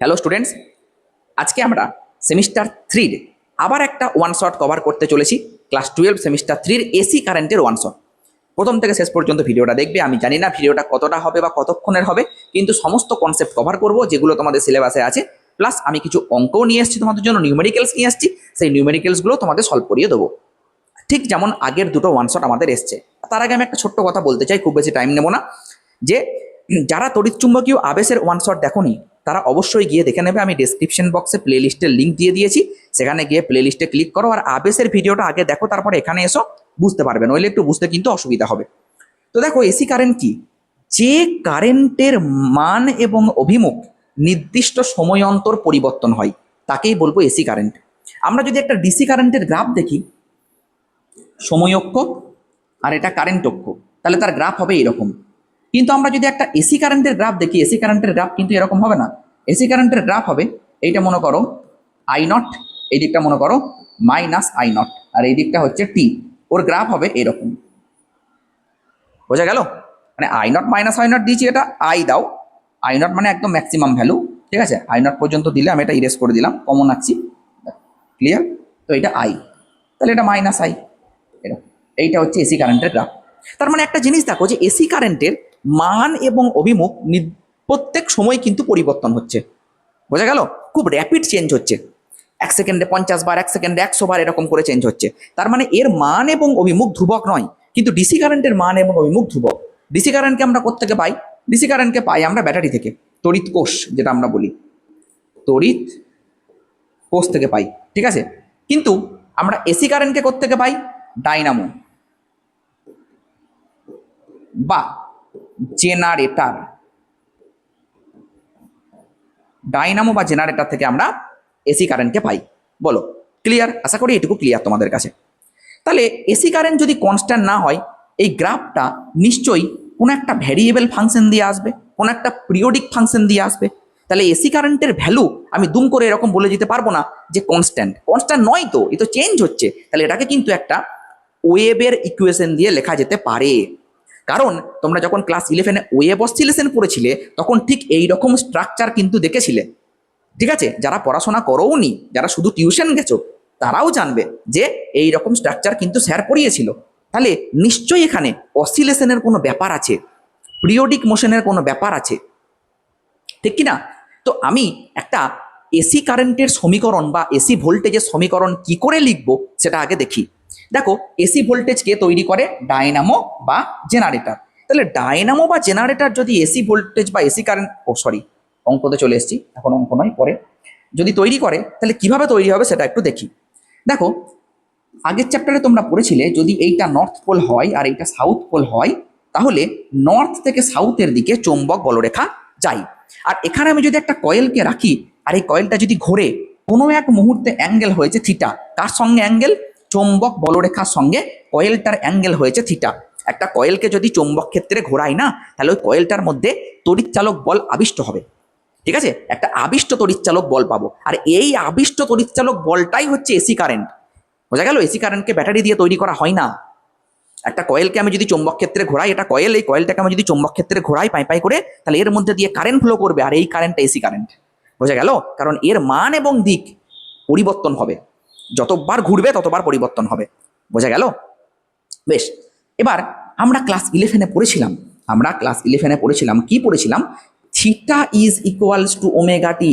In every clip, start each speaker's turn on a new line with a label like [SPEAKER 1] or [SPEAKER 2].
[SPEAKER 1] Hello students, আজকে আমরা semester 3 আবার একটা ওয়ান শট কভার করতে চলেছি। ক্লাস 12 সেমিস্টার 3 এসি কারেন্টের ওয়ান শট। প্রথম থেকে শেষ পর্যন্ত ভিডিওটা দেখবে। আমি জানি না ভিডিওটা কতটা হবে বা কতক্ষণের হবে, কিন্তু সমস্ত কনসেপ্ট কভার করব যেগুলো তোমাদের সিলেবাসে আছে। প্লাস আমি কিছু অঙ্কও নিয়ে এসেছি তোমাদের জন্য, নিউমেরিক্যালস নিয়ে এসেছি। সেই নিউমেরিক্যালসগুলো তোমাদের সলভ করিয়ে দেবো, ঠিক যেমন আগের দুটো ওয়ান শট আমাদের এসছে। তার আগে আমি একটা ছোট্ট কথা বলতে চাই, খুব বেশি টাইম নেব না। যে যারা তড়িৎচুম্বকীয় আবেশের ওয়ান শট দেখোনি তারা অবশ্যই গিয়ে দেখে নেবে। আমি ডেসক্রিপশন বক্সে প্লে লিস্টের লিঙ্ক দিয়ে দিয়েছি, সেখানে গিয়ে প্লে লিস্টে ক্লিক করো আর আবেশের ভিডিওটা আগে দেখো, তারপর এখানে এসো, বুঝতে পারবে। নইলে একটু বুঝতে কিন্তু অসুবিধা হবে। তো দেখো, এসি কারেন্ট কি? যে কারেন্টের মান এবং অভিমুখ নির্দিষ্ট সময় অন্তর পরিবর্তন হয় তাকেই বলবো এসি কারেন্ট। আমরা যদি একটা ডিসি কারেন্টের গ্রাফ দেখি, সময় অক্ষ আর এটা কারেন্ট অক্ষ, তাহলে তার গ্রাফ হবে এরকম। কিন্তু আমরা যদি একটা এসি কারেন্টের গ্রাফ দেখি, এসি কারেন্টের গ্রাফ কিন্তু এরকম হবে না। এসি কারেন্টের গ্রাফ হবে এইটা, মনে করো আই নট, এই দিকটা মনে করো মাইনাস আই নট, আর এই দিকটা হচ্ছে টি। ওর গ্রাফ হবে এরকম। বোঝা গেল? মানে I not minus I not দিয়েছি, এটা আই দাও। আই নট মানে একদম ম্যাক্সিমাম ভ্যালু, ঠিক আছে? আই নট পর্যন্ত দিলে আমি এটা ইরেজ করে দিলাম, কমন আছি, ক্লিয়ার? তো এটা আই, তাহলে এটা মাইনাস আই, এরকম। এইটা হচ্ছে এসি কারেন্টের গ্রাফ। তার মানে একটা জিনিস দেখো, যে এসি কারেন্টের মান এবং অভিমুখ প্রত্যেক সময় কিন্তু পরিবর্তন হচ্ছে। বোঝা গেল? খুব র্যাপিড চেঞ্জ হচ্ছে, 1 সেকেন্ডে 50 বার, 1 সেকেন্ডে 100 বার, এরকম করে চেঞ্জ হচ্ছে। তার মানে এর মান এবং অভিমুখ ধ্রুবক নয়, কিন্তু ডিসি কারেন্টের মান এবং অভিমুখ ধ্রুবক। ডিসি কারেন্টকে আমরা কোত্থেকে পাই? ডিসি কারেন্টকে পাই আমরা ব্যাটারি থেকে, তড়িৎ কোষ যেটা আমরা বলি, তড়িৎ কোষ থেকে পাই, ঠিক আছে? কিন্তু আমরা এসি কারেন্টকে কোত্থেকে পাই? ডাইনামো বা জেনারেটর। ডাইনামো বা জেনারেটর থেকে আমরা এসি কারেন্টকে পাই। বলো, ক্লিয়ার? আশা করি এটুকু ক্লিয়ার তোমাদের কাছে। তাহলে এসি কারেন্ট যদি কনস্ট্যান্ট না হয়, এই গ্রাফটা নিশ্চয়ই কোনো একটা ভ্যারিয়েবল ফাংশন দিয়ে আসবে, কোনো একটা পিরিয়ডিক ফাংশন দিয়ে আসবে। তাহলে এসি কারেন্টের ভ্যালু আমি দুম করে এরকম বলে দিতে পারবো না যে কনস্ট্যান্ট। কনস্ট্যান্ট নয় তো, এ তো চেঞ্জ হচ্ছে। তাহলে এটাকে কিন্তু একটা ওয়েভের ইকুয়েশন দিয়ে লেখা যেতে পারে। কারণ তোমরা যখন ক্লাস 11-এ ওয়েভ অসিলেশন পড়েছিলে, তখন ঠিক এই রকম স্ট্রাকচার কিন্তু দেখেছিলে, ঠিক আছে? যারা পড়াশোনা করোনি, যারা শুধু টিউশন গেছো, তারাও জানবে যে এই রকম স্ট্রাকচার কিন্তু স্যার পড়িয়েছিল। তাহলে নিশ্চয়ই এখানে অসিলেশনের কোনো ব্যাপার আছে, পিরিয়ডিক মোশনের কোনো ব্যাপার আছে, ঠিক কি না? তো আমি একটা এসি কারেন্টের সমীকরণ বা এসি ভোল্টেজের সমীকরণ কি করে লিখবো সেটা আগে দেখি। দেখো, এসি ভোল্টেজকে তৈরি করে ডায়নামো বা জেনারেটর। তাহলে ডায়নামো বা জেনারেটর যদি এসি ভোল্টেজ বা এসি কারেন্ট, সরি, অঙ্কতে চলে এসেছি, এখন অঙ্ক নয়, পরে, যদি তৈরি করে তাহলে কিভাবে তৈরি হবে সেটা একটু দেখি। দেখো, আগের চ্যাপ্টারে তোমরা পড়েছিলে, যদি এইটা নর্থ পোল হয় আর এইটা সাউথ পোল হয়, তাহলে নর্থ থেকে সাউথের দিকে চৌম্বক বলরেখা যায়। আর এখানে আমি যদি একটা কয়েলকে রাখি, আর এই কয়েলটা যদি ঘোরে, কোনো এক মুহূর্তে অ্যাঙ্গেল হয়েছে থিটা। কার সঙ্গে অ্যাঙ্গেল? চৌম্বক বলরেখার সঙ্গে কয়েলটার অ্যাঙ্গেল হয়েছে থিটা। একটা কয়েলকে যদি চৌম্বক ক্ষেত্রে ঘোরাই না, তাহলে ওই কয়েলটার মধ্যে তড়িৎচালক বল আবিষ্ট হবে, ঠিক আছে? একটা আবিষ্ট তড়িৎচালক বল পাবো, আর এই আবিষ্ট তড়িৎচালক বলটাই হচ্ছে এসি কারেন্ট। বোঝা গেল? এসি কারেন্টকে ব্যাটারি দিয়ে তৈরি করা হয় না। একটা কয়েলকে আমি যদি চৌম্বক ক্ষেত্রে ঘোরাই, এটা কয়েল, এই কয়েলটাকে আমি যদি চৌম্বক ক্ষেত্রে ঘোরাই পাই পাই করে, তাহলে এর মধ্যে দিয়ে কারেন্ট ফ্লো করবে, আর এই কারেন্টটা এসি কারেন্ট। বোঝা গেল? কারণ এর মান এবং দিক পরিবর্তন হবে, যতবার ঘুরবে ততবার পরিবর্তন হবে। বোঝা গেল? বেশ, এবার আমরা ক্লাস 11-এ পড়েছিলাম, কি পড়েছিলাম? Theta is equals two omega t.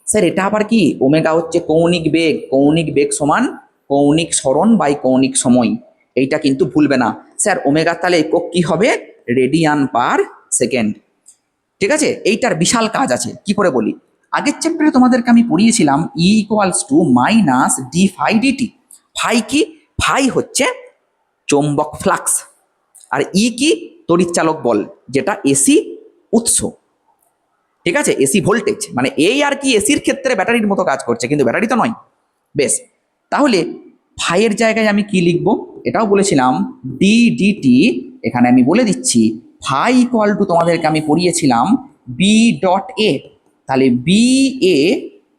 [SPEAKER 1] Sir, এটা আবার কি? ওমেগা হচ্ছে কৌণিক বেগ, কৌণিক বেগ সমান কৌণিক সরণ বাই কৌণিক সময়। এইটা কিন্তু ভুলবে না। স্যার, ওমেগা তাহলে একক কি হবে? রেডিয়ান পার সেকেন্ড, ঠিক আছে? এইটার বিশাল কাজ আছে, কি করে বলি। আগের চ্যাপ্টারে তোমাদেরকে আমি পড়িয়েছিলাম E equals to minus D phi DT. Phi কি? ফাই হচ্ছে চৌম্বক ফ্লাক্স, আর ই কি? তড়িৎচালক বল, যেটা এসি উৎস, ঠিক আছে? এসি ভোল্টেজ, মানে এই আর কি এসির ক্ষেত্রে ব্যাটারির মতো কাজ করছে, কিন্তু ব্যাটারি তো নয়। বেশ, তাহলে ফাইয়ের জায়গায় আমি কি লিখবো? এটাও বলেছিলাম ডি ডিটি। এখানে আমি বলে দিচ্ছি ফাই ইকুয়াল টু, তোমাদেরকে আমি পড়িয়েছিলাম বি ডট এ। তাহলে B A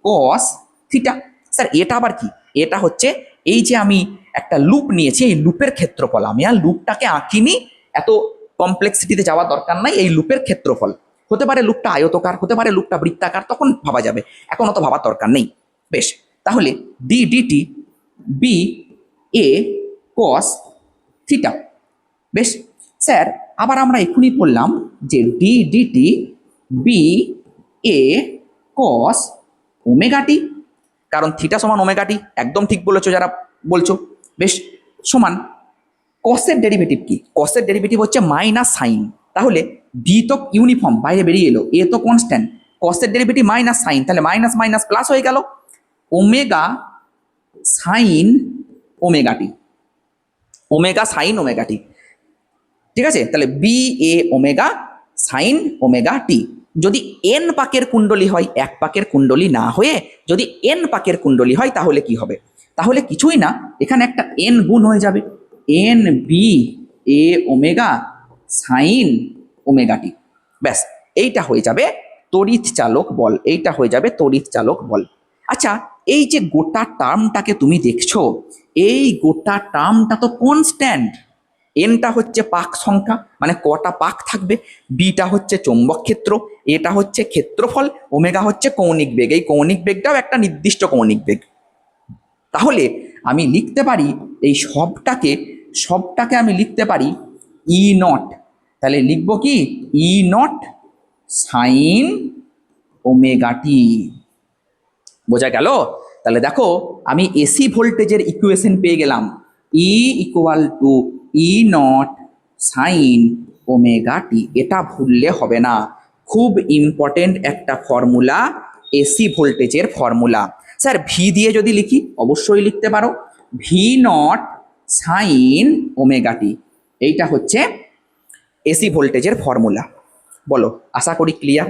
[SPEAKER 1] cos theta. Sir, এটা আবার কি? এটা হচ্ছে এই যে আমি একটা লুপ নিয়েছি, এই লুপের ক্ষেত্রফল। আমি আর লুপটাকে আঁকিনি, এত কমপ্লেক্সিটিতে যাওয়ার দরকার নাই, এই লুপের ক্ষেত্রফল। হতে পারে লুপটা আয়তকার, হতে পারে লুপটা বৃত্তাকার, তখন ভাবা যাবে, এখন অত ভাবার দরকার নেই। বেশ, তাহলে D DT B A cos theta. বেশ স্যার, আবার আমরা এক্ষুনি বললাম যে D DT B A cos omega টি, কারণ থিটা সমান ওমেগা টি, একদম ঠিক বলেছো যারা বলছো। বেশ, সমান কসের ডেরিভেটিভ কি? কসের ডেরিভেটিভ হচ্ছে মাইনাস সাইন। তাহলে বি তো ইউনিফর্ম বাইরে বেরিয়ে এলো, এ তো কনস্ট্যান্ট, কসের ডেরিভেটিভ মাইনাস সাইন, তাহলে মাইনাস মাইনাস প্লাস হয়ে গেল, ওমেগা সাইন ওমেগা টি, ওমেগা সাইন ওমেগা টি। ঠিক আছে, তাহলে বি এ ওমেগা সাইন ওমেগা টি। যদি এন পাকের কুণ্ডলী হয়, এক পাকের কুণ্ডলী না হয়ে যদি এন পাকের কুণ্ডলী হয়, তাহলে কি হবে? তাহলে কিছুই না, এখানে একটা এন গুণ হয়ে যাবে, N B A omega sign omega টি। ব্যাস, এইটা হয়ে যাবে তড়িৎ চালক বল, এইটা হয়ে যাবে তড়িৎ চালক বল। আচ্ছা, এই যে গোটা টার্মটাকে তুমি দেখছো, এই গোটা টার্মটা তো কনস্ট্যান্ট। এনটা হচ্ছে পাক সংখ্যা, মানে কটা পাক থাকবে, বিটা হচ্ছে চৌম্বক ক্ষেত্র, এটা হচ্ছে ক্ষেত্রফল, ওমেগা হচ্ছে কৌণিক বেগ, এই কৌণিক বেগটাও একটা নির্দিষ্ট কৌণিক বেগ। তাহলে আমি লিখতে পারি এই সবটাকে আমি লিখতে পারি ই নট। তাহলে লিখবো কি? ই নট সাইন ওমেগা টি। বোঝা গেল? তাহলে দেখো, আমি এসি ভোল্টেজের ইকুয়েশন পেয়ে গেলাম, E equal to E naught sine omega T. এটা ভুললে হবে না, খুব ইম্পর্টেন্ট একটা ফর্মুলা, এসি ভোল্টেজের ফর্মুলা। স্যার ভি দিয়ে যদি লিখি, অবশ্যই লিখতে পারো, V not sine omega T, এইটা হচ্ছে এসি ভোল্টেজের ফর্মুলা। বলো, আশা করি ক্লিয়ার,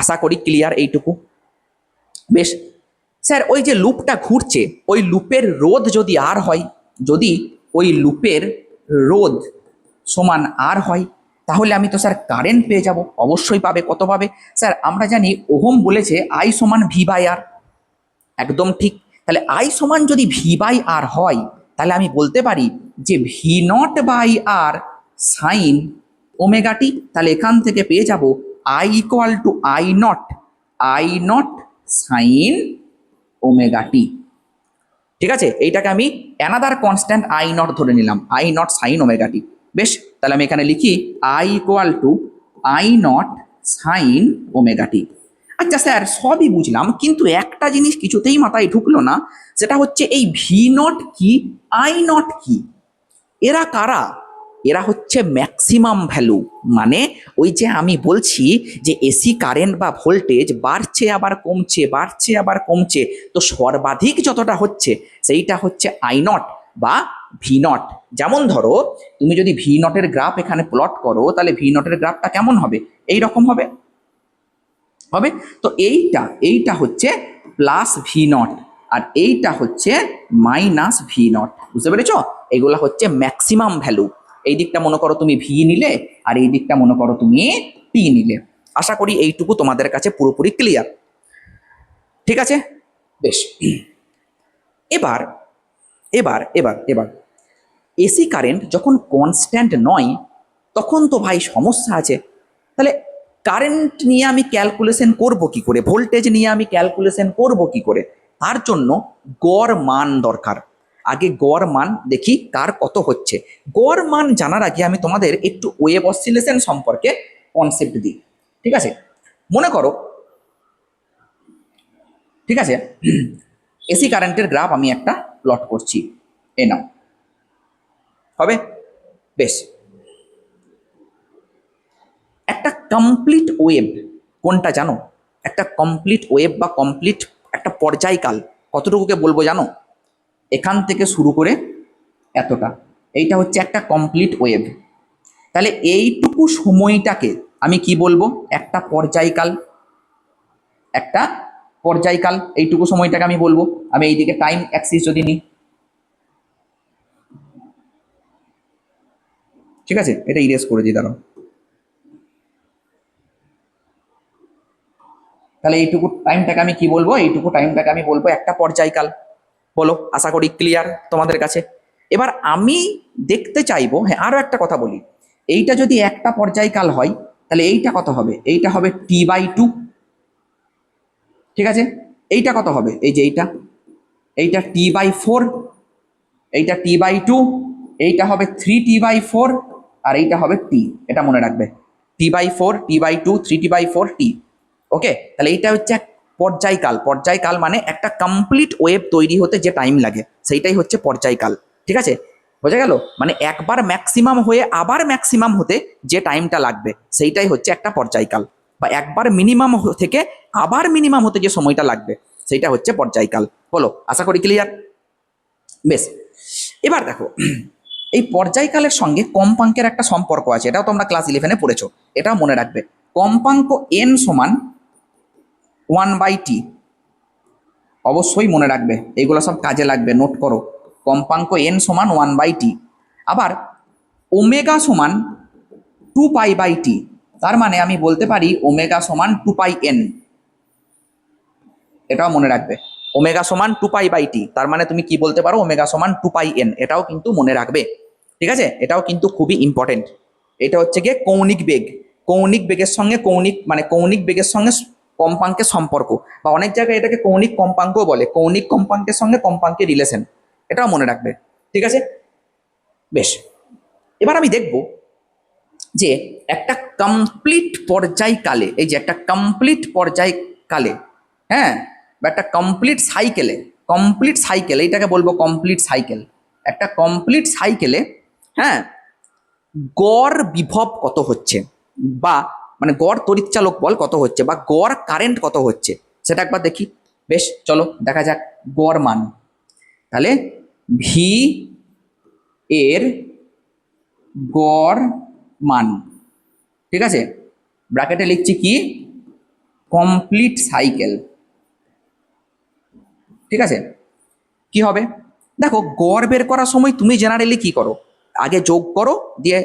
[SPEAKER 1] আশা করি ক্লিয়ার এইটুকু। বেশ স্যার, ওই যে লুপটা ঘুরছে, ওই লুপের রোধ যদি আর হয়, যদি ওই লুপের রোধ সমান আর হয়, তাহলে আমি তো স্যার কারেন্ট পেয়ে যাব। অবশ্যই পাবে, কত পাবে স্যার? আমরা জানি ওহম বলেছে আই সমান ভি বাই আর, একদম ঠিক। তাহলে আই সমান যদি ভি বাই আর হয়, তাহলে আমি বলতে পারি যে V not by R sine omega T. তাহলে এখান থেকে পেয়ে যাব I equal to I naught sine omega T. ঠিক আছে, এইটাকে আমি অ্যানাদার কনস্ট্যান্ট আই নট ধরে নিলাম, I naught sine omega T. বেশ, তাহলে আমি এখানে লিখি I equal to I naught sine omega T. আচ্ছা স্যার, সবই বুঝলাম, কিন্তু একটা জিনিস কিছুতেই মাথায় ঢুকলো না, সেটা হচ্ছে এই ভি নট কি, আই নট কি, এরা কারা? এরা হচ্ছে ম্যাক্সিমাম ভ্যালু। মানে ওই যে আমি বলছি যে এসি কারেন্ট বা ভোল্টেজ বাড়ছে আবার কমছে, বাড়ছে আবার কমছে, তো সর্বাধিক যতটা হচ্ছে সেইটা হচ্ছে আই নট বা ভি নট। যেমন ধরো, তুমি যদি ভি নটের গ্রাফ এখানে প্লট করো, তাহলে ভি নটের গ্রাফটা কেমন হবে? এই রকম হবে, হবে তো। এইটা হচ্ছে প্লাস ভি নট, আর এইটা হচ্ছে মাইনাস ভি নট। বুঝতে পেরেছ? এগুলা হচ্ছে ম্যাক্সিমাম ভ্যালু। এই দিকটা মনে করো তুমি ভি নিলে, আর এই দিকটা মনে করো তুমি টি নিলে। আশা করি এইটুকু তোমাদের কাছে পুরোপুরি ক্লিয়ার। ঠিক আছে, বেশ। এবার এবার এবার এবার এসি কারেন্ট যখন কনস্ট্যান্ট নয়, তখন তো ভাই সমস্যা আছে। তাহলে কারেন্ট নিয়ে আমি ক্যালকুলেশন করব কি করে, ভোল্টেজ নিয়ে আমি ক্যালকুলেশন করব কি করে? তার জন্য গড় মান দরকার। আগে গড় মান দেখি কার কত হচ্ছে। গড় মান জানার আগে আমি তোমাদের একটু ওয়েভ অসিলেশন সম্পর্কে কনসেপ্ট দিই। ঠিক আছে, মনে করো, ঠিক আছে, এসি কারেন্টের গ্রাফ আমি একটা প্লট করছি, এ নাও, হবে? বেশ, একটা কমপ্লিট ওয়েভ কোনটা জানো? একটা কমপ্লিট ওয়েভ বা কমপ্লিট একটা পর্যায়কাল কতটুকুকে বলবো জানো? এখান থেকে শুরু করে এতটা, এইটা হচ্ছে একটা কমপ্লিট ওয়েভ। তাহলে এইটুকু সময়টাকে আমি কি বলবো? একটা পর্যায়কাল, একটা পর্যায়কাল। এইটুকু সময়টাকে আমি বলবো, আমি এইদিকে টাইম অ্যাক্সিস যদি নিই, ঠিক আছে, এটা ইরেজ করে দিই, দাঁড়াও। তাহলে এইটুকু টাইমটাকে আমি কি বলবো? এইটুকু টাইমটাকে আমি বলবো একটা পর্যায়কাল। বলো, আশা করি ক্লিয়ার তোমাদের কাছে। এবার আমি দেখতে চাইবো, হ্যাঁ আরো একটা কথা বলি, এইটা যদি একটা পর্যায়কাল হয়, তাহলে এইটা কত হবে? এইটা হবে T/2, ঠিক আছে। এইটা কত হবে? এই যে এইটা T/4, এইটা T/2, এইটা হবে 3T/4, আর এইটা হবে T। এটা মনে রাখবে, T/4, T/2, 3T/4, T। ওকে, তাহলে এইটা হচ্ছে এক পর্যায়কাল। পর্যায়কাল মানে একটা কমপ্লিট ওয়েভ তৈরি হতে যে টাইম লাগে সেইটাই হচ্ছে পর্যায়কাল, ঠিক আছে। বোঝা গেল? মানে একবার ম্যাক্সিমাম হয়ে আবার ম্যাক্সিমাম হতে যে টাইমটা লাগবে সেইটাই হচ্ছে একটা পর্যায়কাল, বা একবার মিনিমাম থেকে আবার মিনিমাম হতে যে সময়টা লাগবে সেইটা হচ্ছে পর্যায়কাল। বলো, আশা করি ক্লিয়ার। বেশ, এবার দেখো, এই পর্যায়কালের সঙ্গে কম্পাঙ্কের একটা সম্পর্ক আছে, এটাও তোমরা ক্লাস 11-এ পড়েছো, এটাও মনে রাখবে। কম্পাঙ্ক n সমান 1/t, অবশ্যই মনে রাখবে, এইগুলো সব কাজে লাগবে, নোট করো। কম্পাঙ্ক n সমান 1/t। আবার ওমেগা সমান 2π/t, তার মানে আমি বলতে পারি ওমেগা সমান 2πn, এটাও মনে রাখবে। ওমেগা সমান 2π/t, তার মানে তুমি কি বলতে পারো? ওমেগা সমান 2πn, এটাও কিন্তু মনে রাখবে, ঠিক আছে। এটাও কিন্তু খুবই ইম্পর্টেন্ট। এটা হচ্ছে গিয়ে কৌণিক বেগ, কৌণিক বেগের সঙ্গে কৌণিক বেগের সঙ্গে কম্পাঙ্কের সম্পর্ক, বা অনেক জায়গায় এটাকে কৌণিক কম্পাঙ্কও বলে, কৌণিক কম্পাঙ্কের সঙ্গে কম্পাঙ্কের রিলেশন, এটাও মনে রাখবে, ঠিক আছে। বেশ, এবার আমি দেখব যে একটা কমপ্লিট পর্যায়কালে, এই যে একটা কমপ্লিট পর্যায়কালে, হ্যাঁ, বা একটা কমপ্লিট সাইকেল, এইটাকে বলবো কমপ্লিট সাইকেল। একটা কমপ্লিট সাইকেলে, হ্যাঁ, গড় বিভব কত হচ্ছে, বা মানে গড় তড়িৎচালক বল কত হচ্ছে, বা গড় কারেন্ট কত হচ্ছে, সেটা একবার দেখি। বেশ, চলো দেখা যাক গড় মান। তাহলে ভি এর গড় মান, ঠিক আছে, ব্র্যাকেটে লিখছি কি, কমপ্লিট সাইকেল, ঠিক আছে। কি হবে দেখো, গড় বের করার সময় তুমি জেনারেলি কি করো? আগে যোগ করো, দিয়ে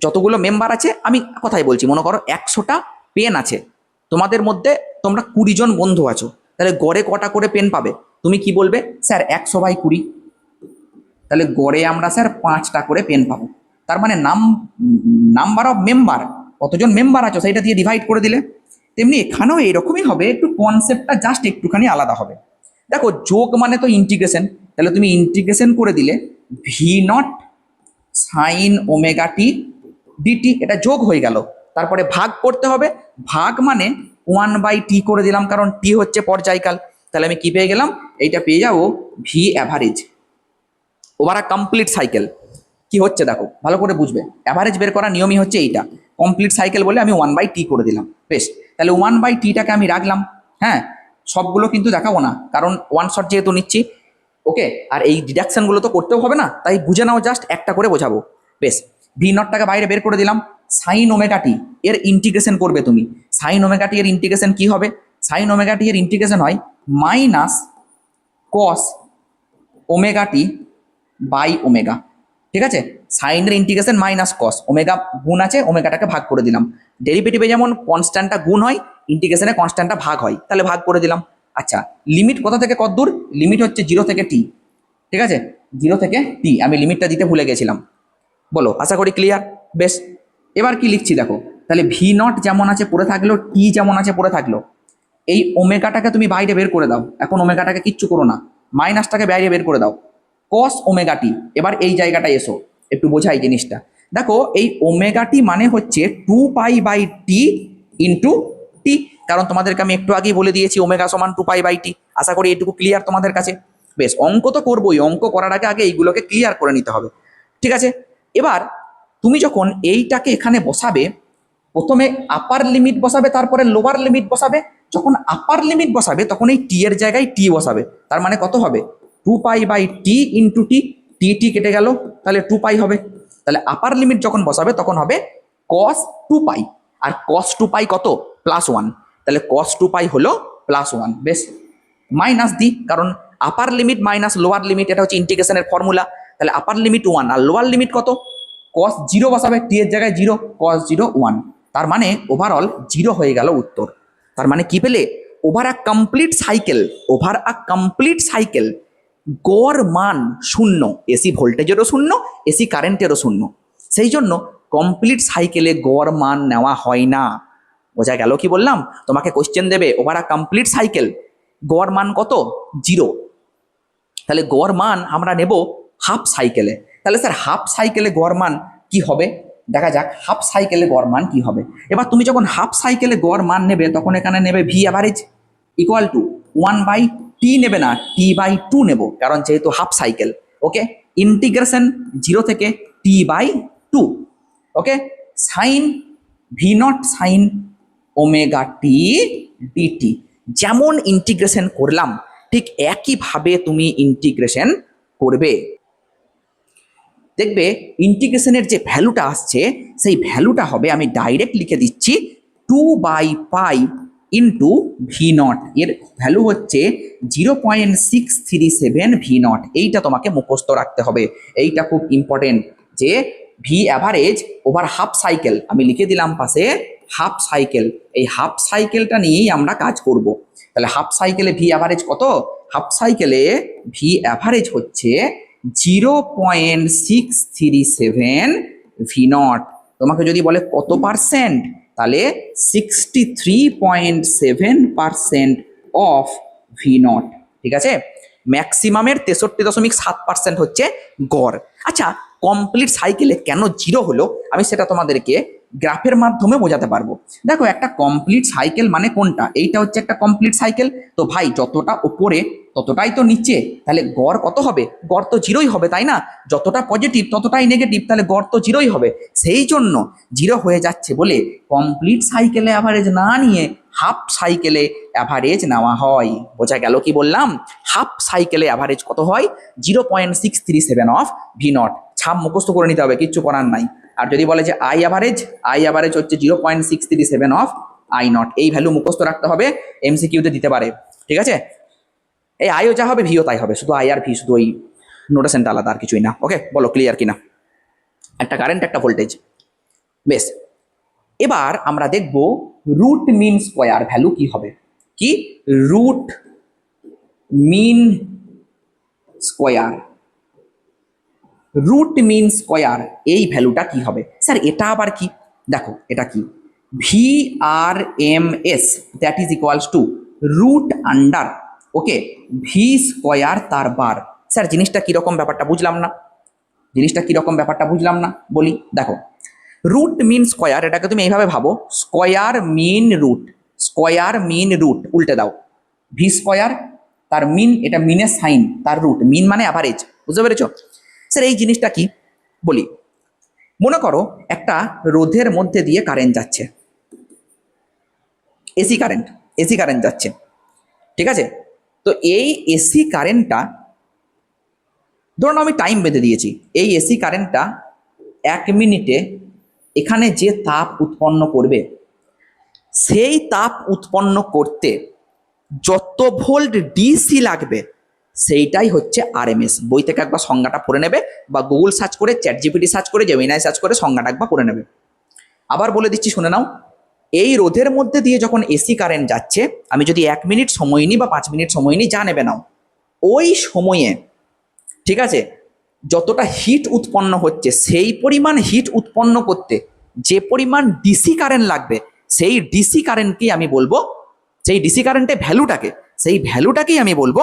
[SPEAKER 1] যতগুলো মেম্বার আছে, আমি কথাই বলছি, মনে করো 100টা পেন আছে তোমাদের মধ্যে, তোমরা 20 জন বন্ধু আছো, তাহলে গড়ে কটা করে পেন পাবে? তুমি কি বলবে? স্যার 100/20, তাহলে গড়ে আমরা স্যার 5টা করে পেন পাবো। তার মানে নাম্বার অফ মেম্বার, কতজন মেম্বার আছো সেইটা দিয়ে ডিভাইড করে দিলে। তেমনি এখানেও এইরকমই হবে, একটু কনসেপ্টটা জাস্ট একটুখানি আলাদা হবে। দেখো, যোগ মানে তো ইন্টিগ্রেশন, তাহলে তুমি ইন্টিগ্রেশন করে দিলে V0 sign omega T DT, এটা যোগ হয়ে গেল। তারপরে ভাগ করতে হবে, ভাগ মানে 1/t করে দিলাম, কারণ টি হচ্ছে পর্যায়কাল। তাহলে আমি কি পেয়ে গেলাম? এইটা পেয়ে যাবো V average over a complete cycle. কি হচ্ছে দেখো, ভালো করে বুঝবে, অ্যাভারেজ বের করার নিয়মই হচ্ছে এইটা। কমপ্লিট সাইকেল বলে আমি 1/t করে দিলাম। বেশ, তাহলে 1/tটাকে আমি রাখলাম, হ্যাঁ। সবগুলো কিন্তু দেখাবো না, কারণ ওয়ান শট যেহেতু নিচ্ছি, ওকে। আর এই ডিডাকশনগুলো তো করতেও হবে না, তাই বুঝে নাও, জাস্ট একটা করে বোঝাবো। বেশ, V0টাকে বাইরে বের করে দিলাম। সাইন ওমেগা টি এর ইন্টিগ্রেশন করবে তুমি। সাইন ওমেগা টি এর ইন্টিগ্রেশন কি হবে? সাইন ওমেগা টি এর ইন্টিগ্রেশন হয় minus cos omega T by omega, ঠিক আছে। সাইনের ইন্টিগ্রেশন মাইনাস কস, ওমেগা গুণ আছে, ওমেগাটাকে ভাগ করে দিলাম। ডেরিভেটিভে যেমন কনস্ট্যান্টটা গুণ হয়, ইন্টিগ্রেশনে কনস্ট্যান্টটা ভাগ হয়, তাহলে ভাগ করে দিলাম। আচ্ছা, লিমিট কোথা থেকে কত দূর? লিমিট হচ্ছে 0 থেকে t, ঠিক আছে, 0 থেকে t, আমি লিমিটটা দিতে ভুলে গেছিলাম। বলো, আশা করি ক্লিয়ার। বেশ, এবার কি লিখছি দেখো, তাহলে V0 যেমন আছে পড়ে থাকলো, t যেমন আছে পড়ে থাকলো। এই ওমেগাটাকে তুমি বাইরে বের করে দাও, এখন ওমেগাটাকে কিচ্ছু করো না, মাইনাসটাকে বাইরে বের করে দাও, কস ওমেগা টি। এবার এই জায়গাটা এসো, একটু বোঝাই জিনিসটা। দেখো, এই ওমেগা টি মানে হচ্ছে 2π/t ইন্টু টি, কারণ তোমাদেরকে আমি একটু আগেই বলে দিয়েছি ওমেগা সমান 2π/t। আশা করি এটুকু ক্লিয়ার তোমাদের কাছে। বেশ, অঙ্ক তো করবোই, অঙ্ক করার আগে আগে এইগুলোকে ক্লিয়ার করে নিতে হবে, ঠিক আছে। এবার তুমি যখন এইটাকে এখানে বসাবে, প্রথমে আপার লিমিট বসাবে, তারপরে লোয়ার লিমিট বসাবে। যখন আপার লিমিট বসাবে তখন এই টি এর জায়গায় টি বসাবে, তার মানে কত হবে? 2π/t ইন্টু টি, টি টি কেটে গেল, তাহলে 2π হবে। তাহলে আপার লিমিট যখন বসাবে তখন হবে cos 2π, আর cos 2π কত? +1, তাহলে cos 2π হলো +1। বেশ, মাইনাস দি, কারণ আপার লিমিট মাইনাস লোয়ার লিমিট, এটা হচ্ছে ইন্টিগ্রেশনের ফর্মুলা। তাহলে আপার লিমিট 1 আর লোয়ার লিমিট কত? cos 0 বসাবে, টি এর জায়গায় 0, cos 0 1, তার মানে ওভারঅল 0 হয়ে গেল উত্তর। তার মানে কি পেলে? ওভার আ কমপ্লিট সাইকেল গড় মান শূন্য, এসি ভোল্টেজেরও শূন্য, এসি কারেন্টেরও শূন্য। সেই জন্য কমপ্লিট সাইকেলে গড় মান নেওয়া হয় না। বোঝা গেল কি বললাম? তোমাকে কোশ্চেন দেবে ওভার আ কমপ্লিট সাইকেল গড় মান কত? 0। তাহলে গড় মান আমরা নেব হাফ সাইকেলে। তাহলে স্যার হাফ সাইকেলে গড় মান কি হবে? দেখা যাক হাফ সাইকেলে গড় মান কি হবে। এবার তুমি যখন হাফ সাইকেলে গড় মান নেবে তখন এখানে নেবে V average equal to 1/t নেবে না, t/2 নেব, কারণ যেহেতু হাফ সাইকেল। ওকে, ইন্টিগ্রেশন 0 থেকে t/2। Okay, sine V not sine omega T DT, যেমন ইন্টিগ্রেশন করলাম ঠিক একইভাবে তুমি ইন্টিগ্রেশন করবে। দেখবে ইন্টিগ্রেশনের যে ভ্যালুটা আসছে সেই ভ্যালুটা হবে, আমি ডাইরেক্ট লিখে দিচ্ছি, 2/π ইন্টু ভি নট। এর ভ্যালু হচ্ছে 0.637 ভি নট। এইটা তোমাকে মুখস্থ রাখতে হবে, এইটা খুব ইম্পর্টেন্ট, যে V average over half cycle. আমি লিখে দিলাম পাশে হাফ সাইকেল, এই হাফ সাইকেলটা নিয়েই আমরা কাজ করব। তাহলে হাফ সাইকেলে ভি অ্যাভারেজ কত? হাফ সাইকেলে ভি অ্যাভারেজ হচ্ছে 0.637 ভি নট। তোমাকে যদি বলে কত পার্সেন্ট, তাহলে 63.7% অফ ভি নট। ঠিক আছে, ম্যাক্সিমামের 63.7% হচ্ছে গড়। আচ্ছা, কমপ্লিট সাইকেলে কেন 0 হলো আমি সেটা তোমাদেরকে গ্রাফের মাধ্যমে বোঝাতে পারবো। দেখো, একটা কমপ্লিট সাইকেল মানে কোনটা? এইটা হচ্ছে একটা কমপ্লিট সাইকেল। তো ভাই যতটা উপরে ততটাই তো নিচে, তাহলে গড় কত হবে? গড় তো 0ই হবে, তাই না? যতটা পজিটিভ ততটাই নেগেটিভ, তাহলে গড় তো 0ই হবে। সেই জন্য 0 হয়ে যাচ্ছে বলে কমপ্লিট সাইকেলে অ্যাভারেজ না নিয়ে হাফ সাইকেলে অ্যাভারেজ নেওয়া হয়। বোঝা গেল কি বললাম? হাফ সাইকেলে অ্যাভারেজ কত হয়? 0.637 অফ ভি নট। ছাপ মুখস্থ করে নিতে হবে, কিচ্ছু করার নাই। আর যদি বলে যে আই অ্যাভারেজ হচ্ছে 0.637 অফ আই নট, এই ভ্যালু মুখস্থ রাখতে হবে, এমসিকিউতে দিতে পারে। ঠিক আছে, এই আইও যা হবে ভিও তাই হবে, শুধু আই আর ভি, শুধু ওই নোটেশনটা আলাদা, আর কিছুই না। ওকে, বলো ক্লিয়ার কিনা? একটা কারেন্ট, একটা ভোল্টেজ। বেশ, এবার আমরা দেখব রুট মিন স্কোয়ার ভ্যালু কি হবে। কি? Root mean square, root mean square এই ভ্যালুটা কি হবে? স্যার এটা আবার কি? দেখো এটা কি, V R M S that is equals to root under, okay, V square তার বার। স্যার জিনিসটা কিরকম ব্যাপারটা বুঝলাম না, জিনিসটা কিরকম ব্যাপারটা বুঝলাম না, বলি। দেখো, রুট মিন স্কোয়ার, এটাকে তুমি এইভাবে ভাবো, স্কোয়ার মিন রুট, স্কোয়ার মিন রুট উল্টে দাও, ভি স্কোয়ার তার মিন, এটা মিনের সাইন, তার রুট, মিন মানে অ্যাভারেজ। বুঝতে পেরেছো? স্যার এই জিনিসটা কি বলি, মনে করো একটা রোধের মধ্যে দিয়ে কারেন্ট যাচ্ছে, এসি কারেন্ট, এসি কারেন্ট যাচ্ছে। ঠিক আছে, তো এই এসি কারেন্টটা, ধরুন আমি টাইম বেঁধে দিয়েছি, এই এসি কারেন্টটা 1 মিনিটে এখানে যে তাপ উৎপন্ন করবে, সেই তাপ উৎপন্ন করতে যত ভোল্ট ডিসি লাগবে সেইটাই হচ্ছে আরএমএস। বই থেকে একবার সংজ্ঞাটা পড়ে নেবে, বা গুগল সার্চ করে, চ্যাট জিপিটি সার্চ করে, জেমিনাই সার্চ করে সংজ্ঞাটা একবার পড়ে নেবে। আবার বলে দিচ্ছি, শুনে নাও। এই রোধের মধ্যে দিয়ে যখন এসি কারেন্ট যাচ্ছে, আমি যদি 1 মিনিট সময় নিই বা 5 মিনিট সময় নিই, যা নেবে নাও, ওই সময়ে, ঠিক আছে, যতটা হিট উৎপন্ন হচ্ছে সেই পরিমাণ হিট উৎপন্ন করতে যে পরিমাণ ডিসি কারেন্ট লাগবে, সেই ডিসি কারেন্টকেই আমি বলবো, সেই ডিসি কারেন্টের ভ্যালুটাকে, সেই ভ্যালুটাকেই আমি বলবো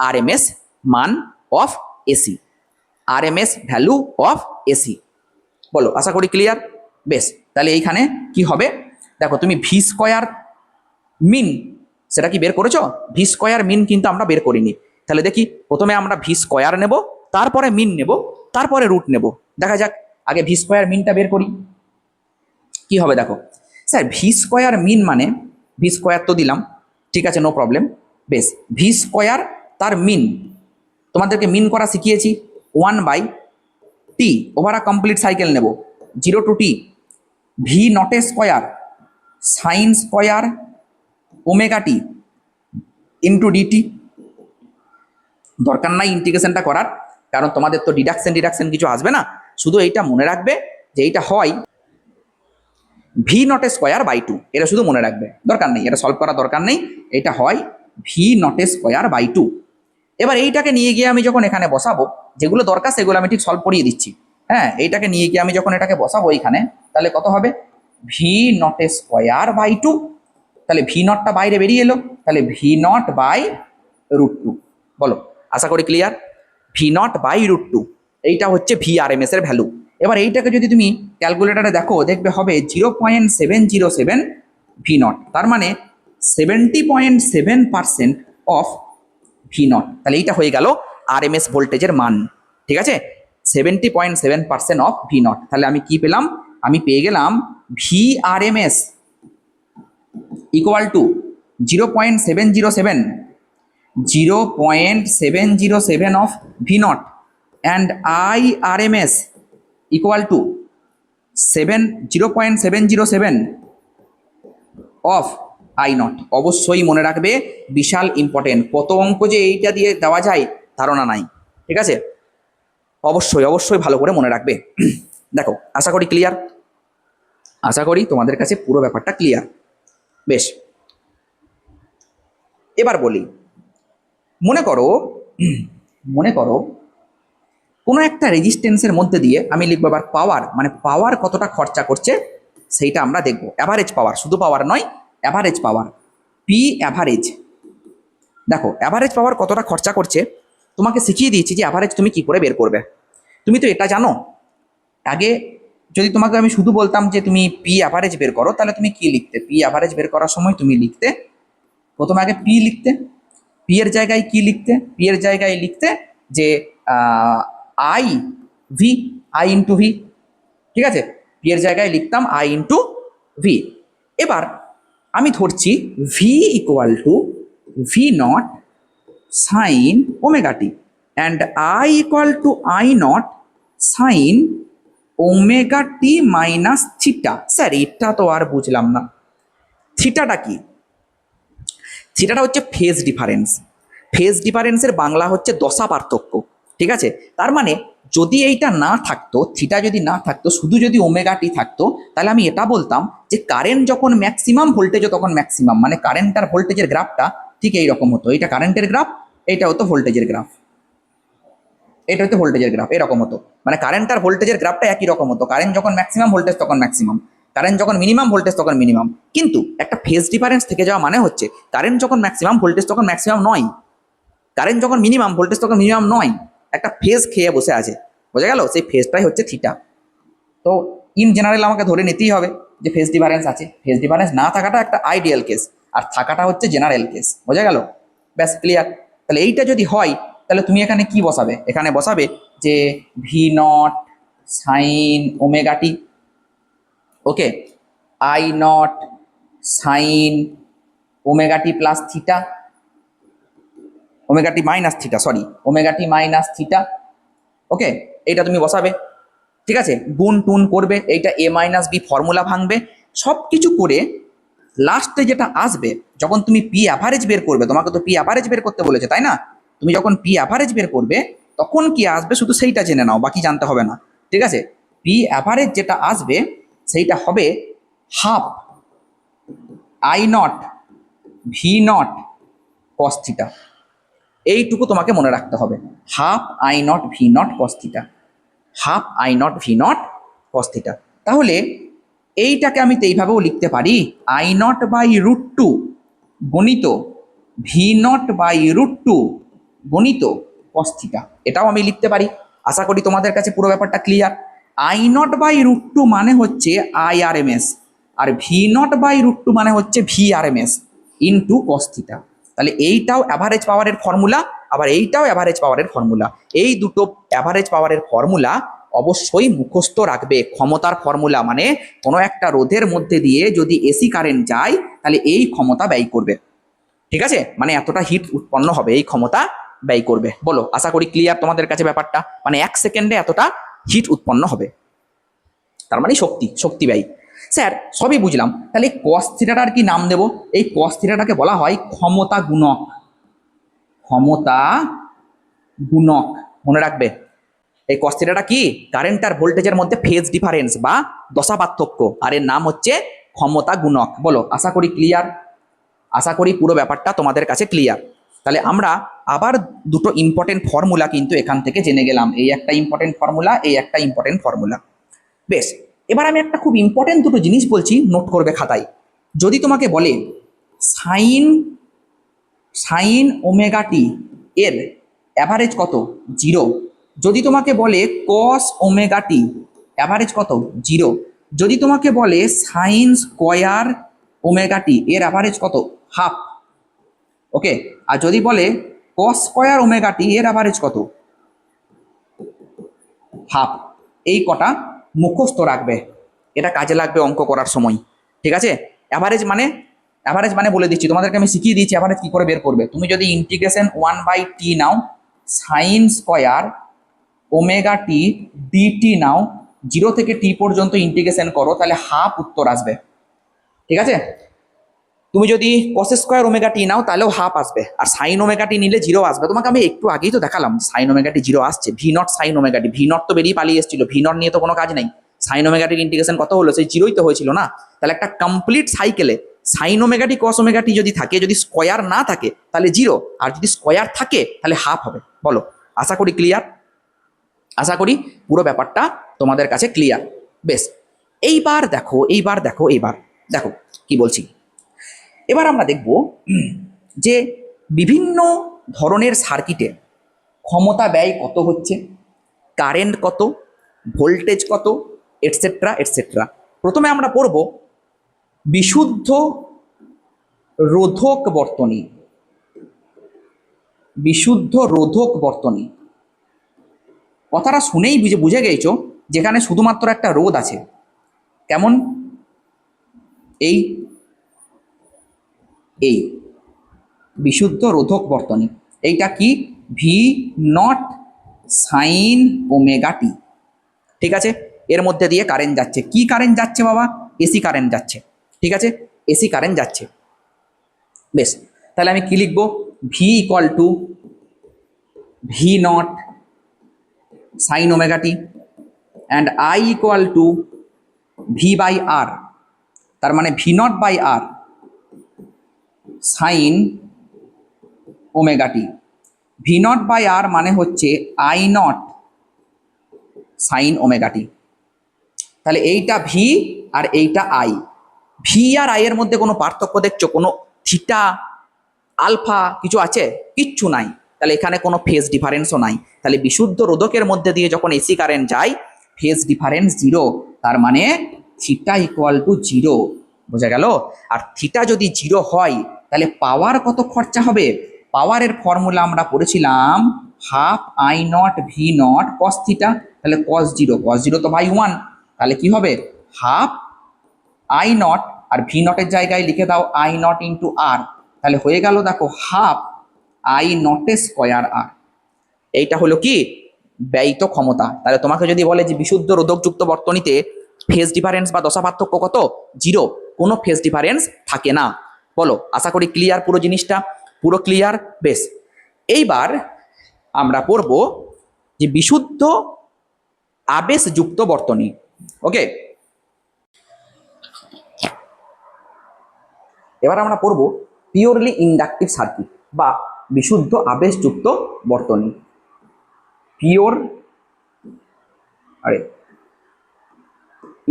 [SPEAKER 1] আরএমএস মান of AC, RMS value of AC. বলো, আশা করি ক্লিয়ার? বেশ, তাহলে এইখানে কি হবে? দেখো, তুমি ভি স্কোয়ার মিন সেটা কি বের করেছো? ভি স্কোয়ার মিন কিন্তু আমরা বের করিনি। তাহলে দেখি, প্রথমে আমরা ভি স্কোয়ার নেব, তারপরে মিন নেব, তারপরে রুট নেব। দেখা যাক, আগে ভি স্কোয়ার মিনটা বের করি। কি হবে দেখো, স্যার ভি স্কোয়ার মিন মানে, ভি স্কোয়ার তো দিলাম, ঠিক আছে, নো প্রবলেম। বেশ, ভি স্কোয়ার তার মিন, তোমাদেরকে মিন করা শিখিয়েছি, 1/t over a complete cycle নেব, 0 to T, V not A square sine square omega T into DT. দরকার নাই ইন্টিগ্রেশনটা করার, কারণ তোমাদের তো ডিডাকশন কিছু আসবে না, শুধু এইটা মনে রাখবে যে এইটা হয় V not A square by 2, এটা শুধু মনে রাখবে, দরকার নেই, এটা সলভ করার দরকার নেই, এটা হয় V not A square by 2। এবার এইটাকে নিয়ে গিয়ে আমি যখন এখানে বসাবো, যেগুলো দরকার সেগুলো আমি ঠিক সলভ করিয়ে দিচ্ছি। হ্যাঁ, এইটাকে নিয়ে গিয়ে আমি যখন এটাকে বসাবো এইখানে, তাহলে কত হবে V not square by two. তাহলে ভি নটটা বাইরে বেরিয়ে এলো, তাহলে V not by root two. বলো, আশা করি clear. V not by root two, এইটা হচ্ছে ভি আর এম এস এর ভ্যালু। এবার এইটাকে যদি তুমি ক্যালকুলেটারে দেখো, দেখবে হবে 0.707 ভি নট, তার মানে 70.7% অফ ভি নট। তাহলে এইটা হয়ে গেল আর এম এস ভোল্টেজের মান, ঠিক আছে, 70.7% অফ ভি নট। তাহলে আমি কি পেলাম, আমি পেয়ে গেলাম V R M S equal to 0.707 of V naught and IRMS equal to 0.707 of I naught। অবশ্যই মনে রাখবে, বিশাল ইম্পর্টেন্ট। কত অঙ্ক যে এইটা দিয়ে দেওয়া যায় ধারণা নাই, ঠিক আছে, অবশ্যই অবশ্যই ভালো করে মনে রাখবে। দেখো, আশা করি ক্লিয়ার, আশা করি তোমাদের কাছে পুরো ব্যাপারটা ক্লিয়ার। বেশ, এবার বলি, মনে করো কোনো একটা রেজিস্ট্যান্সের মধ্যে দিয়ে আমি লিখবো এবার পাওয়ার, মানে পাওয়ার কতটা খরচা করছে সেইটা আমরা দেখবো। অ্যাভারেজ পাওয়ার, শুধু পাওয়ার নয়, অ্যাভারেজ পাওয়ার, পি অ্যাভারেজ। দেখো অ্যাভারেজ পাওয়ার কতটা খরচা করছে তোমাকে শিখিয়ে দিয়েছি যে অ্যাভারেজ তুমি কি করে বের করবে। তুমি তো এটা জানো। আগে যদি তোমাকে আমি শুধু বলতাম যে তুমি পি অ্যাভারেজ বের করো, তাহলে তুমি কি লিখতে? পি অ্যাভারেজ বের করার সময় তুমি লিখতে, প্রথমে আগে পি লিখতে, পি এর জায়গায় কি লিখতে? পি এর জায়গায় লিখতে যে I V, I into V, ঠিক আছে, পি এর জায়গায় লিখতাম আই ইন্টু ভি। এবার আমি ধরছি V equal to V not sine omega T and I equal to I naught sine omega T minus theta. Sir এটা তো আর বুঝলাম না, থিটাটা কি? থিটাটা হচ্ছে ফেজ ডিফারেন্স। ফেজ ডিফারেন্সের বাংলা হচ্ছে দশা পার্থক্য, ঠিক আছে। তার মানে যদি এইটা না থাকতো, থিটা যদি না থাকতো, শুধু যদি ওমেগা টি থাকতো, তাহলে আমি এটা বলতাম যে কারেন্ট যখন ম্যাক্সিমাম, ভোল্টেজও তখন ম্যাক্সিমাম, মানে কারেন্ট আর ভোল্টেজের গ্রাফটা ঠিক এইরকম হতো। এইটা কারেন্টের গ্রাফ, এইটা হতো ভোল্টেজের গ্রাফ, এটা হচ্ছে ভোল্টেজের গ্রাফ, এরকম হতো। মানে কারেন্ট আর ভোল্টেজের গ্রাফটা একই রকম হতো। কারেন্ট যখন ম্যাক্সিমাম, ভোল্টেজ তখন ম্যাক্সিমাম, কারেন্ট যখন মিনিমাম, ভোল্টেজ তখন মিনিমাম। কিন্তু একটা ফেজ ডিফারেন্স থেকে যাওয়া মানে হচ্ছে কারেন্ট যখন ম্যাক্সিমাম, ভোল্টেজ তখন ম্যাক্সিমাম নয়, কারেন্ট যখন মিনিমাম, ভোল্টেজ তখন মিনিমাম নয়, একটা ফেজ খেয়ে বসে আছে, বোঝা গেল? সেই ফেজটাই হচ্ছে থিটা। তো ইন জেনারেল আমাকে ধরে নিতেই হবে যে ফেজ ডিফারেন্স আছে। ফেজ ডিফারেন্স না থাকাটা একটা আইডিয়াল কেস, আর থাকাটা হচ্ছে জেনারেল কেস, বোঝা গেল? ব্যাস, ক্লিয়ার। তাহলে এইটা যদি হয়, তাহলে তুমি এখানে কি বসাবে? এখানে বসাবে যে V not sine omega T, okay, I naught sine omega T plus theta, omega T minus theta, sorry, omega T minus theta, okay, এইটা তুমি বসাবে, ঠিক আছে। গুণ টুন করবে, এইটা এ মাইনাস বি ফর্মুলা ভাঙবে, সব কিছু করে লাস্টে যেটা আসবে, যখন তুমি পি অ্যাভারেজ বের করবে, তোমাকে তো পি অ্যাভারেজ বের করতে বলেছে, তাই না? তুমি যখন পি অ্যাভারেজ বের করবে তখন কি আসবে শুধু সেইটা জেনে নাও, বাকি জানতে হবে না, ঠিক আছে। পি অ্যাভারেজ যেটা আসবে সেইটা হবে half I naught V naught cos theta. এইটুকু তোমাকে মনে রাখতে হবে, half I naught V naught cos theta, half I naught V naught cos theta. তাহলে এইটাকে আমি তো এইভাবেও লিখতে পারি, I not by root two গণিত V not by root two গণিত কস থিটা, এটাও আমি লিখতে পারি। আশা করি তোমাদের কাছে পুরো ব্যাপারটা clear. I not by root two মানে হচ্ছে আই আর এম এস, আর V not by root two মানে হচ্ছে V R M S into cos theta. তাহলে এইটাও অ্যাভারেজ পাওয়ারের ফর্মুলা, আবার এইটাও অ্যাভারেজ পাওয়ারের ফর্মুলা। এই দুটো অ্যাভারেজ পাওয়ারের ফর্মুলা অবশ্যই মুখস্থ রাখবে। ক্ষমতার ফর্মুলা মানে কোনো একটা রোধের মধ্যে দিয়ে যদি এসি কারেন্ট যায়, তাহলে এই ক্ষমতা ব্যয় করবে, ঠিক আছে, মানে এতটা হিট উৎপন্ন হবে, এই ক্ষমতা ব্যয় করবে। বলো, আশা করি ক্লিয়ার তোমাদের কাছে ব্যাপারটা, মানে 1 সেকেন্ডে এতটা হিট উৎপন্ন হবে, তার মানে শক্তি ব্যয়। স্যার সবই বুঝলাম, তাহলে কস থিটাটার কি নাম দেব? এই কস থিটাটাকে বলা হয় ক্ষমতা গুণক, ক্ষমতা গুণক, মনে রাখবে। এই কস থিটাটা কি? কারেন্ট আর ভোল্টেজের মধ্যে ফেজ ডিফারেন্স বা দশা পার্থক্য, আর এর নাম হচ্ছে ক্ষমতা গুণক। বলো, আশা করি ক্লিয়ার, আশা করি পুরো ব্যাপারটা তোমাদের কাছে ক্লিয়ার। তাহলে আমরা আবার দুটো ইম্পর্টেন্ট ফর্মুলা কিন্তু এখান থেকে জেনে গেলাম, এই একটা ইম্পর্টেন্ট ফর্মুলা, এই একটা ইম্পর্টেন্ট ফর্মুলা। বেশ, এবার আমি একটা খুব ইম্পর্টেন্ট দুটো জিনিস বলছি, নোট করবে খাতায়। যদি তোমাকে বলে সাইন সাইন ওমেগা টি এর অ্যাভারেজ কত, 0। যদি তোমাকে বলে কস ওমেগা টি অ্যাভারেজ কত, 0। যদি তোমাকে বলে সাইন স্কোয়ার ওমেগা টি এর অ্যাভারেজ কত, হাফ। ওকে, আর যদি বলে কস স্কোয়ার ওমেগা টি এর অ্যাভারেজ কত, হাফ। এই কটা মুখস্থ রাখবে, এটা কাজে লাগবে অঙ্ক করার সময়, ঠিক আছে। অ্যাভারেজ মানে বলে দিচ্ছি তোমাদেরকে, আমি শিখিয়ে দিচ্ছি অ্যাভারেজ কি করে বের করবে। তুমি যদি ইন্টিগ্রেশন 1/t নাও, sign square omega T DT নাও, 0 থেকে টি পর্যন্ত ইন্টিগ্রেশন করো, তাহলে হাফ উত্তর আসবে, ঠিক আছে। তুমি যদি কস স্কোয়ার ওমেগা টি নাও তাহলেও হাফ আসবে, আর সাইন ওমেগা টি নিলে 0 আসবে। তোমাকে আমি একটু আগেই তো দেখালাম সাইন ওমেগা টি 0 আসছে, V naught sine omega T, V not তো বেরিয়ে পালিয়ে এসেছিল, ভি নট নিয়ে তো কোনো কাজ নেই। সাইন ওমেগা টির ইন্টিগ্রেশন কত হলো, সেই 0ই তো হয়েছিল না। তাহলে একটা কমপ্লিট সাইকেলে সাইন ওমেগা টি কস ওমেগা টি যদি থাকে, যদি স্কোয়ার না থাকে তাহলে 0, আর যদি স্কোয়ার থাকে তাহলে হাফ হবে। বলো, আশা করি ক্লিয়ার, আশা করি পুরো ব্যাপারটা তোমাদের কাছে ক্লিয়ার। বেশ, এইবার দেখো দেখো কি বলছি। এবার আমরা দেখব যে বিভিন্ন ধরনের সার্কিটে ক্ষমতা ব্যয় কত হচ্ছে, কারেন্ট কত, ভোল্টেজ কত, এটসেট্রা এটসেট্রা। প্রথমে আমরা পড়ব বিশুদ্ধ রোধক বর্তনী। বিশুদ্ধ রোধক বর্তনী কথাটা শুনেই বুঝে গেছো যেখানে শুধুমাত্র একটা রোধ আছে, কেমন, এই এই বিশুদ্ধ রোধক বর্তনী। এইটা কি, V not sine omega T, ঠিক আছে। এর মধ্যে দিয়ে কারেন্ট যাচ্ছে, কি কারেন্ট যাচ্ছে বাবা, এসি কারেন্ট যাচ্ছে, ঠিক আছে, এসি কারেন্ট যাচ্ছে। বেশ, তাহলে আমি কি লিখবো, V equal to V not sine omega T and I equal to V by R, তার মানে V not by R sine omega T. V not by R মানে হচ্ছে I naught sine omega T. তাহলে এইটা V আর এইটা I. V R I এর মধ্যে কোনো পার্থক্য দেখছো, কোনো থিটা আলফা কিছু আছে, কিচ্ছু নাই। তাহলে এখানে কোনো ফেজ ডিফারেন্সও নাই। তাহলে বিশুদ্ধ রোধকের মধ্যে দিয়ে যখন এসি কারেন্ট যায়, ফেজ ডিফারেন্স 0, তার মানে থিটা ইকুয়াল টু 0, বোঝা গেল। আর থিটা যদি 0 হয় তাহলে পাওয়ার কত খরচা হবে, পাওয়ারের ফর্মুলা আমরা পড়েছিলাম half I naught V naught cos theta, তাহলে কস 0 তো বাই 1, তাহলে কি হবে হাফ আই নট, আর ভি নটের জায়গায় লিখে দাও আই নট ইন্টু আর, তাহলে হয়ে গেল দেখো হাফ আই নটের স্কোয়ার আর। এইটা হলো কি ব্যয়িত ক্ষমতা। তাহলে তোমাকে যদি বলে যে বিশুদ্ধ রোধকযুক্ত বর্তনীতে ফেজ ডিফারেন্স বা দশা পার্থক্য কত, 0, কোনো ফেজ ডিফারেন্স থাকে না। বলো, আশা করি ক্লিয়ার পুরো জিনিসটা, পুরো ক্লিয়ার। বেশ, এইবার আমরা পড়ব যে বিশুদ্ধ আবেশযুক্ত বর্তনী। ওকে, এবার আমরা পড়ব পিওরলি ইন্ডাকটিভ সার্কিট বা বিশুদ্ধ আবেশযুক্ত বর্তনী। পিওর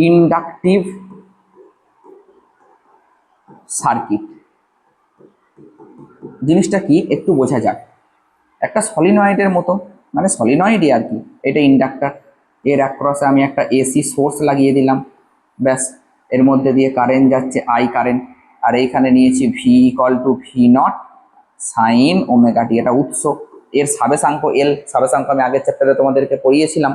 [SPEAKER 1] ইন্ডাকটিভ সার্কিট জিনিসটা কি একটু বোঝা যাক। একটা সলিনয়েডের মতো, মানে সলিনয়েডই আর কি, এটা ইন্ডাক্টর, এর অ্যাক্রসে আমি একটা এসি সোর্স লাগিয়ে দিলাম, ব্যাস, এর মধ্যে দিয়ে কারেন্ট যাচ্ছে আই কারেন্ট, আর এইখানে নিয়েছি V equal to V not sine omega T, এটা উৎস, এর সাবেশাঙ্ক এল, সাবেশাঙ্ক আমি আগের চ্যাপ্টারে তোমাদেরকে পড়িয়েছিলাম।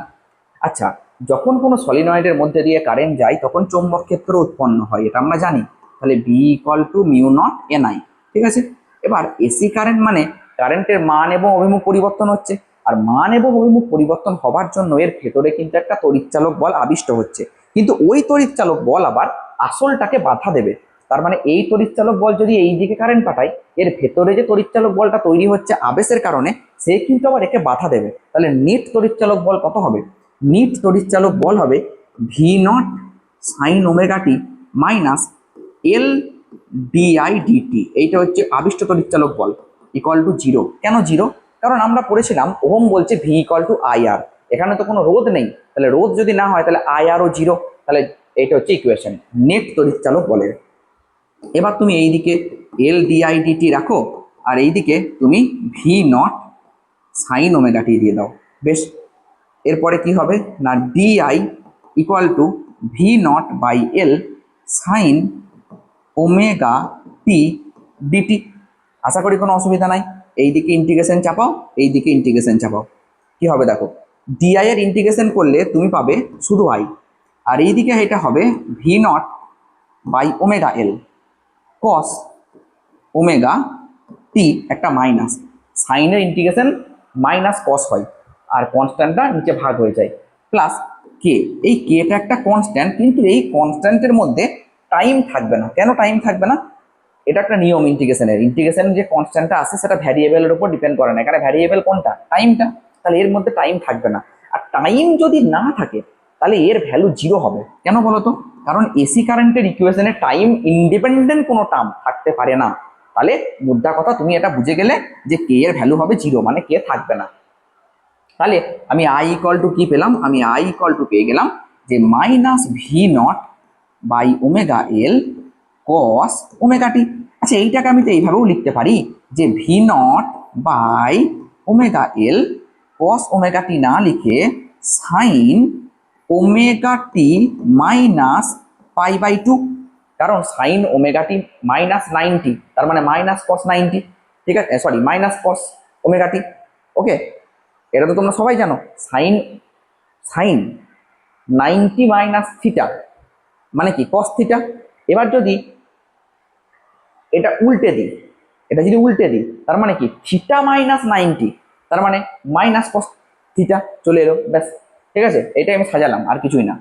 [SPEAKER 1] আচ্ছা, যখন কোনো সলিনয়েডের মধ্যে দিয়ে কারেন্ট যায় তখন চৌম্বক ক্ষেত্র উৎপন্ন হয়, এটা আমরা জানি। তাহলে B equal to mu not N I, ঠিক আছে। এবার এসি কারেন্ট মানে কারেন্টের মান এবং অভিমুখ পরিবর্তন হচ্ছে, আর মান এবং অভিমুখ পরিবর্তন হবার জন্য এর ভেতরে কিন্তু একটা তড়িৎচালক বল আবিষ্ট হচ্ছে, কিন্তু ওই তড়িৎচালক বল আবার আসলটাকে বাধা দেবে। তার মানে এই তড়িৎচালক বল যদি এই দিকে কারেন্ট পাঠায়, এর ভেতরে যে তড়িৎচালক বলটা তৈরি হচ্ছে আবেশের কারণে, সে কিন্তু আবার একে বাধা দেবে। তাহলে নেট তড়িৎচালক বল কত হবে, নিট তড়িৎচালক বল হবে V not sine omega T minus L DI DT, এইটা হচ্ছে আবিষ্ট তড়িৎচালক বল। Equal to zero. কেন জিরো? কারণ আমরা পড়েছিলাম ওহম বলছে V equal to I R, এখানে তো কোনো রোধ নেই, তাহলে রোধ যদি না হয় তাহলে আই আরও জিরো, তাহলে এইটা হচ্ছে ইকুয়েশন। নেট তড়িৎ চালক বলে। এবার তুমি এইদিকে এল ডিআই ডিটি রাখো, আর এইদিকে তুমি V not sine omega T দিয়ে দাও। বেশ, এরপরে কি হবে না DI equal to V not by L sine omega T DT. আশা করি কোনো অসুবিধা নাই। এইদিকে ইন্টিগ্রেশন চাপাও, এইদিকে ইন্টিগ্রেশন চাপাও, কি হবে দেখো, ডিআই এর ইন্টিগ্রেশন করলে তুমি পাবে শুধু আই, আর এইদিকে এটা হবে V not by omega L cos omega T, একটা মাইনাস, সাইনের ইন্টিগ্রেশন মাইনাস কস হয়, আর কনস্ট্যান্টটা নিচে ভাগ হয়ে যায়, প্লাস কে। এই কেটা একটা কনস্ট্যান্ট, কিন্তু এই কনস্ট্যান্টের মধ্যে টাইম থাকবে না। কেন টাইম থাকবে না? এটা একটা নিয়ম ইন্টিগ্রেশনের। ইন্টিগ্রেশন যে কনস্ট্যান্টটা আছে সেটা ভ্যারিয়েবলের উপর ডিপেন্ড করে না, এখানে ভ্যারিয়েবল কোনটা? টাইমটা। তাহলে এর মধ্যে টাইম থাকবে না, আর টাইম যদি না থাকে তাহলে এর ভ্যালু জিরো হবে। কেন বলো তো? কারণ এসি কারেন্টের ইকুয়েশনে টাইম ইন্ডিপেন্ডেন্ট কোনো টার্ম থাকতে পারে না। তাহলে মুদ্রা কথা তুমি এটা বুঝে গেলে যে কে এর ভ্যালু হবে জিরো, মানে কে থাকবে না। তাহলে আমি আই ইকুয়াল টু কি পেলাম? আমি আই ইকুয়াল টু পেয়ে গেলাম যে minus V not by omega L cos omega T. আচ্ছা, এইটাকে আমি তো এইভাবেও লিখতে পারি যে V not by omega L cos omega T না লিখে sine omega T minus pi by two. কারণ সাইন ওমেগা টি মাইনাস 90, তার মানে মাইনাস কস 90, ঠিক আছে, sorry minus cos omega T. Okay, এটা তো তোমরা সবাই জানো। সাইন সাইন 90 মাইনাস থিটা মানে কি? Cos theta. এবার যদি এটা উল্টে দিই, এটা যদি উল্টে দিই তার মানে কি? থিটা মাইনাস 90, তার মানে মাইনাস কস থিটা চলে এলো। ব্যাস, ঠিক আছে, এটাই আমি সাজালাম, আর কিছুই না।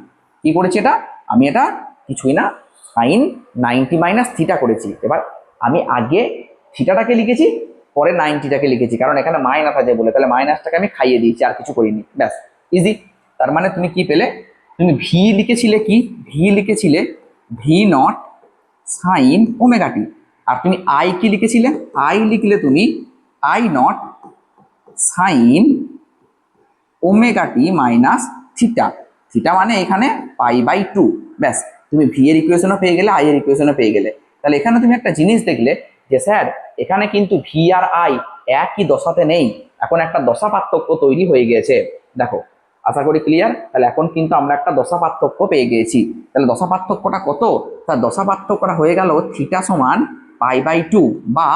[SPEAKER 1] কি করেছি এটা? আমি এটা কিছুই না, সাইন 90 মাইনাস থিটা করেছি। এবার আমি আগে থিটাটাকে লিখেছি, পরে 90টাকে লিখেছি, কারণ এখানে মাইনাস আছে বলে, তাহলে মাইনাসটাকে আমি খাইয়ে দিয়েছি, আর কিছু করিনি। ব্যাস, ইজি। তার মানে তুমি কি পেলে? তুমি ভি লিখেছিলে কি? ভি লিখেছিলে V not sine omega T. আর তুমি আই কি লিখেছিলে? আই লিখলে তুমি I naught sine omega T minus theta. Theta মানে এখানে পাই বাই টু। ব্যাস, তুমি ভি এর ইকুয়েশনও পেয়ে গেলে, আই এর ইকুয়েশনও পেয়ে গেলে। তাহলে এখানে তুমি একটা জিনিস দেখলে যে স্যার এখানে কিন্তু ভি আর আই একই দশাতে নেই, এখন একটা দশা পার্থক্য তৈরি হয়ে গিয়েছে। দেখো, আশা করি ক্লিয়ার। তাহলে এখন কিন্তু আমরা একটা দশা পার্থক্য পেয়ে গিয়েছি। তাহলে দশা পার্থক্যটা কত? তার দশা পার্থক্যটা হয়ে গেল থিটা সমান পাই বাই টু বা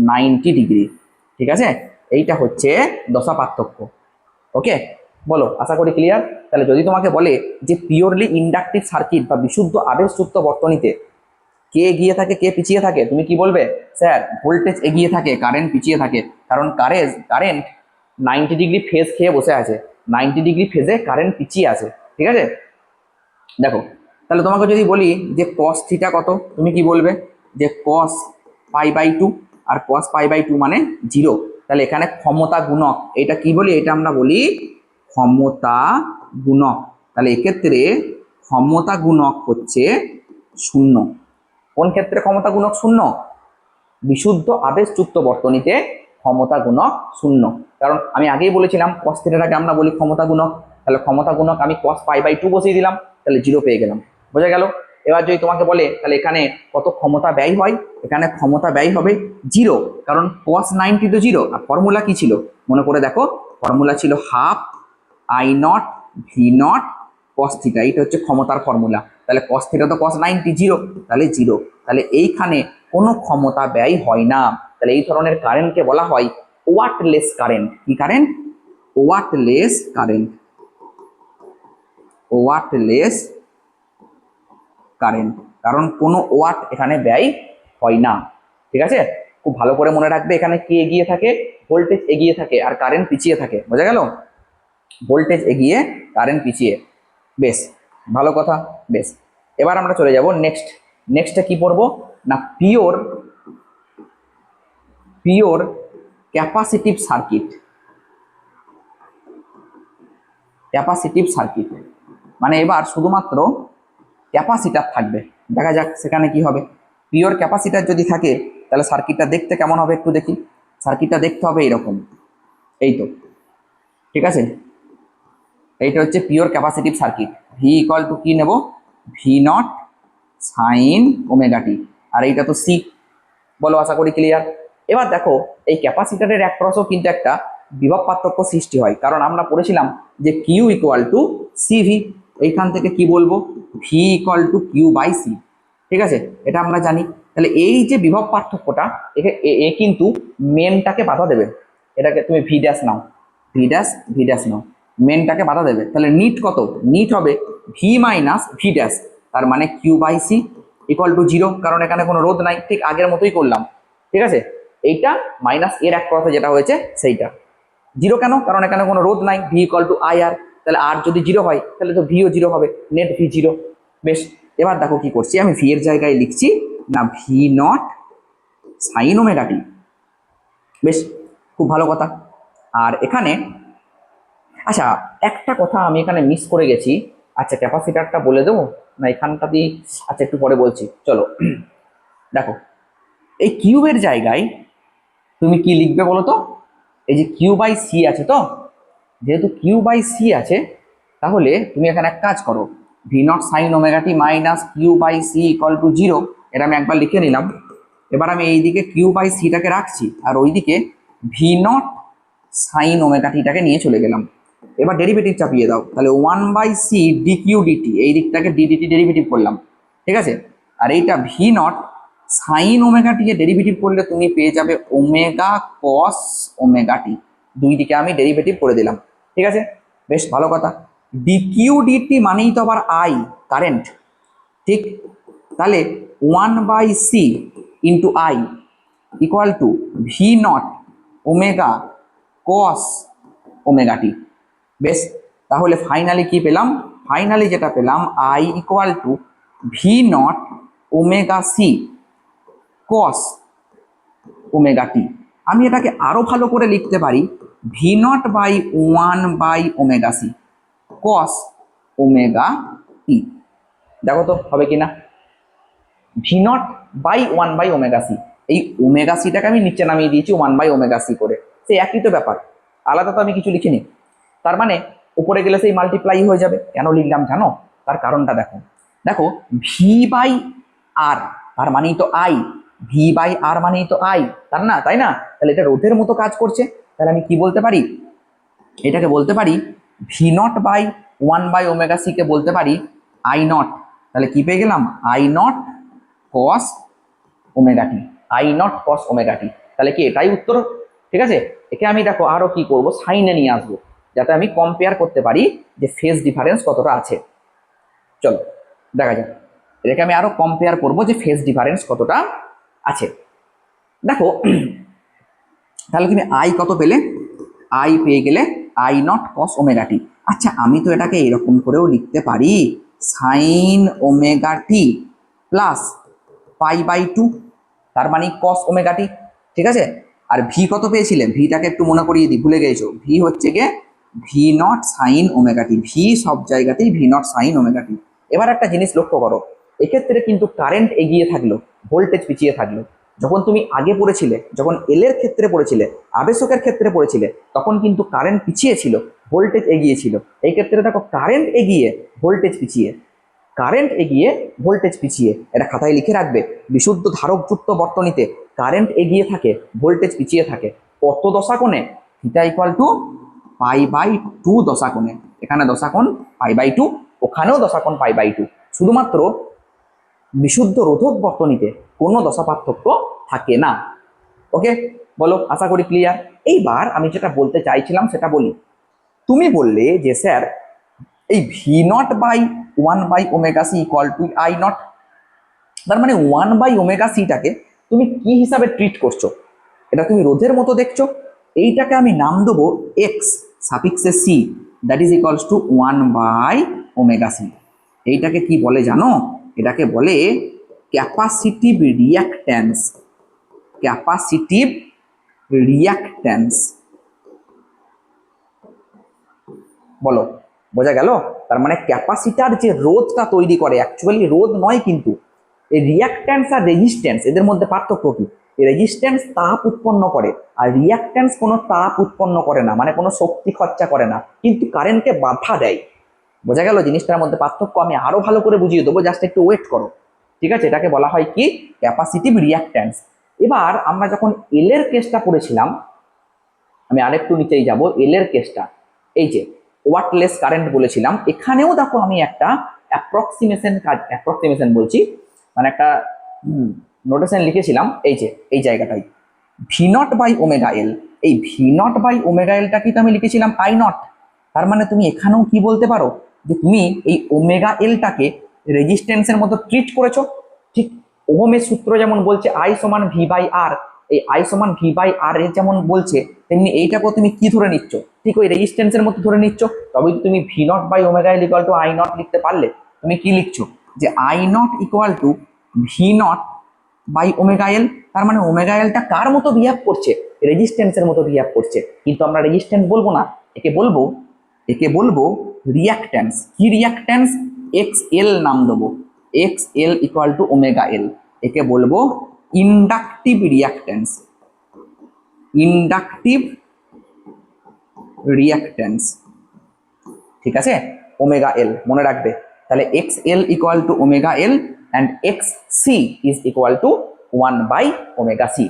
[SPEAKER 1] 90 ডিগ্রি। ঠিক আছে, এইটা হচ্ছে দশা পার্থক্য। ওকে, বলো, আশা করি ক্লিয়ার। তাহলে যদি তোমাকে বলে যে পিওরলি ইন্ডাকটিভ সার্কিট বা বিশুদ্ধ আবেশযুক্ত বর্তনীতে কে এগিয়ে থাকে কে পিছিয়ে থাকে, তুমি কি বলবে? স্যার ভোল্টেজ এগিয়ে থাকে, কারেন্ট পিছিয়ে থাকে। কারণ কারেন্ট 90 ডিগ্রি ফেজ খেয়ে বসে আছে, 90 ডিগ্রি ফেজে কারেন্ট পিছিয়ে আছে। ঠিক আছে, দেখো, তাহলে তোমাকে যদি বলি যে কস থিটা কত, তুমি কি বলবে? যে কস পাই বাই টু, আর কস পাই বাই টু মানে জিরো। তাহলে এখানে ক্ষমতা গুণক, এটা কি বলি? এটা আমরা বলি ক্ষমতা গুণক। তাহলে এক্ষেত্রে ক্ষমতা গুণক হচ্ছে শূন্য। কোন ক্ষেত্রে ক্ষমতা গুণক শূন্য? বিশুদ্ধ আবেশযুক্ত বর্তনীতে ক্ষমতা গুণক শূন্য। কারণ আমি আগেই বলেছিলাম কস থিটাটাকে আমরা বলি ক্ষমতা গুণক। তাহলে ক্ষমতা গুণক আমি কস পাই বাই টু বসিয়ে দিলাম, তাহলে জিরো পেয়ে গেলাম। বোঝা গেল? এবার যদি তোমাকে বলে তাহলে এখানে কত ক্ষমতা ব্যয় হয়, এখানে ক্ষমতা ব্যয় হবে জিরো, কারণ কস 90 তো জিরো। আর ফর্মুলা কি ছিল মনে করে দেখো? ফর্মুলা ছিল half I naught V naught cos theta, এইটা হচ্ছে ক্ষমতার ফর্মুলা। তাহলে কস থিটা তো কস 90 জিরো, তাহলে জিরো। তাহলে এইখানে কোনো ক্ষমতা ব্যয় হয় না। তাহলে এই ধরনের কারেন্টকে বলা হয় ওয়াটলেস কারেন্ট। কি current? Wattles current. Wattles current, কারণ কোনো ওয়াট এখানে ব্যয় হয় না। ঠিক আছে, খুব ভালো করে মনে রাখবে, এখানে কি এগিয়ে থাকে? ভোল্টেজ এগিয়ে থাকে আর কারেন্ট পিছিয়ে থাকে। বোঝা গেল? ভোল্টেজ এগিয়ে কারেন্ট পিছিয়ে। বেশ ভালো কথা। বেশ, এবার আমরা চলে যাব নেক্সটে কি পড়বো না pure capacitive circuit. Capacitive circuit মানে এবার শুধুমাত্র ক্যাপাসিটার থাকবে। দেখা যাক সেখানে কি হবে। পিওর ক্যাপাসিটার যদি থাকে তাহলে সার্কিটটা দেখতে কেমন হবে একটু দেখি। সার্কিটটা দেখতে হবে এরকম, এই তো, ঠিক আছে। এইটা হচ্ছে pure capacitive circuit. V equal two কি নেব, V naught sine omega T, আর এইটা তো সি। বলো, আশা করি ক্লিয়ার। এবার দেখো, এই ক্যাপাসিটরের অ্যাক্রসও কিন্তু একটা বিভব পার্থক্য সৃষ্টি হয়, কারণ আমরা পড়েছিলাম যে কিউ ইকুয়াল টু সিভি। এইখান থেকে কি বলবো, V equal to Q by C, ঠিক আছে, এটা আমরা জানি। তাহলে এই যে বিভব পার্থক্যটা, এ কিন্তু মেনটাকে বাধা দেবে। এটাকে তুমি ভি ড্যাশ নাও, ভি ড্যাশ নাও, মেনটাকে বাধা দেবে। তাহলে নিট কত, নিট হবে ভি মাইনাস ভি ড্যাশ, তার মানে Q by C equal to zero, কারণ এখানে কোনো রোধ নাই, ঠিক আগের মতোই করলাম, ঠিক আছে। এইটা মাইনাস এর এক ক্রসে যেটা হয়েছে সেইটা জিরো, কেন, কারণ এখানে কোনো রোধ নাই, V equal to I R, তাহলে আর যদি জিরো হয় তাহলে তো ভিও জিরো হবে, নেট ভি জিরো। বেশ, এবার দেখো কি করছি আমি, ভি এর জায়গায় লিখছি না V naught sine omega T. বেশ, খুব ভালো কথা। আর এখানে আচ্ছা, একটা কথা আমি এখানে মিস করে গেছি। আচ্ছা, ক্যাপাসিটারটা বলে দেবো না এখানটা দিয়ে, আচ্ছা একটু পরে বলছি, চলো। দেখো, এই কিউবের জায়গায় তুমি কি লিখবে বলো তো, এই যে কিউ বাই সি আছে, তো যেহেতু কিউ বাই সি আছে, তাহলে তুমি এখানে এক কাজ করো, V not sine omega T minus Q by C equal to zero, এটা আমি একবার লিখে নিলাম। এবার আমি এইদিকে কিউ বাই সিটাকে রাখছি, আর ওইদিকে ভি নট সাইন ওমেগা টিটাকে নিয়ে চলে গেলাম। এবার ডেরিভেটিভ চাপিয়ে দাও, তাহলে one by C D Q DT, এই দিকটাকে ডিডিটি ডেরিভেটিভ করলাম, ঠিক আছে। আর এইটা V not sine omega T এর ডেরিভেটিভ করলে তুমি পেয়ে যাবে ওমেগা কস ওমেগা টি, দুই দিকে আমি ডেরিভেটিভ করে দিলাম, ঠিক আছে। বেশ ভালো কথা। ডিকিউ ডিটি মানেই তো আবার আই, কারেন্ট, ঠিক। তাহলে one by C into I equal to V naught omega cos omega T. বেশ, তাহলে ফাইনালি কি পেলাম, ফাইনালি যেটা পেলাম, I equal to V naught omega C cos omega T. আমি এটাকে আরো ভালো করে লিখতে পারি, V not by one by omega C cos omega T. দেখো তো হবে কিনা, V not by one by omega C, এই ওমেগা সিটাকে আমি নিচে নামিয়ে দিয়েছি ওয়ান বাই ওমেগা সি করে, সেই একই তো ব্যাপার, আলাদা তো আমি কিছু লিখিনি। তার মানে উপরে গেলে সেই মাল্টিপ্লাই হয়ে যাবে। কেন লিখলাম জানো, তার কারণটা দেখো। দেখো, ভি বাই আর, তার মানেই তো আই, ভি বাই আর মানেই তো আই, তার না, তাই না? তাহলে এটা রোধের মতো কাজ করছে। তাহলে আমি কি বলতে পারি, এটাকে বলতে পারি V not by one by omega C কে বলতে পারি আই নট। তাহলে কি পেয়ে গেলাম, I not cos omega T, I not cos omega T. তাহলে কি এটাই উত্তর? ঠিক আছে। একে আমি দেখো আরো কি করব, সাইনে নিয়ে আসবো, যাতে আমি কম্পেয়ার করতে পারি যে ফেজ ডিফারেন্স কতটা আছে। চলো দেখা যাক, এটাকে আমি আরো কম্পেয়ার করব যে ফেজ ডিফারেন্স কতটা আছে। দেখো, তাহলে তুমি আই কত পেলে, আই পেয়ে গেলে I not cos omega T. আচ্ছা, আমি তো এটাকে এরকম করেও লিখতে পারি, sine omega T plus pi by two, তার মানে কস ওমেগা টি, ঠিক আছে। আর ভি কত পেয়েছিলে, ভিটাকে একটু মনে করিয়ে দিই, ভুলে গেছো, ভি হচ্ছে গিয়ে V naught sine omega T, V সব জায়গাতেই ভি নট সাইন ওমেগা টি। এবার একটা জিনিস লক্ষ্য করো, এক্ষেত্রে কিন্তু কারেন্ট এগিয়ে থাকলো, ভোল্টেজ পিছিয়ে থাকলো। যখন তুমি আগে পড়েছিলে, যখন এল এর ক্ষেত্রে পড়েছিলে, আবেশকের ক্ষেত্রে পড়েছিলে, তখন কিন্তু কারেন্ট পিছিয়ে ছিল, ভোল্টেজ এগিয়ে ছিল। এই ক্ষেত্রে দেখো, কারেন্ট এগিয়ে ভোল্টেজ পিছিয়ে, কারেন্ট এগিয়ে ভোল্টেজ পিছিয়ে, এটা খাতায় লিখে রাখবে। বিশুদ্ধ ধারকযুক্ত বর্তনীতে কারেন্ট এগিয়ে থাকে, ভোল্টেজ পিছিয়ে থাকে, কত দশাকোণে, theta equal to pi by two দশাকোণে। এখানে দশাকোণ পাই বাই টু, ওখানেও দশাকোণ পাই বাই টু। শুধুমাত্র বিশুদ্ধ রোধক বর্তনীতে কোনো দশা পার্থক্য থাকে না। ওকে, বলো, আশা করি ক্লিয়ার। এইবার আমি যেটা বলতে চাইছিলাম সেটা বলি। তুমি বললে যে স্যার এই V not by one by omega C equal to I not, তার মানে ওয়ান বাই ওমেগা সিটাকে তুমি কি হিসাবে ট্রিট করছো, এটা তুমি রোধের মতো দেখছো। এইটাকে আমি নাম দেবো এক্স সাফিক্সে C, that is equals to one by omega C. এইটাকে কি বলে জানো, এটাকে বলে ক্যাপাসিটিভ রিয়াক্ট্যান্স, ক্যাপাসিটিভ রিয়াক্ট্যান্স। বলো, বোঝা গেল? তার মানে ক্যাপাসিটার যে রোধটা তৈরি করে, অ্যাকচুয়ালি রোধ নয় কিন্তু, এই রিয়াক্ট্যান্স আর রেজিস্ট্যান্স এদের মধ্যে পার্থক্য কি, রেজিস্ট্যান্স তাপ উৎপন্ন করে আর রিয়াক্ট্যান্স কোনো তাপ উৎপন্ন করে না, মানে কোনো শক্তি খরচা করে না, কিন্তু কারেন্টকে বাধা দেয়। বোঝা গেল জিনিসটার মধ্যে পার্থক্য? আমি আরো ভালো করে বুঝিয়ে দেবো, জাস্ট একটু ওয়েট করো। ঠিক আছে, এটাকে বলা হয় কি? Capacitive reactance. এবার আমরা যখন এল এর কেসটা পড়েছিলাম, আমি আরেকটু নিচেই যাব, এল এর কেসটা, এই যে ওয়াটলেস কারেন্ট বলেছিলাম, এখানেও দেখো আমি একটা অ্যাপ্রক্সিমেশন বলছি, মানে একটা নোটেশন লিখেছিলাম, এই যে এই জায়গাটাই V not by omega L. এই ভি নট বাই ওমেগা এলটা কিন্তু আমি লিখেছিলাম আই নট। তার মানে তুমি এখানেও কি বলতে পারো যে তুমি এই ওমেগা এলটাকে রেজিস্ট্যান্সের মতো ট্রিট করেছো। ঠিক ওহমের সূত্র যেমন বলছে আই সমান ভি বাই আর, এই আই সমান ভি বাই আর এর যেমন বলছে, তেমনি এইটাকেও তুমি কি ধরে নিচ্ছ? ঠিক ওই রেজিস্ট্যান্সের মতো ধরে নিচ্ছ। তবে তুমি V not by omega L equal to I not লিখতে পারলে। তুমি কি লিখছো? যে I not equal to V not by omega L. তার মানে ওমেগা এলটা কার মতো বিহেভ করছে? রেজিস্ট্যান্সের মতো বিহেভ করছে। কিন্তু আমরা রেজিস্ট্যান্স বলবো না, একে বলবো রিয়াক্ট্যান্স। কি রিয়াক্ট্যান্স? এক্স এল নাম দেবো, x L equal to omega এল। একে বলবো ইন্ডাকটিভ রিয়াক্ট্যান্স, ইন্ডাকটিভ রিয়াক্ট্যান্স। ঠিক আছে, ওমেগা এল মনে রাখবে। তাহলে X L equal to omega L and X C is equal to 1 by omega C.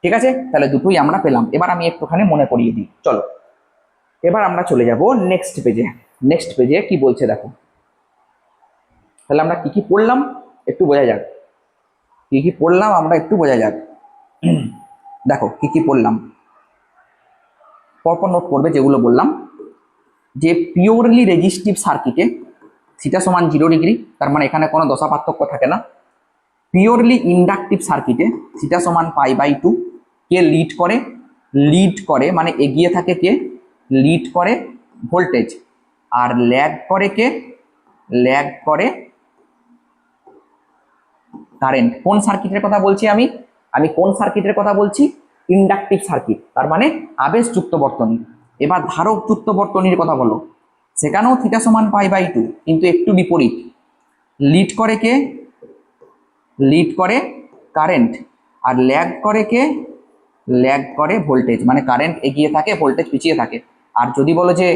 [SPEAKER 1] ঠিক আছে, তাহলে দুটোই আমরা পেলাম। এবার আমি একটুখানি মনে করিয়ে দিই, চলো। এবার আমরা চলে যাব নেক্সট পেজে। নেক্সট পেজে কি বলছে দেখো। তাহলে আমরা কি কি পড়লাম একটু বোঝা যাক, কি কি পড়লাম আমরা একটু বোঝা যাক। দেখো কি কি পড়লাম, পরপর নোট করবে যেগুলো বললাম। যে পিওরলি রেজিস্টিভ সার্কিটে থিটা সমান 0 ডিগ্রি, তার মানে এখানে কোনো দশা পার্থক্য থাকে না। পিওরলি ইন্ডাকটিভ সার্কিটে থিটা সমান পাই বাই 2। কে লিড করে মানে এগিয়ে থাকে, কে লিড করে? ভোল্টেজ। আর ল্যাগ করে কে? ল্যাগ করে কারেন্ট। কোন সার্কিটের কথা বলছি আমি কোন সার্কিটের কথা বলছি? ইন্ডাকটিভ সার্কিট, তার মানে আবেশযুক্ত বর্তনী। এবার ধারকযুক্ত বর্তনীর কথা বলো, সেখানেও থিটা সমান পাই বাই 2, কিন্তু একটু বিপরীত। লিড করে কে? লিড করে কারেন্ট। আর ল্যাগ করে কে? ল্যাগ করে ভোল্টেজ, মানে কারেন্ট এগিয়ে থাকে, ভোল্টেজ পিছিয়ে থাকে। আর যদি বলো যে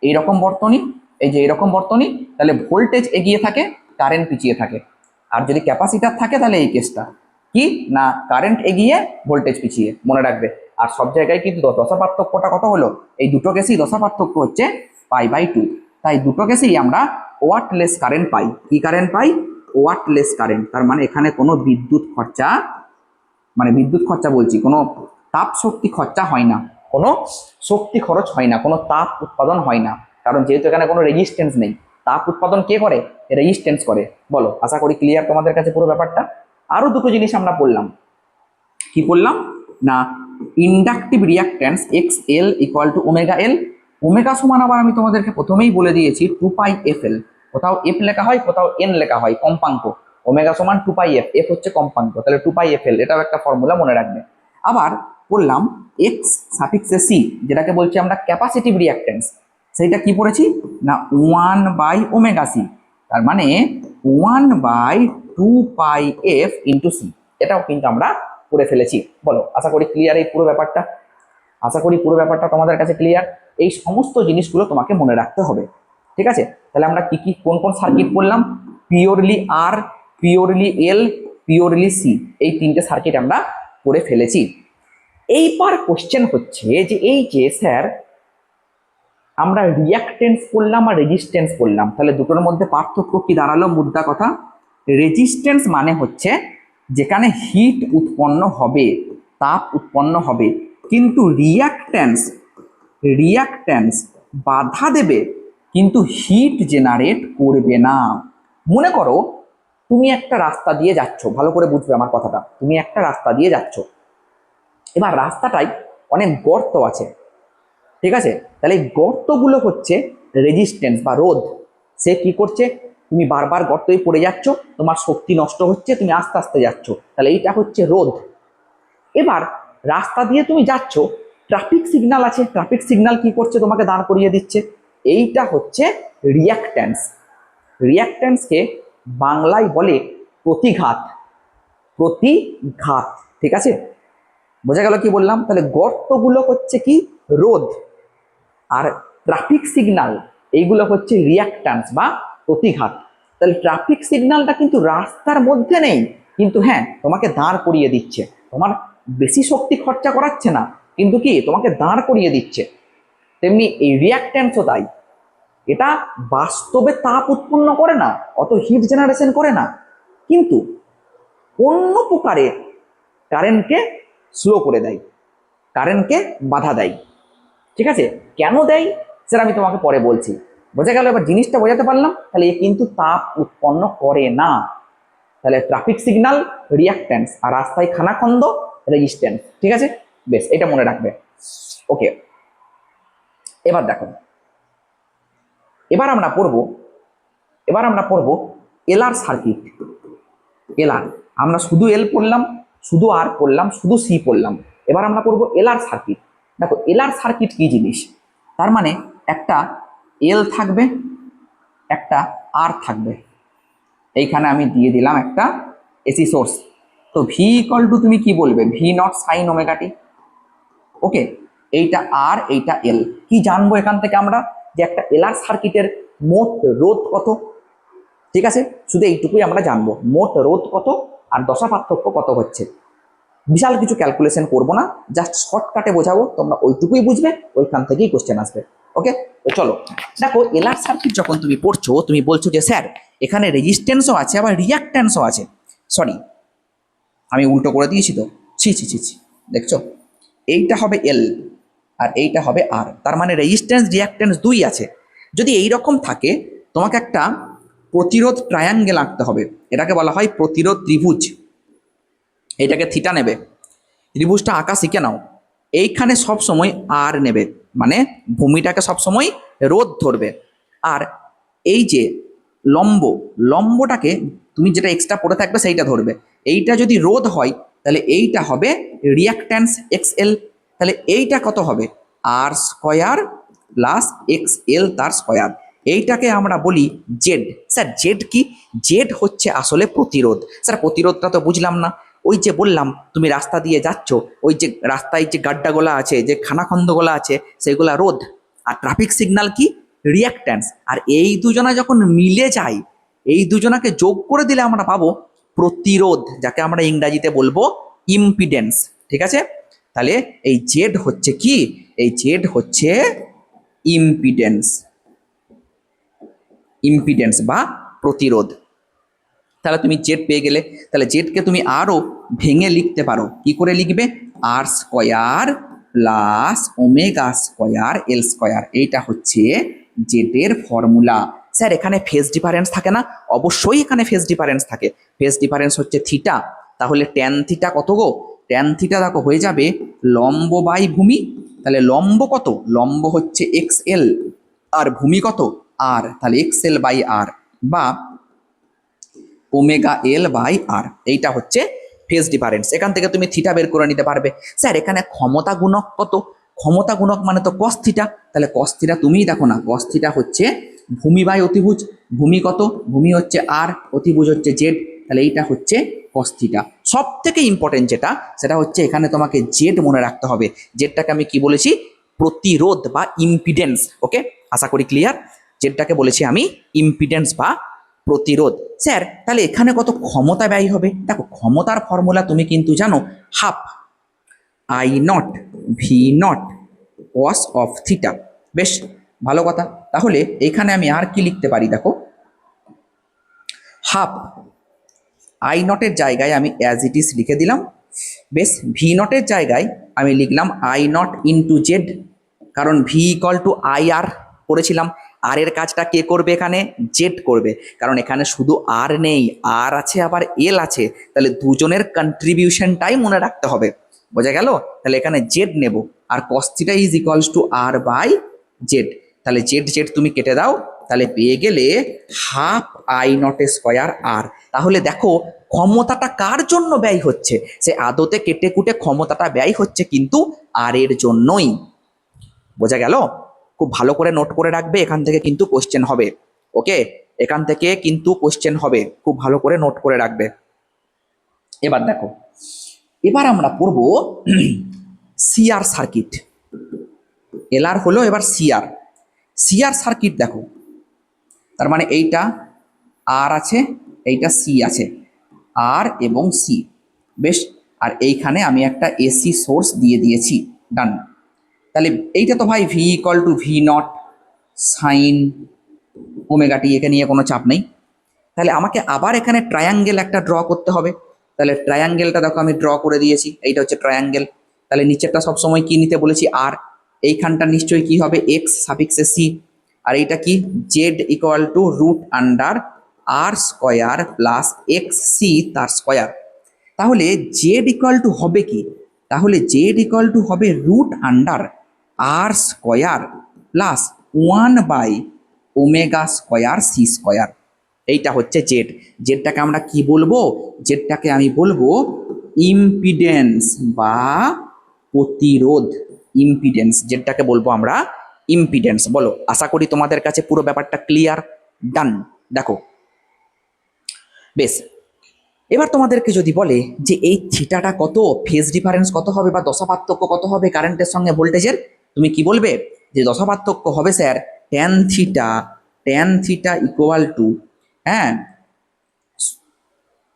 [SPEAKER 1] এইরকম বর্তনী, এই যে এরকম বর্তনী, তাহলে ভোল্টেজ এগিয়ে থাকে, কারেন্ট পিছিয়ে থাকে। আর যদি ক্যাপাসিটার থাকে তাহলে এই কেসটা কি না, কারেন্ট এগিয়ে ভোল্টেজ পিছিয়ে, মনে রাখবে। আর সব জায়গায় কিন্তু দশা পার্থক্যটা কত হলো? এই দুটো কেসেই দশা পার্থক্য হচ্ছে পাই বাই 2। তাই দুটো কেসেই আমরা ওয়াটলেস কারেন্ট পাই। কি কারেন্ট পাই? Wattles current. তার মানে এখানে কোনো বিদ্যুৎ খরচা, মানে বিদ্যুৎ খরচা বলছি, কোনো তাপ শক্তি খরচা হয় না, কোনো শক্তি খরচ হয় না, কোনো তাপ উৎপাদন হয় না। কারণ যেহেতু এখানে কোনো রেজিস্ট্যান্স নেই, তাপ উৎপাদন কে করে? রেজিস্ট্যান্স করে। বলো, আশা করি ক্লিয়ার তোমাদের কাছে পুরো ব্যাপারটা। আরো দুটো জিনিস আমরা পড়লাম, কি পড়লাম না, inductive reactance x L equal to omega L. Omega সমান আবার আমি তোমাদেরকে প্রথমেই বলে দিয়েছি 2 পাই এফ এল। কোথাও এফ লেখা হয়, কোথাও এন লেখা হয়, কম্পাঙ্ক। ওমেগা সমান 2 পাই এফ, এফ হচ্ছে কম্পাঙ্ক, তাহলে 2 পাই এফ এল, এটাও একটা ফর্মুলা মনে রাখবে। আবার বললাম এক্স সাফিক্সে সি, যেটাকে বলছি আমরা ক্যাপাসিটিভ রিয়াক্ট্যান্স, সেইটা কি পড়েছি না 1 বাই ওমেগা সি। তার মানে 1/2 পাই এফ ইন্টু সি, এটাও কিন্তু আমরা পড়ে ফেলেছি। বলো, আশা করি ক্লিয়ার এই পুরো ব্যাপারটা? আশা করি পুরো ব্যাপারটা তোমাদের কাছে ক্লিয়ার। এই সমস্ত জিনিসগুলো তোমাকে মনে রাখতে হবে। ঠিক আছে, তাহলে আমরা কি কি কোন কোন সার্কিট পড়লাম? পিওরলি আর, পিওরলি এল, পিওরলি সি, এই তিনটে সার্কিট আমরা পড়ে ফেলেছি। এইবার কোশ্চেন হচ্ছে যে এই যে স্যার আমরা রিয়াক্টেন্স পড়লাম আর রেজিস্ট্যান্স পড়লাম, তাহলে দুটোর মধ্যে পার্থক্য কি দাঁড়ালো? মুদ্রা কথা, রেজিস্ট্যান্স মানে হচ্ছে যেখানে হিট উৎপন্ন হবে, তাপ উৎপন্ন হবে, কিন্তু রিয়াক্ট্যান্স বাধা দেবে কিন্তু হিট জেনারেট করবে না। মনে করো তুমি একটা রাস্তা দিয়ে যাচ্ছ, ভালো করে বুঝবে আমার কথাটা, তুমি একটা রাস্তা দিয়ে যাচ্ছ, এবার রাস্তাটায় অনেক গর্ত আছে। ঠিক আছে, তাহলে এই গর্তগুলো হচ্ছে রেজিস্ট্যান্স বা রোধ। সে কি করছে? তুমি বারবার গর্তই পড়ে যাচ্ছ, তোমার শক্তি নষ্ট হচ্ছে, তুমি আস্তে আস্তে যাচ্ছ, তাহলে এইটা হচ্ছে রোধ। এবার রাস্তা দিয়ে তুমি যাচ্ছ, ট্রাফিক সিগন্যাল আছে, ট্রাফিক সিগন্যাল কি করছে? তোমাকে দাঁড় করিয়ে দিচ্ছে। এইটা হচ্ছে রিয়াক্ট্যান্স। রিয়াক্ট্যান্সকে বাংলায় বলে প্রতিঘাত। প্রতিঘাত, ঠিক আছে, বোঝা গেল কি বললাম? তাহলে গর্তগুলো হচ্ছে কি রোধ, আর ট্রাফিক সিগন্যাল এইগুলো হচ্ছে রিয়াক্ট্যান্স বা প্রতিঘাত। তাহলে ট্রাফিক সিগন্যালটা কিন্তু রাস্তার মধ্যে নেই, কিন্তু হ্যাঁ তোমাকে দাঁড় করিয়ে দিচ্ছে, তোমার বেশি শক্তি খরচা করাচ্ছে না, কিন্তু কি তোমাকে দাঁড় করিয়ে দিচ্ছে। তেমনি এই রিয়াক্ট্যান্সও তাই, এটা বাস্তবে তাপ উৎপন্ন করে না, অত হিট জেনারেশন করে না, কিন্তু অন্য প্রকারে কারেন্টকে স্লো করে দেয়, কারেন্টকে বাধা দেয়। ঠিক আছে, কেন দেয় সেটা আমি তোমাকে পরে বলছি। বোঝা গেল? এবার জিনিসটা বোঝাতে পারলাম? তাহলে এ কিন্তু তাপ উৎপন্ন করে না। তাহলে ট্রাফিক সিগন্যাল রিয়াক্ট্যান্স, আর রাস্তায় খানাখন্দ রেজিস্ট্যান্স। ঠিক আছে, বেশ, এটা মনে রাখবে। ওকে, এবার দেখো, এবার আমরা পড়বো এলআর সার্কিট। এলআর, আমরা শুধু এল পড়লাম, শুধু আর পড়লাম, শুধু সি পড়লাম। এবার আমরা পড়বো এলআর সার্কিট। দেখো এলআর সার্কিট কি জিনিস, তার মানে একটা এল থাকবে, একটা আর থাকবে, এইখানে আমি দিয়ে দিলাম একটা এসি সোর্স। তো ভি ইকুয়াল টু তুমি কি বলবে, V naught sine omega T. ওকে, এইটা আর এইটা এল। কি জানবো এখান থেকে আমরা, যে একটা এলআর সার্কিটের মোট রোধ কত। ঠিক আছে, শুধু এইটুকুই আমরা জানবো, মোট রোধ কত আর দশা পার্থক্য কত হচ্ছে। বিশাল কিছু ক্যালকুলেশন করবো না, জাস্ট শর্টকাটে বোঝাবো, তোমরা ওইটুকুই বুঝবে, ওইখান থেকেই কোশ্চেন আসবে। ওকে, তো চলো দেখো, এলআর সার্কিট যখন তুমি পড়ছো, তুমি বলছো যে স্যার এখানে রেজিস্ট্যান্সও আছে আবার রিয়াক্ট্যান্সও আছে। সরি, আমি উল্টো করে দিয়েছি তো, ছি ছি ছি ছি, দেখছো, এইটা হবে এল আর এইটা হবে আর, তার মানে রেজিস্ট্যান্স রিয়াক্ট্যান্স দুই আছে। যদি এই রকম থাকে, তোমাকে একটা প্রতিরোধ ট্রায়াঙ্গেল আঁকতে হবে, এটাকে বলা হয় প্রতিরোধ ত্রিভুজ। এইটাকে থিটা নেবে, ত্রিভুজটা আঁকা শিখে নাও। এইখানে সব সময় আর নেবে, মানে ভূমিটাকে সব সময় রোধ ধরবে, আর এই যে লম্ব, লম্বটাকে তুমি যেটা এক্সট্রা পড়ে থাকবে সেইটা ধরবে। এইটা যদি রোধ হয় তাহলে এইটা হবে রিয়াক্ট্যান্স এক্স এল। তাহলে এইটা কত হবে, আর স্কয়ার প্লাস এক্স এল তার স্কয়ার। এইটাকে আমরা বলি জেড। স্যার জেড কি? জেড হচ্ছে আসলে প্রতিরোধ। স্যার প্রতিরোধটা তো বুঝলাম না। ওই যে বললাম তুমি রাস্তা দিয়ে যাচ্ছ, ওই যে রাস্তায় যে গাড্ডাগুলো আছে, যে খানাখন্দগুলো আছে, সেগুলা রোধ। আর ট্রাফিক সিগন্যাল কি? রিয়াক্ট্যান্স। আর এই দুজনা যখন মিলে যায়, এই দুজনাকে যোগ করে দিলে আমরা পাবো প্রতিরোধ, যাকে আমরা ইংরাজিতে বলবো ইম্পিডেন্স। ঠিক আছে, তাহলে এই জেড হচ্ছে কি, এই জেড হচ্ছে ইম্পিডেন্স, ইম্পিডেন্স বা প্রতিরোধ। তাহলে তুমি জেড পেয়ে গেলে। তাহলে জেডকে তুমি আরও ভেঙে লিখতে পারো, কি করে লিখবে, আর স্কয়ার প্লাস ওমেগা স্কয়ার এল স্কয়ার। এইটা হচ্ছে জেডের ফর্মুলা। স্যার এখানে ফেজ ডিফারেন্স থাকে না? অবশ্যই এখানে ফেজ ডিফারেন্স থাকে। ফেজ ডিফারেন্স হচ্ছে থিটা। তাহলে ট্যান থিটা কত গো? ট্যান থিটা দেখো হয়ে যাবে লম্ব বাই ভূমি। তাহলে লম্ব কত? লম্ব হচ্ছে এক্স এল, আর ভূমি কত? আর। তাহলে এক্স এল বাই আর, বা ওমেগা এল বাই আর। এইটা হচ্ছে ফেজ ডিফারেন্স। এখান থেকে তুমি থিটা বের করে নিতে পারবে। স্যার এখানে ক্ষমতা গুণক কত? ক্ষমতা গুণক মানে তো কস থিটা। তাহলে কস থিটা তুমিই দেখো না, কস থিটা হচ্ছে ভূমি বাই অতিভুজ। ভূমি কত? ভূমি হচ্ছে আর, অতিভুজ হচ্ছে জেড। তাহলে এইটা হচ্ছে কস থিটা। সব থেকে ইম্পর্টেন্ট যেটা, সেটা হচ্ছে এখানে তোমাকে জেড মনে রাখতে হবে। জেডটাকে আমি কি বলেছি? প্রতিরোধ বা ইম্পিডেন্স। ওকে, আশা করি ক্লিয়ার। জেডটাকে বলেছি আমি ইম্পিডেন্স বা প্রতিরোধ। স্যার তাহলে এখানে কত ক্ষমতা ব্যয় হবে? দেখো ক্ষমতার ফর্মুলা তুমি কিন্তু জানো, half I naught V naught cos of theta. বেশ ভালো কথা। তাহলে এখানে আমি আর কি লিখতে পারি দেখো, হাফ আই নটের জায়গায় আমি অ্যাজ ইট ইজ লিখে দিলাম। বেশ, ভি নটের জায়গায় আমি লিখলাম আই নট ইন্টু জেড, কারণ ভি ইকুয়াল টু আই আর করেছিলাম। আর এর কাজটা কে করবে এখানে? জেড করবে, কারণ এখানে শুধু আর নেই, আর আছে আবার এল আছে। তাহলে দুজনের কন্ট্রিবিউশনটাই মনে রাখতে হবে। বোঝা গেল? তাহলে এখানে জেড নেব, আর cos theta is equals to R by Z. তাহলে জেড জেড তুমি কেটে দাও, তাহলে পেয়ে গেলে half I nought square R. তাহলে দেখো ক্ষমতাটা কার জন্য ব্যয় হচ্ছে? সে আদতে কেটে কুটে ক্ষমতাটা ব্যয় হচ্ছে কিন্তু আর এর জন্যই। বোঝা গেল? খুব ভালো করে নোট করে রাখবে, এখান থেকে কিন্তু কোশ্চেন হবে। ওকে, এখান থেকে কিন্তু কোশ্চেন হবে, খুব ভালো করে নোট করে রাখবে। এবার দেখো, এবার আমরা পড়ব সিআর সার্কিট। এলআর হলো এবার সিআর। সিআর সার্কিট দেখো, তার মানে এইটা আর আছে, এইটা সি আছে, আর এবং সি, বেশ। আর এইখানে আমি একটা এসি সোর্স দিয়ে দিয়েছি, ডান। তাহলে এইটা তো ভাই V equal to V not sine omega T, একে নিয়ে কোনো চাপ নেই। তাহলে আমাকে আবার এখানে ট্রায়াঙ্গেল একটা ড্র করতে হবে। তাহলে ট্রায়াঙ্গেলটা দেখো আমি ড্র করে দিয়েছি, এইটা হচ্ছে ট্রায়াঙ্গেল। তাহলে নিচেরটা সবসময় কি নিতে বলেছি, আর। এইখানটা নিশ্চয়ই কি হবে, এক্স সাফিক্সে সি। আর এইটা কি, Z equal to root under R square plus X C তার স্কোয়ার। তাহলে জেড ইকুয়াল টু হবে কি, তাহলে জেড ইকুয়াল টু হবে root under R square plus 1/ওমেগা স্কোয়ার সি স্কোয়ার। এইটা হচ্ছে জেড। জেডটাকে আমরা কি বলবো, জেডটাকে আমি বলবো ইম্পিডেন্স বা প্রতিরোধ। ইম্পিডেন্স, জেডটাকে বলবো আমরা ইম্পিডেন্স। বলো, আশা করি তোমাদের কাছে পুরো ব্যাপারটা ক্লিয়ার, ডান। দেখো বেশ, এবার তোমাদেরকে যদি বলে যে এই থিটাটা কত, ফেজ ডিফারেন্স কত হবে বা দশা পার্থক্য কত হবে কারেন্টের সঙ্গে ভোল্টেজের, তুমি কি বলবে যে দশা পার্থক্য হবে sir tan theta equal to, হ্যাঁ,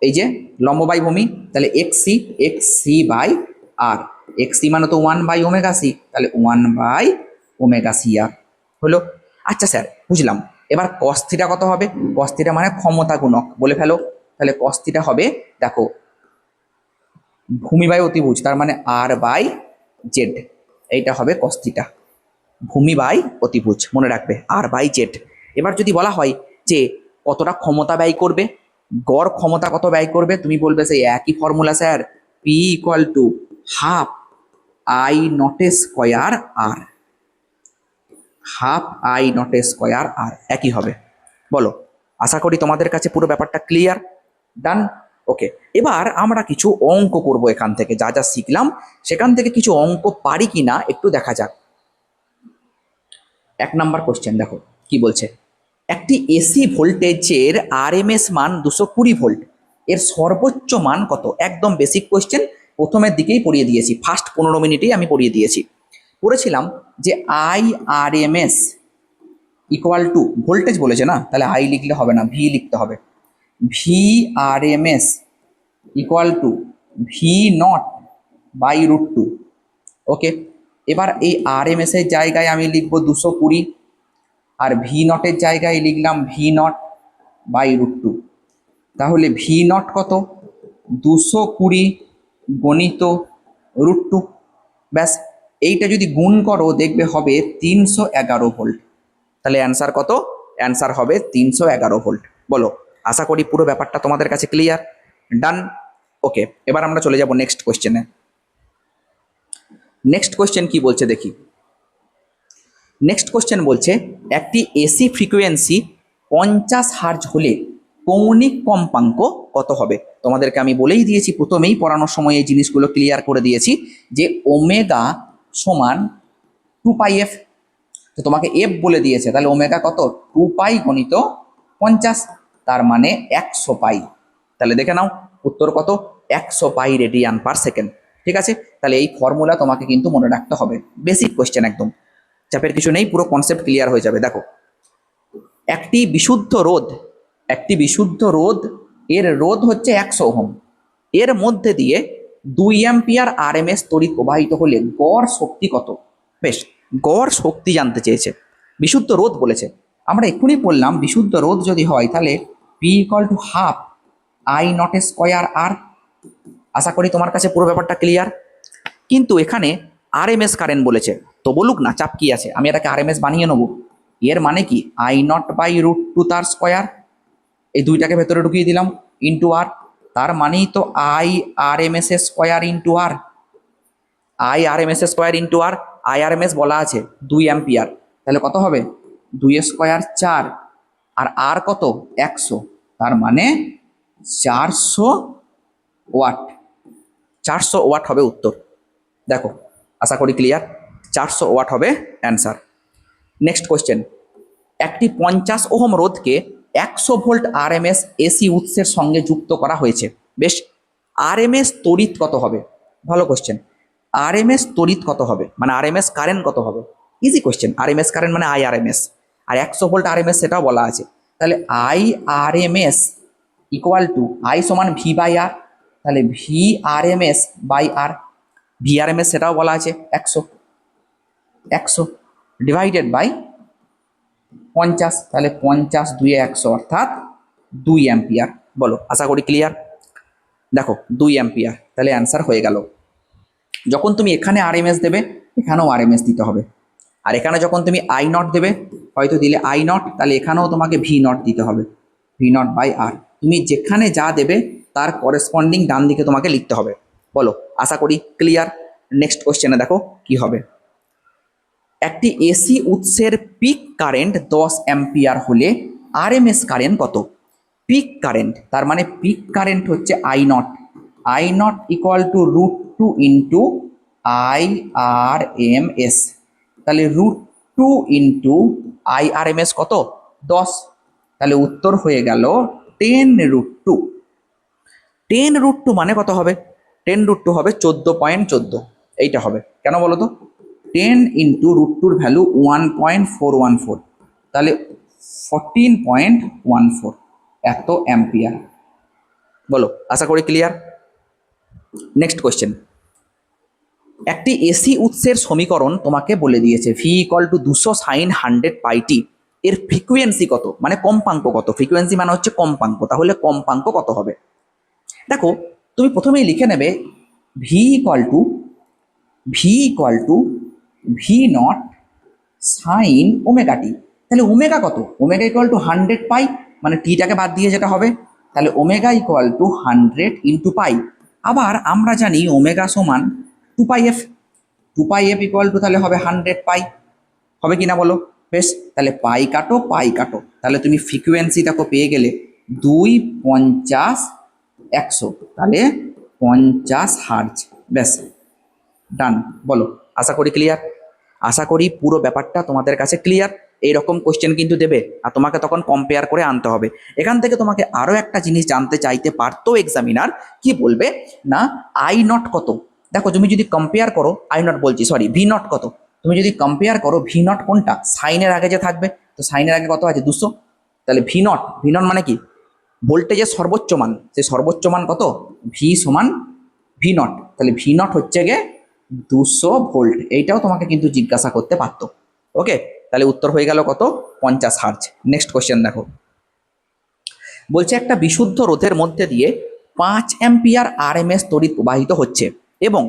[SPEAKER 1] এই যে লম্ব বাই ভূমি, তাহলে X C by R. X C মানে তো 1/ওমেগা সি, তাহলে 1/ওমেগা সি আর হলো। আচ্ছা স্যার, বুঝলাম। এবার কস থিটা কত হবে, কস থিটা মানে ক্ষমতা গুণক বলে ফেলো। তাহলে কস থিটা হবে, দেখো, ভূমি বাই অতিভুজ, তার মানে আর বাই জেড, এইটা হবে কস থিটা। ভূমি বাই অতিভুজ, মনে রাখবে, আর বাই জেড। এবার যদি বলা হয় যে কতটা ক্ষমতা ব্যয় করবে, গড় ক্ষমতা কত ব্যয় করবে, তুমি বলবে সেই একই formula sir, P equal to half I nought square R. Half I nought square R একই হবে। বলো, আশা করি তোমাদের কাছে পুরো ব্যাপারটা ক্লিয়ার, ডান। ওকে, এবার আমরা কিছু অঙ্ক করব এখান থেকে, যা যা শিখলাম সেখান থেকে কিছু অঙ্ক পারি কিনা একটু দেখা যাক। 1 নাম্বার কোশ্চেন দেখো কি বলছে, একটি এসি ভোল্টেজের আরএমএস মান 220 ভোল্ট, এর সর্বোচ্চ মান কত? একদম বেসিক কোশ্চেন, প্রথমের দিকেই পড়িয়ে দিয়েছি, ফার্স্ট 15 মিনিটেই আমি পড়িয়ে দিয়েছি। পড়েছিলাম যে আইআরএমএস ইকুয়াল টু, ভোল্টেজ বলেছে না, তাহলে আই লিখলে হবে না, ভি লিখতে হবে। VRMS equal to V not by √2। Okay, এবার এই আরএমএস এর জায়গায় আমি লিখবো 220, আর ভি নটের জায়গায় লিখলাম ভি নট বাই √2। তাহলে ভি নট কত, 220 গণিত √2। ব্যাস, এইটা যদি গুণ করো দেখবে হবে 311 ভোল্ট। তাহলে অ্যান্সার কত, অ্যান্সার হবে 311 ভোল্ট। বলো, আশা করি পুরো ব্যাপারটা তোমাদের কাছে ক্লিয়ার, ডান। ওকে, এবার আমরা চলে যাব নেক্সট কোশ্চেনে। নেক্সট কোশ্চেন কি বলছে দেখি। নেক্সট কোশ্চেন বলছে একটি এসি ফ্রিকোয়েন্সি 50 হার্জ হলে কৌণিক কম্পাঙ্ক কত হবে? তোমাদেরকে আমি বলেই দিয়েছি, প্রথমেই পড়ানোর সময় এই জিনিসগুলো ক্লিয়ার করে দিয়েছি যে ওমেগা সমান 2πf। তো তোমাকে এফ বলে দিয়েছে, তাহলে ওমেগা কত, 2π গণিত 50, তার মানে 100 পাই। তাহলে দেখে নাও উত্তর কত, 100 পাই রেডিয়ান পার সেকেন্ড। ঠিক আছে, তাহলে এই ফর্মুলা তোমাকে কিন্তু মনে রাখতে হবে, বেসিক কোশ্চেন, একদম চাপের কিছু নেই, পুরো কনসেপ্ট ক্লিয়ার হয়ে যাবে। দেখো, একটি বিশুদ্ধ রোধ এর রোধ হচ্ছে 100 ওহম, এর মধ্যে দিয়ে 2 অ্যাম্পিয়ার আরএমএস তড়িৎ প্রবাহিত হলে গড় শক্তি কত? বেশ, গড় শক্তি জানতে চেয়েছে, বিশুদ্ধ রোধ বলেছে। আমরা এক্ষুনি বললাম বিশুদ্ধ রোধ যদি হয় তাহলে P equal to half I nought square R. আশা করি তোমার কাছে পুরো ব্যাপারটা ক্লিয়ার। কিন্তু এখানে আরএমএস কারেন্ট বলেছে, তো বলুক না, চাপ কি আছে, আমি এটাকে আরএমএস বানিয়ে নেবো। এর মানে কি, আই নট বাই √2 তার স্কোয়ার, এই দুইটাকে ভেতরে ঢুকিয়ে দিলাম, ইন্টু আর। তার মানেই তো I R M S square into R, I R M S square into R. I R M S বলা আছে 2 অ্যাম্পিয়ার, তাহলে কত হবে, 2 স্কোয়ার 4, আর কত 100, তার মানে 400 ওয়াট। 400 ওয়াট হবে উত্তর। দেখো, আশা করি ক্লিয়ার, 400 ওয়াট হবে অ্যান্সার। নেক্সট কোয়েশ্চেন, একটি 50 ওহম রোধকে 100 ভোল্ট আরএমএস এসি উৎসের সঙ্গে যুক্ত করা হয়েছে। বেশ, আরএমএস তড়িৎ কত হবে? ভালো কোশ্চেন। আরএমএস তড়িৎ কত হবে, মানে আরএমএস কারেন্ট কত হবে? Easy question. আরএমএস কারেন্ট মানে আইআরএমএস, আর 100 ভোল্ট আরএমএস সেটাও বলা আছে। তাহলে আইআরএমএস ইকুয়াল টু আই সমান ভি বাই আর, তাহলে V RMS by R, V RMS সেটাও বলা আছে 100 ডিভাইডেড বাই 50, তাহলে 50 2 100 অর্থাৎ 2 অ্যাম্পিয়ার। বলো, আশা করি ক্লিয়ার। দেখো 2 অ্যাম্পিয়ার, তাহলে অ্যান্সার হয়ে গেল। যখন তুমি এখানে আরএমএস দেবে, এখানেও আরএমএস দিতে হবে। আর এখানে যখন তুমি আই নট দেবে, হয়তো দিলে আই নট, তাহলে এখানেও তোমাকে ভি নট দিতে হবে, ভি নট বাই আর। তুমি যেখানে যা দেবে তার করেসপন্ডিং ডান দিকে তোমাকে লিখতে হবে। বলো, আশা করি ক্লিয়ার। নেক্সট কোশ্চেনে দেখো কি হবে। একটি এসি উৎসের পিক কারেন্ট 10 অ্যাম্পিয়ার হলে আরএমএস কারেন্ট কত? পিক কারেন্ট, তার মানে পিক কারেন্ট হচ্ছে I not, I not equal to √2 into I R M S. তাহলে √2 into I R M S কত? 10। তাহলে উত্তর হয়ে গেল 10√2। 10√2 মানে কত হবে? 10√2 হবে 14.14, এইটা হবে। কেন বলো তো? 10 ইন্টু √2 ভ্যালু 1.414, তাহলে 14.14 এত অ্যাম্পিয়ার। বলো, আশা করি ক্লিয়ার। Next question. একটি এসি উৎসের সমীকরণ তোমাকে বলে দিয়েছে ভি ইকুয়াল টু 200 সাইন 100 পাইটি, এর ফ্রিকুয়েন্সি কত, মানে কম্পাঙ্ক কত? ফ্রিকুয়েন্সি মানে হচ্ছে কম্পাঙ্ক, তাহলে কম্পাঙ্ক কত হবে? দেখো, তুমি প্রথমেই লিখে নেবে V equal to V not sine omega T. তাহলে ওমেগা কত? ওমেগা ইকুয়াল টু 100 পাই, মানে টিটাকে বাদ দিয়ে যেটা হবে, তাহলে omega equal to 100 into pi. আবার আমরা জানি ওমেগা সমান 2 pi F, 2 pi F equal to তাহলে হবে 100 পাই, হবে কি না বলো? বেশ, তাহলে পাই কাটো পাই কাটো, তাহলে তুমি ফ্রিকুয়েন্সি দেখো পেয়ে গেলে 2, 50, 100, তাহলে 50 হার্জ। বেশ, ডান। বলো, আশা করি ক্লিয়ার। আশা করি পুরো ব্যাপারটা তোমাদের কাছে ক্লিয়ার। এইরকম কোশ্চেন কিন্তু দেবে, আর তোমাকে তখন কম্পেয়ার করে আনতে হবে। এখান থেকে তোমাকে আরও একটা জিনিস জানতে চাইতে পারতো এক্সামিনার, কি বলবে না আই নট কত। দেখো, তুমি যদি কম্পেয়ার করো, আই নট বলছি, সরি, ভি নট কত, তুমি যদি কম্পেয়ার করো ভি নট কোনটা, সাইনের আগে যে থাকবে, তো সাইনের আগে কত আছে? 200। তাহলে ভি নট মানে কি? ভোল্টেজের সর্বোচ্চ মান, সেই সর্বোচ্চ মান কত? ভি সমান ভি নট, তাহলে ভি নট হচ্ছে গে 200 ভোল্ট। এইটাও তোমাকে কিন্তু জিজ্ঞাসা করতে পারতো। ওকে, তাহলে উত্তর হয়ে গেল কত? 50 হার্জ। নেক্সট কোশ্চেন দেখো, বলছে একটা বিশুদ্ধ রোধের মধ্যে দিয়ে 5 অ্যাম্পিয়ার আরএমএস তড়িৎ প্রবাহিত হচ্ছে এবং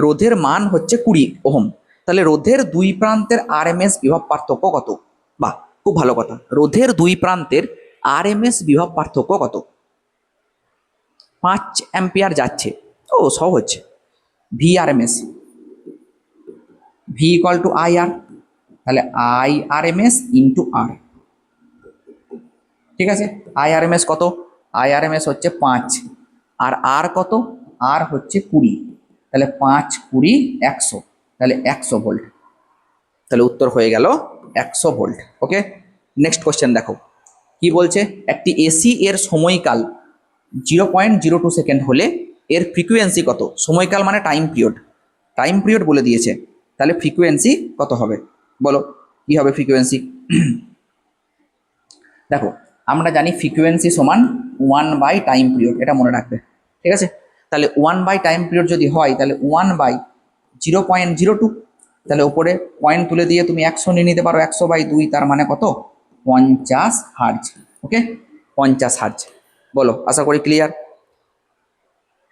[SPEAKER 1] রোধের মান হচ্ছে 20 ওহম। তাহলে রোধের দুই প্রান্তের আরএমএস বিভব পার্থক্য কত? বাহ, খুব ভালো কথা। রোধের দুই প্রান্তের আরএমএস বিভব পার্থক্য কত? 5 অ্যাম্পিয়ার যাচ্ছে, ও সহজ। V RMS, V equal to I R, তাহলে I R M S into R. ঠিক আছে, আই আর এম এস কত? আই আর এম এস হচ্ছে 5, আর কত? আর হচ্ছে 20, তাহলে 5, 20, 100, তাহলে 100 ভোল্ট। তাহলে উত্তর হয়ে গেল 100 ভোল্ট। ওকে, নেক্সট কোশ্চেন দেখো কি বলছে। একটি এসি এর সময়কাল 0.02 সেকেন্ড হলে এর ফ্রিকুয়েন্সি কত? সময়কাল মানে টাইম পিরিয়ড, টাইম পিরিয়ড বলে দিয়েছে, তাহলে ফ্রিকুয়েন্সি কত হবে? বলো, কি হবে ফ্রিকুয়েন্সি? দেখো, আমরা জানি ফ্রিকুয়েন্সি সমান 1 বাই টাইম পিরিয়ড, এটা মনে রাখবে। ঠিক আছে, তাহলে 1 বাই টাইম পিরিয়ড যদি হয়, তাহলে 1/0.02, তাহলে ওপরে পয়েন্ট তুলে দিয়ে তুমি 100 নিয়ে নিতে পারো, 100/2, তার মানে কত? 50 হার্জ। ওকে, 50 হার্জ। বলো, আশা করি ক্লিয়ার।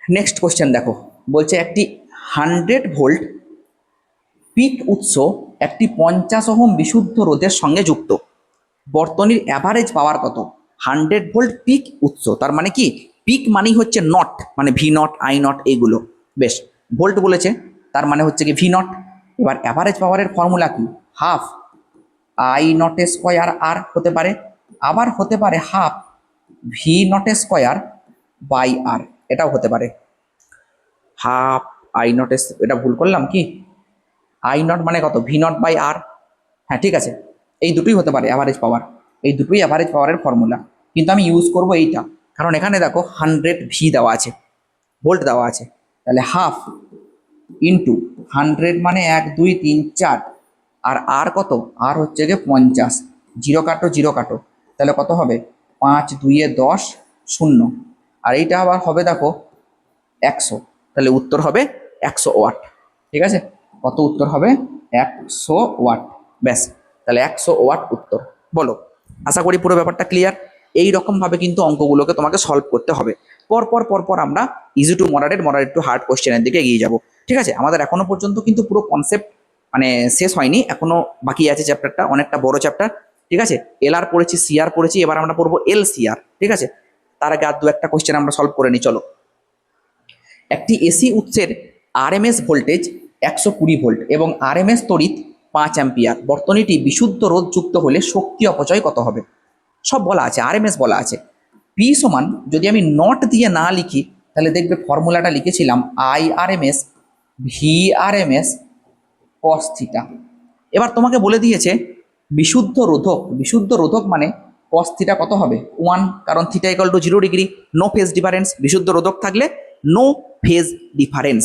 [SPEAKER 1] নেক্সট কোশ্চেন দেখো, বলছে একটি 100 ভোল্ট পিক উৎস একটি 50 ওহম বিশুদ্ধ রোধের সঙ্গে যুক্ত, বর্তনীর অ্যাভারেজ পাওয়ার কত? 100 ভোল্ট পিক উৎস, তার মানে কি? পিক মানেই হচ্ছে নট, মানে ভি নট, আই নট, এইগুলো। বেশ, ভোল্ট বলেছে, তার মানে হচ্ছে কি ভি নট। এবার অ্যাভারেজ পাওয়ারের ফর্মুলা কি? Half I nought square R হতে পারে, আবার হতে পারে half V not square by R, এটাও হতে পারে। হাফ আই নট, এটা ভুল করলাম কি? আই নট মানে কত? ভি নট বাই আর। হ্যাঁ, ঠিক আছে, এই দুটোই হতে পারে অ্যাভারেজ পাওয়ার, এই দুটোই অ্যাভারেজ পাওয়ারের ফর্মুলা, কিন্তু আমি ইউজ করব এইটা, কারণ এখানে দেখো 100 ভি দেওয়া আছে, ভোল্ট দেওয়া আছে, তাহলে হাফ ইন্টু 100 মানে 1 2 3 4, আর আর কত, আর হচ্ছে গিয়ে 50, জিরো কাটো জিরো কাটো, তাহলে কত হবে 5 2 10 0, আর এইটা আবার হবে দেখো 100, তাহলে উত্তর হবে 100 ওয়াট। ঠিক আছে, কত উত্তর হবে 100 ওয়াট। ব্যাস, তাহলে 100 ওয়াট উত্তর। বলো, আশা করি পুরো ব্যাপারটা ক্লিয়ার। এই রকম ভাবে কিন্তু অঙ্কগুলোকে তোমাকে সলভ করতে হবে। পরপর পরপর আমরা easy to moderate, moderate two hard কোশ্চেনের দিকে এগিয়ে যাব। ঠিক আছে, আমাদের এখনো পর্যন্ত কিন্তু পুরো কনসেপ্ট মানে শেষ হয়নি, এখনো বাকি আছে চ্যাপ্টারটা, অনেকটা বড় চ্যাপ্টার। ঠিক আছে, এল আর পড়েছি, সি আর পড়েছি, এবার আমরা পড়বো এল সি আর। ঠিক আছে, তার আগে আর দু একটা কোশ্চেন আমরা সলভ করে নিই, চলো। একটি এসি উৎসের আরএমএস ভোল্টেজ 120 ভোল্ট এবং আরএমএস তড়িৎ 5 অ্যাম্পিয়ার। বর্তনীটি বিশুদ্ধ রোধ যুক্ত হলে শক্তি অপচয় কত হবে? সব বলা আছে, আরএমএস বলা আছে। পি সমান, যদি আমি নট দিয়ে না লিখি তাহলে দেখবে ফর্মুলাটা লিখেছিলাম আইআরএমএস ভিআরএমএস কস থিটা। এবার তোমাকে বলে দিয়েছে বিশুদ্ধ রোধক, বিশুদ্ধ রোধক মানে কস থিটা কত হবে 1, কারণ theta equal to 0 degree, no phase difference. বিশুদ্ধ রোধক থাকলে no phase difference.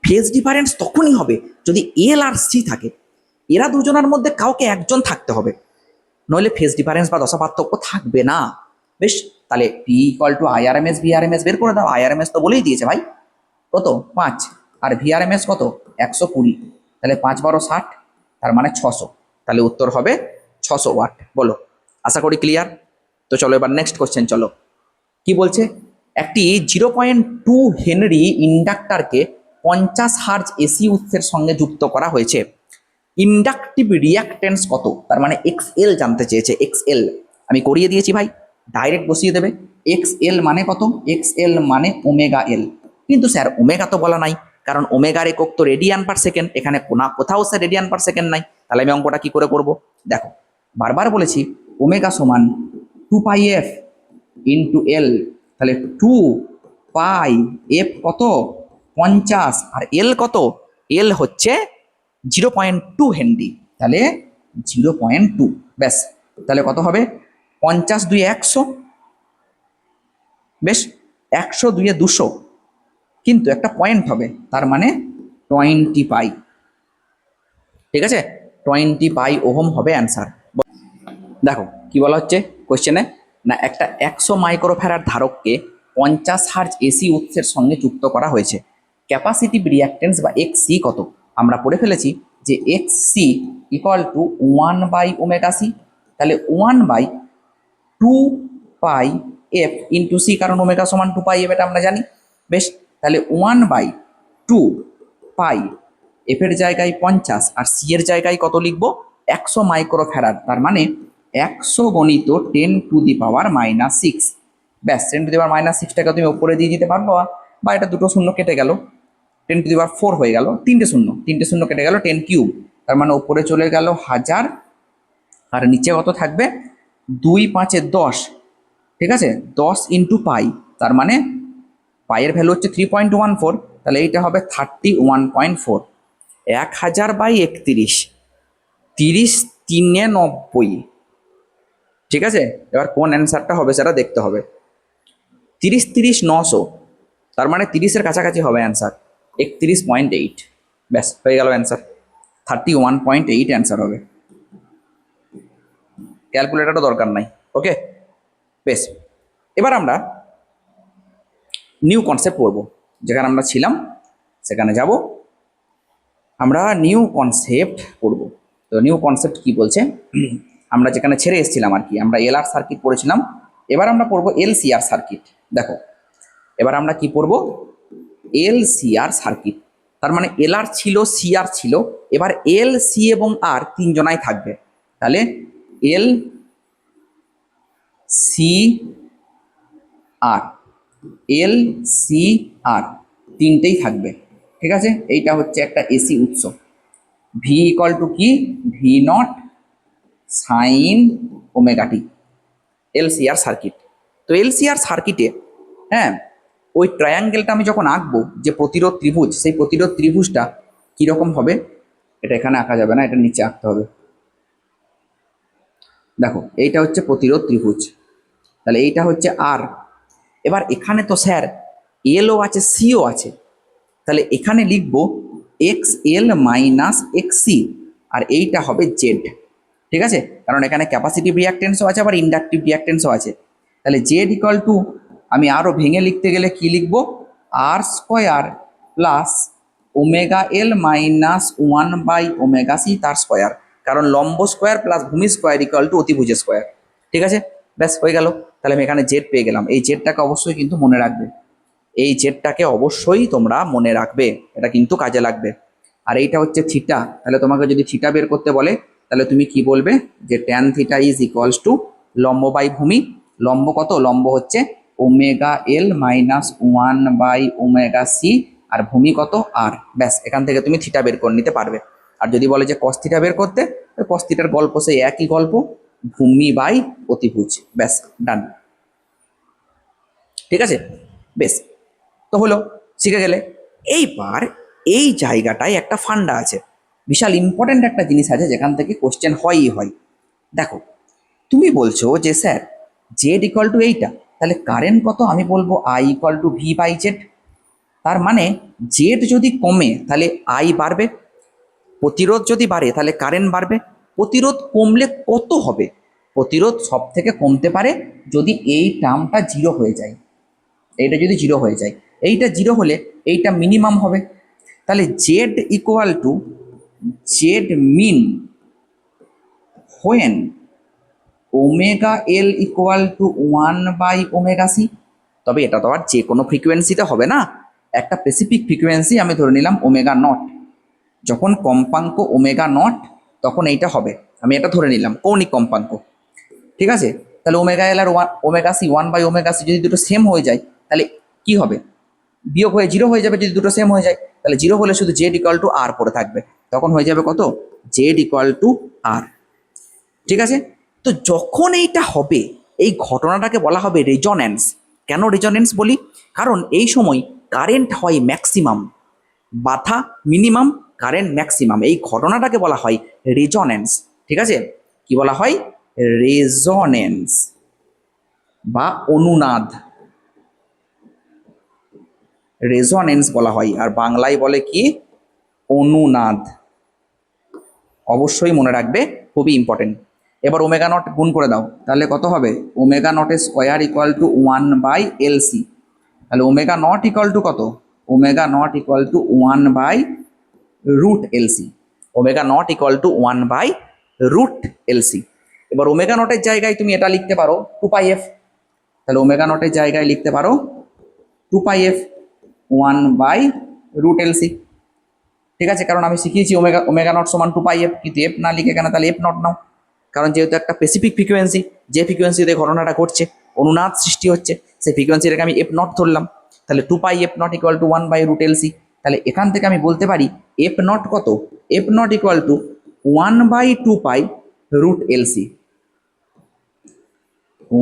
[SPEAKER 1] Phase difference তখনই হবে যদি এল আর সি থাকে, এরা দুজনের মধ্যে কাউকে একজন থাকতে হবে, নইলে ফেজ ডিফারেন্স বা দশা পার্থক্য থাকবে না। বেশ, তাহলে P equal two IRMS V RMS বের করে দাও। আইআরএমএস তো বলেই দিয়েছে ভাই, কত 5, আর ভিআরএমএস কত 120, তাহলে 5 12 60, তার মানে 600, তাহলে উত্তর হবে 600 ওয়াট। বলো, আশা করি ক্লিয়ার। তো চলো এবার নেক্সট কোশ্চেন, চলো কি বলছে। একটি 0.2 হেনরি ইন্ডাক্টরকে 50 হার্জ এসি উৎসের সঙ্গে যুক্ত করা হয়েছে। ইন্ডাকটিভ রিয়াক্টেন্স কত? তার মানে এক্সএল জানতে চেয়েছে। এক্সএল আমি করিয়ে দিয়েছি ভাই, ডাইরেক্ট বসিয়ে দেবে। এক্সএল মানে কত? এক্সএল মানে ওমেগা এল। কিন্তু স্যার ওমেগা তো বলা নাই, কারণ ওমেগার একক তো রেডিয়ান পার সেকেন্ড, এখানে কোথাও স্যার রেডিয়ান পার সেকেন্ড নাই। তাহলে আমি অঙ্কটা কি করে করব? দেখো, বারবার বলেছি ওমেগা সমান 2 পাই এফ ইন্টু এল, তাহলে 2 পাই এফ কত 50, আর এল কত? এল হচ্ছে 0.2 হেনরি, তাহলে 0.2। ব্যাস, তাহলে কত হবে 50 2 100, বেশ 100 2 200, কিন্তু একটা পয়েন্ট হবে, তার মানে 20 পাই। ঠিক আছে, 20 পাই ওহম হবে অ্যান্সার। দেখো কি বলা হচ্ছে কোশ্চেনে, না একটা 100 মাইক্রোফ্যারাড ধারককে 50 হার্জ এসি উৎসের সঙ্গে যুক্ত করা হয়েছে। ক্যাপাসিটিভ রিঅ্যাক্টেন্স বা এক্স সি কত? আমরা পড়ে ফেলেছি যে এক্স সি ইকুয়াল টু 1/ওমেগা সি, তাহলে 1/2 পাই এফ ইন্টু সি, কারণ ওমেগা সমান 2 পাই এফ, এটা আমরা জানি। বেশ, তাহলে 1/2 পাই এফ এর জায়গায় 50 আর সি এর জায়গায় কত লিখবো 100 মাইক্রোফ্যারাড, তার মানে 100 গণিত 10⁻⁻6। ব্যাস, 10⁻⁻6টাকে তুমি উপরে দিয়ে দিতে পারবো, বা এটা দুটো শূন্য কেটে গেল, 10⁴ হয়ে গেল, তিনটে শূন্য কেটে গেল 10³ তার মানে উপরে চলে গেল 1000, আর নিচে কত থাকবে 2 5 10। ঠিক আছে, 10 ইন্টু পাই, তার মানে পাইয়ের ভ্যালু হচ্ছে 3.14, তাহলে এইটা হবে 31.4। 1000/31, 30 3 90। ঠিক আছে, এবার কোন অ্যান্সারটা হবে সেটা দেখতে হবে। 30 30 900, তার মানে 30-এর কাছাকাছি হবে অ্যান্সার, 31.8। ব্যাস, হয়ে গেল অ্যান্সার, 31.8 অ্যান্সার হবে। ক্যালকুলেটারও দরকার নাই। ওকে, বেশ, এবার আমরা নিউ কনসেপ্ট পড়বো। যেখানে আমরা ছিলাম সেখানে যাব, আমরা নিউ কনসেপ্ট পড়বো। তো নিউ কনসেপ্ট কি বলছে, আমরা যেখানে ছেড়ে এসেছিলাম আর কি, আমরা এলআর সার্কিট পড়েছিলাম, এবার আমরা পড়বো এলসিআর সার্কিট। দেখো, এবার আমরা কি পড়বো এলসিআর সার্কিট। তার মানে এলআর ছিল, সিআর ছিল, এবার এল সি এবং আর তিনজনাই থাকবে, তাহলে এল সি আর, এল সি আর তিনটেই থাকবে। ঠিক আছে, এইটা হচ্ছে একটা এসি উৎস। ভি ইকুয়াল টু কি, V not sine omega T, LCR circuit. তো এলসিআর সার্কিটে, হ্যাঁ, ওই ট্রায়াঙ্গেলটা আমি যখন আঁকবো, যে প্রতিরোধ ত্রিভুজ, সেই প্রতিরোধ ত্রিভুজটা কীরকম হবে, এটা এখানে আঁকা যাবে না, এটা নিচে আঁকতে হবে। দেখো, এইটা হচ্ছে প্রতিরোধ ত্রিভুজ, তাহলে এইটা হচ্ছে আর। এবার এখানে তো স্যার এলও আছে, সিও আছে, তাহলে এখানে লিখবো X L minus X C, আর এইটা হবে জেড। ঠিক আছে, কারণ এখানে ক্যাপাসিটিভ রিঅ্যাকটেন্সও আছে আবার ইন্ডাকটিভ রিঅ্যাকটেন্সও আছে। তাহলে জেড ইকুয়াল টু, আমি আরও ভেঙে লিখতে গেলে কি লিখব, R square plus omega L minus 1/ওমেগা সি তার স্কোয়ার, কারণ লম্ব স্কোয়ার প্লাস ভূমি স্কোয়ার ইকুয়াল টু অতিভুজ স্কোয়ার। ঠিক আছে, ব্যাস হয়ে গেল। তাহলে আমি এখানে জেড পেয়ে গেলাম। এই জেডটাকে অবশ্যই কিন্তু মনে রাখবে, এই জেডটাকে অবশ্যই তোমরা মনে রাখবে, এটা কিন্তু কাজে লাগবে। আর এইটা হচ্ছে থিটা, তাহলে তোমাকে যদি থিটা বের করতে বলে তাহলে তুমি কি বলবে, যে tan theta is equals two লম্ব বাই ভূমি। লম্ব কত, লম্ব হচ্ছে ওমেগা এল মাইনাস 1/ওমেগা সি, আর ভূমি কত আর। ব্যাস, এখান থেকে তুমি থিটা বের করে নিতে পারবে। আর যদি বলে যে কস থিটা বের করতে, কস থিটার গল্প সেই একই গল্প, ভূমি বাই অতিভুজ। ব্যাস, ডান। ঠিক আছে, বেশ, তো হলো, শিখে গেলে। এইবার এই জায়গাটায় একটা ফান্ডা আছে, বিশাল ইম্পর্ট্যান্ট একটা জিনিস আছে যেখান থেকে কোশ্চেন হয়ই হয়। দেখো, তুমি বলছো যে স্যার জেড ইকুয়াল টু এইটা, তাহলে কারেন্ট কত, আমি বলবো I equal to V by Z. তার মানে জেড যদি কমে তাহলে আই বাড়বে, প্রতিরোধ যদি বাড়ে তাহলে কারেন্ট বাড়বে। প্রতিরোধ কমলে কত হবে, প্রতিরোধ সব থেকে কমতে পারে যদি এই টার্মটা জিরো হয়ে যায়, এইটা যদি জিরো হয়ে যায়, এইটা জিরো হলে এইটা মিনিমাম হবে। তাহলে Z equal to Z min when omega L equal to 1/ওমেগা সি। তবে এটা তো আর যে কোনো ফ্রিকোয়েন্সিতে হবে না, একটা স্পেসিফিক ফ্রিকোয়েন্সি আমি ধরে নিলাম ওমেগা নট। যখন কম্পাঙ্ক ওমেগা নট তখন এইটা হবে, আমি এটা ধরে নিলাম কৌণিক কম্পাঙ্ক। ঠিক আছে, তাহলে ওমেগা এল আর ওমেগা সি 1/ওমেগা সি যদি দুটো সেম হয়ে যায় তাহলে কি হবে, বিয়োগ হয়ে জিরো হয়ে যাবে যদি দুটো সেম হয়ে যায়। তাহলে জিরো হলে শুধু জেড ইকুয়াল টু আর পড়ে থাকবে, তখন হয়ে যাবে কত, জেড ইকুয়াল টু আর। ঠিক আছে, তো যখন এইটা হবে এই ঘটনাটাকে বলা হবে রেজোন্যান্স। কেন রেজোন্যান্স বলি, কারণ এই সময় কারেন্ট হয় ম্যাক্সিমাম, বাধা মিনিমাম, কারেন্ট ম্যাক্সিমাম, এই ঘটনাটাকে বলা হয় রেজোন্যান্স। ঠিক আছে, কি বলা হয়, রেজোন্যান্স বা অনুনাদ, রেজোন্যান্স বলা হয়, আর বাংলায় বলে কি, অনুনাদ। অবশ্যই মনে রাখবে, খুবই ইম্পর্টেন্ট। এবার ওমেগা নট গুণ করে দাও, তাহলে কত হবে, ওমেগা নটের স্কোয়ার ইকুয়াল টু 1/LC। তাহলে ওমেগা নট ইকুয়াল টু কত, omega nought equal to 1/√LC। Omega nought equal to 1/√LC। এবার ওমেগা নটের জায়গায় তুমি এটা লিখতে পারো 2πf। তাহলে ওমেগা নটের জায়গায় লিখতে পারো 2πf 1/√LC। ঠিক আছে, কারণ আমি শিখিয়েছি ওমেগা ওমেগা নট সমান 2πf, কিন্তু এফ না লিখে কেন, তাহলে এফ নট নাও, কারণ যেহেতু একটা স্পেসিফিক ফ্রিকোয়েন্সি, যে ফ্রিকোয়েন্সিতে ঘটনাটা ঘটছে, অনুনাদ সৃষ্টি হচ্ছে, সেই ফ্রিকোয়েন্সিটাকে আমি এফ নট ধরলাম। তাহলে 2πf not equal to 1/√LC। তাহলে এখান থেকে আমি বলতে পারি এফ নট কত, F not equal two 1/2π√LC,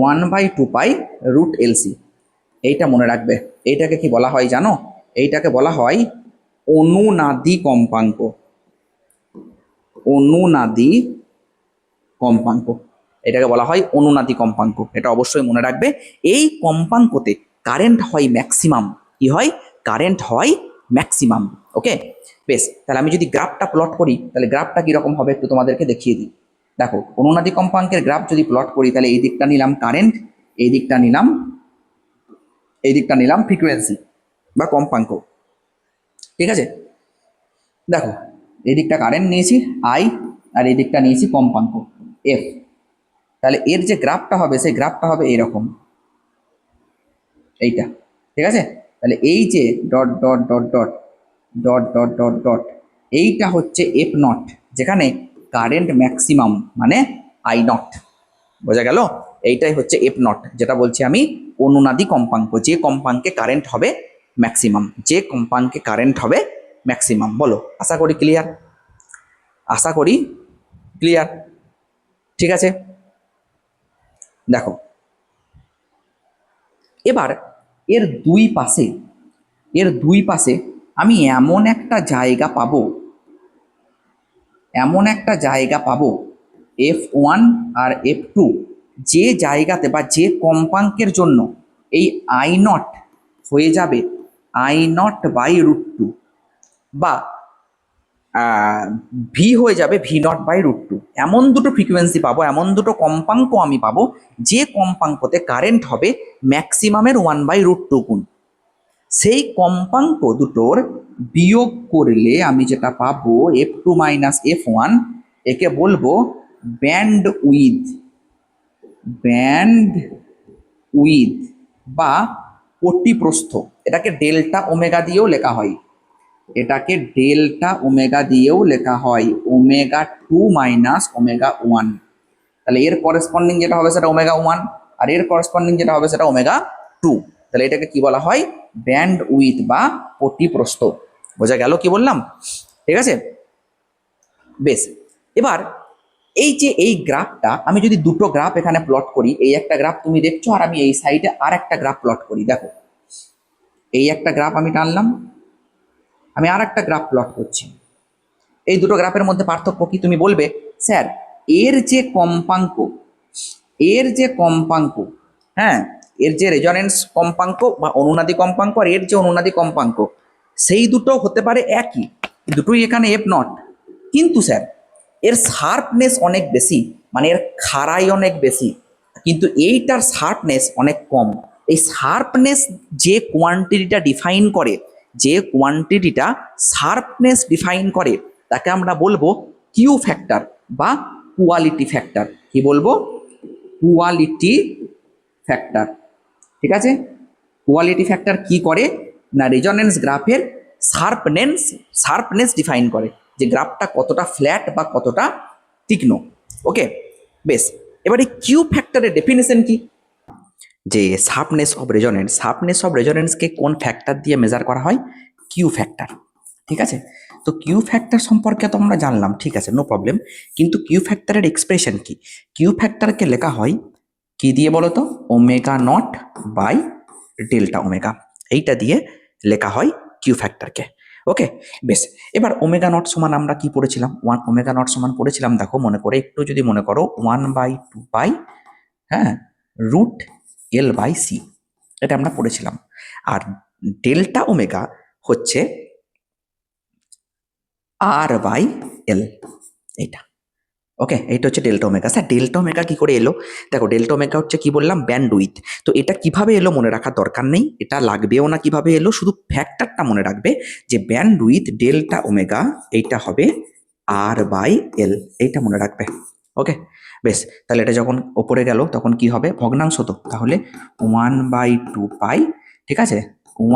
[SPEAKER 1] 1/2π√LC। এইটা মনে রাখবে। এইটাকে কি বলা হয় জানো, এইটাকে বলা হয় অনুনাদি কম্পাঙ্ক, অনুনাদি কম্পাঙ্ক, এটাকে বলা হয় অনুনাদি কম্পাঙ্ক। এটা অবশ্যই মনে রাখবে। এই কম্পাঙ্কতে কারেন্ট হয় ম্যাক্সিমাম, কি হয়, কারেন্ট হয় ম্যাক্সিমাম। ওকে, বেশ, তাহলে আমি যদি গ্রাফটা প্লট করি তাহলে গ্রাফটা কীরকম হবে একটু তোমাদেরকে দেখিয়ে দিই। দেখো, অনুনাদি কম্পাঙ্কের গ্রাফ যদি প্লট করি তাহলে এই দিকটা নিলাম কারেন্ট, এই দিকটা নিলাম ফ্রিকোয়েন্সি বা কম্পাঙ্ক। ঠিক আছে, দেখো এই দিকটা কারেন্ট নিয়েছি আই, আর এই দিকটা নিয়েছি কম্পাঙ্ক এফ। তাহলে এর যে গ্রাফটা হবে সেই গ্রাফটা হবে এরকম, এইটা। ঠিক আছে, তাহলে এই যে dot dot dot dot dot dot dot dot এইটা হচ্ছে এফ নট, যেখানে কারেন্ট ম্যাক্সিমাম মানে আই নট। বোঝা গেল, এইটাই হচ্ছে এফ নট, যেটা বলছি আমি অনুনাদি কম্পাঙ্ক, যে কম্পাঙ্কে কারেন্ট হবে ম্যাক্সিমাম, যে কম্পাঙ্কে কারেন্ট হবে ম্যাক্সিমাম। বলো, আশা করি ক্লিয়ার, আশা করি ক্লিয়ার। ঠিক আছে, দেখো এবার এর দুই পাশে আমি এমন একটা জায়গা পাবো F1 আর F2, যে জায়গাতে বা যে কম্পাঙ্কের জন্য এই আই নট হয়ে যাবে I0/√2, বা ভি হয়ে যাবে V0/√2। এমন দুটো ফ্রিকোয়েন্সি পাবো, এমন দুটো কম্পাঙ্ক আমি পাবো, যে কম্পাঙ্কতে কারেন্ট হবে ম্যাক্সিমামের 1/√2 গুণ। সেই কম্পাঙ্ক দুটোর বিয়োগ করলে আমি যেটা পাবো F2 - F1, একে বলবো ব্যান্ড উইথ বা পটিপ্রস্থ। এটাকে ডেল্টা ওমেগা দিয়েও লেখা হয়, ω2 - ω1। তাহলে এর করেসপন্ডিং যেটা হবে সেটা ω1, আর এর করেসপন্ডিং যেটা হবে সেটা ω2। তাহলে এটাকে কি বলা হয়? ব্যান্ড উইথ বা পটিপ্রস্থ। বোঝা গেল কি বললাম? ঠিক আছে, বেশ। এবার এই যে এই গ্রাফটা, আমি যদি দুটো গ্রাফ এখানে প্লট করি, এই একটা গ্রাফ তুমি দেখছো আর আমি এই সাইডে আর একটা গ্রাফ প্লট করি, দেখো এই একটা গ্রাফ আমি টানলাম, আমি আর একটা গ্রাফ প্লট করছি। এই দুটো গ্রাফের মধ্যে পার্থক্য কি? তুমি বলবে স্যার এর যে কম্পাঙ্ক, হ্যাঁ, এর যে রেজোনেন্স কম্পাঙ্ক বা অনুনাদি কম্পাঙ্ক আর এর যে অনুনাদি কম্পাঙ্ক, সেই দুটো হতে পারে একই, দুটোই এখানে F0, কিন্তু স্যার এর শার্পনেস অনেক বেশি, মানে এর খাড়াই অনেক বেশি, কিন্তু এইটার শার্পনেস অনেক কম। এই শার্পনেস যে কোয়ান্টিটিটা শার্পনেস ডিফাইন করে তাকে আমরা বলবো কিউ ফ্যাক্টর বা কোয়ালিটি ফ্যাক্টর। কি বলবো? Quality factor. ঠিক আছে, কোয়ালিটি ফ্যাক্টর কি করে না রেজোনেন্স গ্রাফের শার্পনেস ডিফাইন করে, যে গ্রাফটা কতটা ফ্ল্যাট বা কতটা তীক্ষ্ণ। ওকে, বেশ। এবারে কিউ ফ্যাক্টরের ডেফিনেশন কি? যে শার্পনেস অফ রেজোনেন্সকে কোন ফ্যাক্টর দিয়ে মেজার করা হয়? Q factor. ঠিক আছে, তো কিউ ফ্যাক্টর সম্পর্কে তো আমরা জানলাম, ঠিক আছে, নো প্রবলেম। কিন্তু কিউ ফ্যাক্টরের এক্সপ্রেশন কি? কিউ ফ্যাক্টরকে লেখা হয় কি দিয়ে বলো তো? ω0/Δω, এইটা দিয়ে লেখা হয় কিউ ফ্যাক্টরকে। ওকে, বেশ। এবার ω0 সমান আমরা কি পড়েছিলাম? ω0 সমান পড়েছিলাম, দেখো মনে করে একটু যদি মনে করো 1/2π, হ্যাঁ, √L/C, এটা আমরা পড়েছিলাম। আর ডেল্টা ওমেগা হচ্ছে R/L, এইটা। ওকে, এইটা হচ্ছে delta omega. Sir delta omega কি করে এলো? দেখো ডেল্টা ওমেগা হচ্ছে কি বললাম? Band with. তো এটা কিভাবে এলো মনে রাখার দরকার নেই, এটা লাগবেও না কিভাবে এলো, শুধু ফ্যাক্টরটা মনে রাখবে যে ব্যান্ড উইথ ডেল্টা ওমেগা এইটা হবে R/L, এইটা মনে রাখবে। ওকে, বেশ। তাহলে এটা যখন ওপরে গেল তখন কি হবে? ভগ্নাংশ তো, তাহলে 1/2π, ঠিক আছে,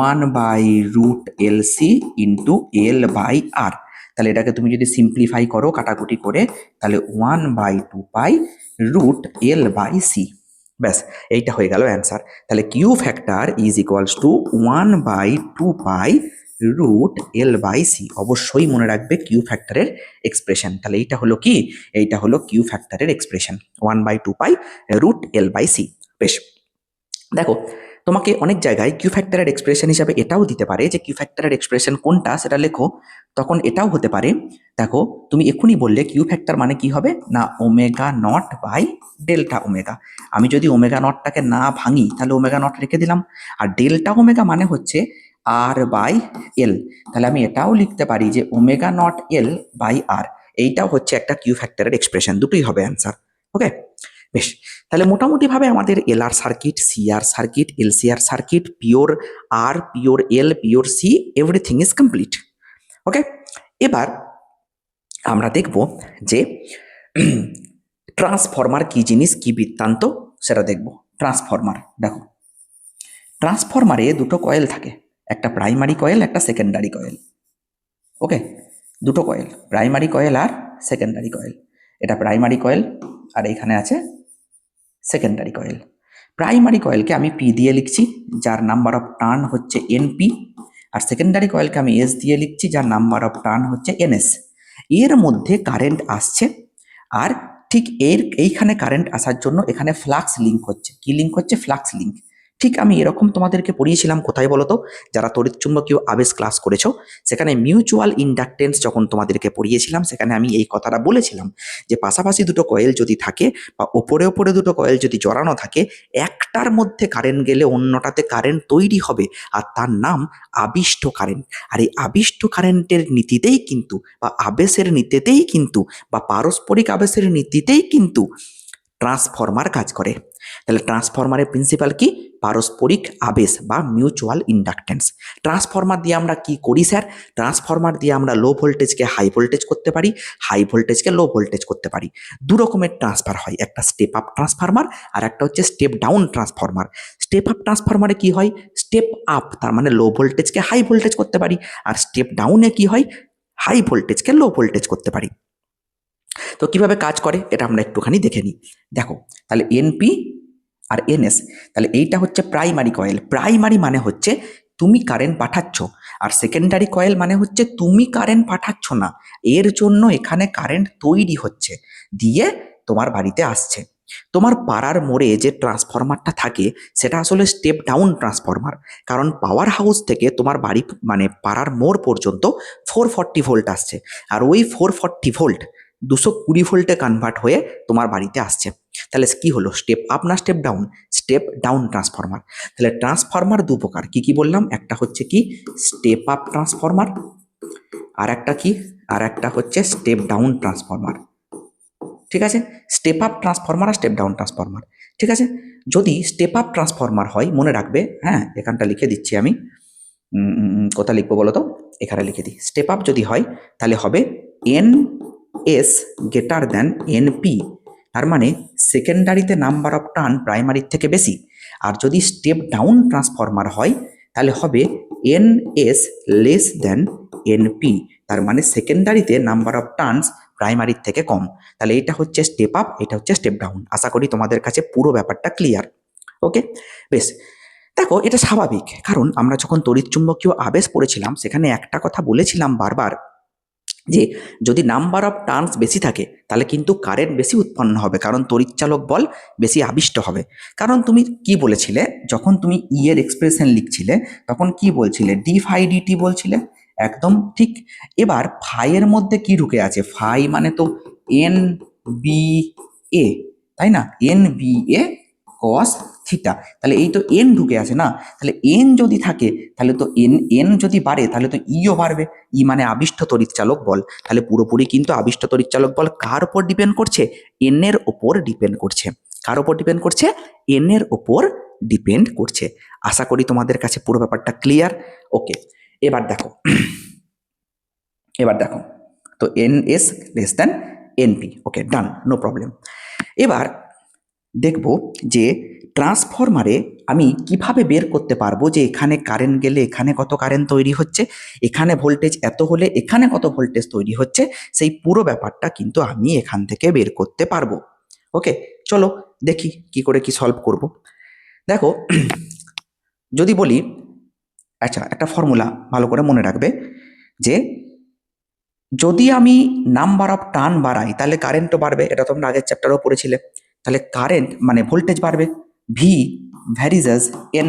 [SPEAKER 1] 1/√LC ইন্টু L/R। তাহলে এটাকে তুমি যদি সিম্পলিফাই করো কাটাকুটি করে, তাহলে 1/2π√L/C, ব্যাস, এইটা হয়ে গেল অ্যান্সার। তাহলে Q factor is equals to 1/2π√L/C। অবশ্যই মনে রাখবে কিউ ফ্যাক্টরের এক্সপ্রেশন। তাহলে এইটা হলো কি? এইটা হলো কিউ ফ্যাক্টরের এক্সপ্রেশন, 1/2π√L/C। বেশ, দেখো তোমাকে অনেক জায়গায় কিউ ফ্যাক্টরের এক্সপ্রেশন হিসাবে এটাও দিতে পারে যে কিউ ফ্যাক্টরের এক্সপ্রেশন কোনটা সেটা লেখো, তখন এটাও হতে পারে। দেখো তুমি এক্ষুনি বললে কিউ ফ্যাক্টর মানে কি হবে না ω0/Δω। আমি যদি ω0টাকে না ভাঙি তাহলে ω0 রেখে দিলাম, আর Δω মানে হচ্ছে R/L। তাহলে আমি এটাও লিখতে পারি যে ω0L/R, এইটাও হচ্ছে একটা কিউ ফ্যাক্টরের এক্সপ্রেশন, দুটোই হবে অ্যান্সার। ওকে, বেশ। তাহলে মোটামুটিভাবে আমাদের LR circuit, CR circuit, LCR circuit, pure R, pure L, pure C, everything is complete. Okay, এবার আমরা দেখব যে ট্রান্সফরমার কি জিনিস, কি বৃত্তান্ত, সেটা দেখব। ট্রান্সফরমার, দেখো ট্রান্সফরমারে দুটো কয়েল থাকে, একটা প্রাইমারি কয়েল, একটা সেকেন্ডারি কয়েল। ওকে, দুটো কয়েল, প্রাইমারি কয়েল আর সেকেন্ডারি কয়েল। এটা প্রাইমারি কয়েল আর এইখানে আছে সেকেন্ডারি কয়েল। প্রাইমারি কয়েলকে আমি পি দিয়ে লিখছি, যার নাম্বার অফ টার্ন হচ্ছে এনপি, আর সেকেন্ডারি কয়েলকে আমি এস দিয়ে লিখছি, যার নাম্বার অফ টার্ন হচ্ছে এনএস। এর মধ্যে কারেন্ট আসছে, আর ঠিক এইখানে কারেন্ট আসার জন্য এখানে ফ্লাক্স লিঙ্ক হচ্ছে। কি লিঙ্ক হচ্ছে? Flux link. ঠিক আমি এরকম তোমাদেরকে পড়িয়েছিলাম কোথায় বলো তো, যারা তড়িৎচুম্বকীয় আবেশ ক্লাস করেছো সেখানে মিউচুয়াল ইন্ডাকটেন্স যখন তোমাদেরকে পড়িয়েছিলাম সেখানে আমি এই কথাটা বলেছিলাম যে পাশাপাশি দুটো কয়েল যদি থাকে বা ওপরে ওপরে দুটো কয়েল যদি জড়ানো থাকে, একটার মধ্যে কারেন্ট গেলে অন্যটাতে কারেন্ট তৈরি হবে, আর তার নাম আবিষ্ট কারেন্ট। আর এই আবিষ্ট কারেন্টের নীতিতেই কিন্তু বা আবেশের নীতিতেই কিন্তু বা পারস্পরিক আবেশের নীতিতেই কিন্তু ট্রান্সফরমার কাজ করে। তাহলে ট্রান্সফরমারের প্রিন্সিপাল কি? পারস্পরিক আবেশ বা মিউচুয়াল ইন্ডাকটেন্স। ট্রান্সফরমার দিয়ে আমরা কি করি স্যার? ট্রান্সফরমার দিয়ে আমরা লো ভোল্টেজকে হাই ভোল্টেজ করতে পারি, হাই ভোল্টেজকে লো ভোল্টেজ করতে পারি। দু রকমের ট্রান্সফার হয়, একটা স্টেপ আপ ট্রান্সফরমার আর একটা হচ্ছে step down transformer. Step up ট্রান্সফরমারে কি হয়? স্টেপ আপ তার মানে লো ভোল্টেজকে হাই ভোল্টেজ করতে পারি, আর স্টেপ ডাউনে কি হয়? হাই ভোল্টেজকে লো ভোল্টেজ করতে পারি। তো কিভাবে কাজ করে এটা আমরা একটুখানি দেখে নিই। দেখো, তাহলে এনপি আর এনএস, তাহলে এইটা হচ্ছে প্রাইমারি কয়েল। প্রাইমারি মানে হচ্ছে তুমি কারেন্ট পাঠাচ্ছ, আর সেকেন্ডারি কয়েল মানে হচ্ছে তুমি কারেন্ট পাঠাচ্ছ না, এর জন্য এখানে কারেন্ট তৈরি হচ্ছে দিয়ে তোমার বাড়িতে আসছে। তোমার পাড়ার মোড়ে যে ট্রান্সফরমারটা থাকে সেটা আসলে স্টেপ ডাউন ট্রান্সফরমার, কারণ পাওয়ার হাউস থেকে তোমার বাড়ি মানে পাড়ার মোড় পর্যন্ত 440 ভোল্ট আসছে, আর ওই 440 ভোল্ট 220 ভোল্টে কনভার্ট হয়ে তোমার বাড়িতে আসছে। তাহলে কি হলো? স্টেপ আপ না step down? Step down transformer. তাহলে ট্রান্সফরমার দু প্রকার, কি কি বললাম? একটা হচ্ছে কি স্টেপ আপ ট্রান্সফরমার, আর একটা কি, আর একটা হচ্ছে স্টেপ ডাউন ট্রান্সফরমার। ঠিক আছে, স্টেপ আপ ট্রান্সফরমার আর স্টেপ ডাউন ট্রান্সফরমার। ঠিক আছে, যদি স্টেপ আপ ট্রান্সফরমার হয় মনে রাখবে, হ্যাঁ এখানটা লিখে দিচ্ছি আমি, কোথা লিখবো বলো তো, এখানে লিখে দিই। স্টেপ আপ যদি হয় তাহলে হবে N S greater than NP, তার মানে সেকেন্ডারিতে নাম্বার অফ টার্ন প্রাইমারির থেকে বেশি। আর যদি স্টেপ ডাউন ট্রান্সফরমার হয় তাহলে হবে N S less than NP, তার মানে সেকেন্ডারিতে নাম্বার অফ টার্নস প্রাইমারির থেকে কম। তাহলে এটা হচ্ছে স্টেপ আপ, এটা হচ্ছে স্টেপ ডাউন। আশা করি তোমাদের কাছে পুরো ব্যাপারটা ক্লিয়ার। ওকে, বেশ। দেখো, এটা স্বাভাবিক, কারণ আমরা যখন তড়িৎচুম্বকীয় আবেশ পড়েছিলাম সেখানে একটা কথা বলেছিলাম বারবার, যে যদি নাম্বার অফ টার্নস বেশি থাকে তাহলে কিন্তু কারেন্ট বেশি উৎপন্ন হবে, কারণ তড়িৎচালক বল বেশি আবিষ্ট হবে। কারণ তুমি কি বলেছিলে যখন তুমি ই এর এক্সপ্রেশন লিখছিলে তখন কি বলছিলে? ডি ফাই ডিটি বলছিলে, একদম ঠিক। এবার ফাই এর মধ্যে কি ঢুকে আছে? ফাই মানে তো এন বি এ, তাই না? N B A cos theta, তাহলে এই তো এন ঢুকে আছে না, তাহলে এন যদি থাকে তাহলে তো এন এন যদি বাড়ে তাহলে তো ইও বাড়বে। ই মানে আবিষ্ট তড়িৎচালক বল, তাহলে পুরোপুরি কিন্তু আবিষ্ট তড়িৎচালক বল কার উপর ডিপেন্ড করছে? এন এর ওপর ডিপেন্ড করছে। কার উপর ডিপেন্ড করছে? এন এর ওপর ডিপেন্ড করছে। আশা করি তোমাদের কাছে পুরো ব্যাপারটা ক্লিয়ার। ওকে, এবার দেখো, এবার দেখো, তো N S less than NP, okay done, no problem. এবার দেখব যে ট্রান্সফরমারে আমি কিভাবে বের করতে পারবো যে এখানে কারেন্ট গেলে এখানে কত কারেন্ট তৈরি হচ্ছে, এখানে ভোল্টেজ এত হলে এখানে কত ভোল্টেজ তৈরি হচ্ছে, সেই পুরো ব্যাপারটা কিন্তু আমি এখান থেকে বের করতে পারবো। ওকে, চলো দেখি কি করে কি সলভ করব। দেখো, যদি বলি, আচ্ছা একটা ফর্মুলা ভালো করে মনে রাখবে, যে যদি আমি নাম্বার অফ টার্ন বাড়াই তাহলে কারেন্টও বাড়বে, এটা তোমরা আগের চ্যাপ্টারও পড়েছিলে। তাহলে কারেন্ট মানে ভোল্টেজ বাড়বে, ভি ভ্যারিজাস এন,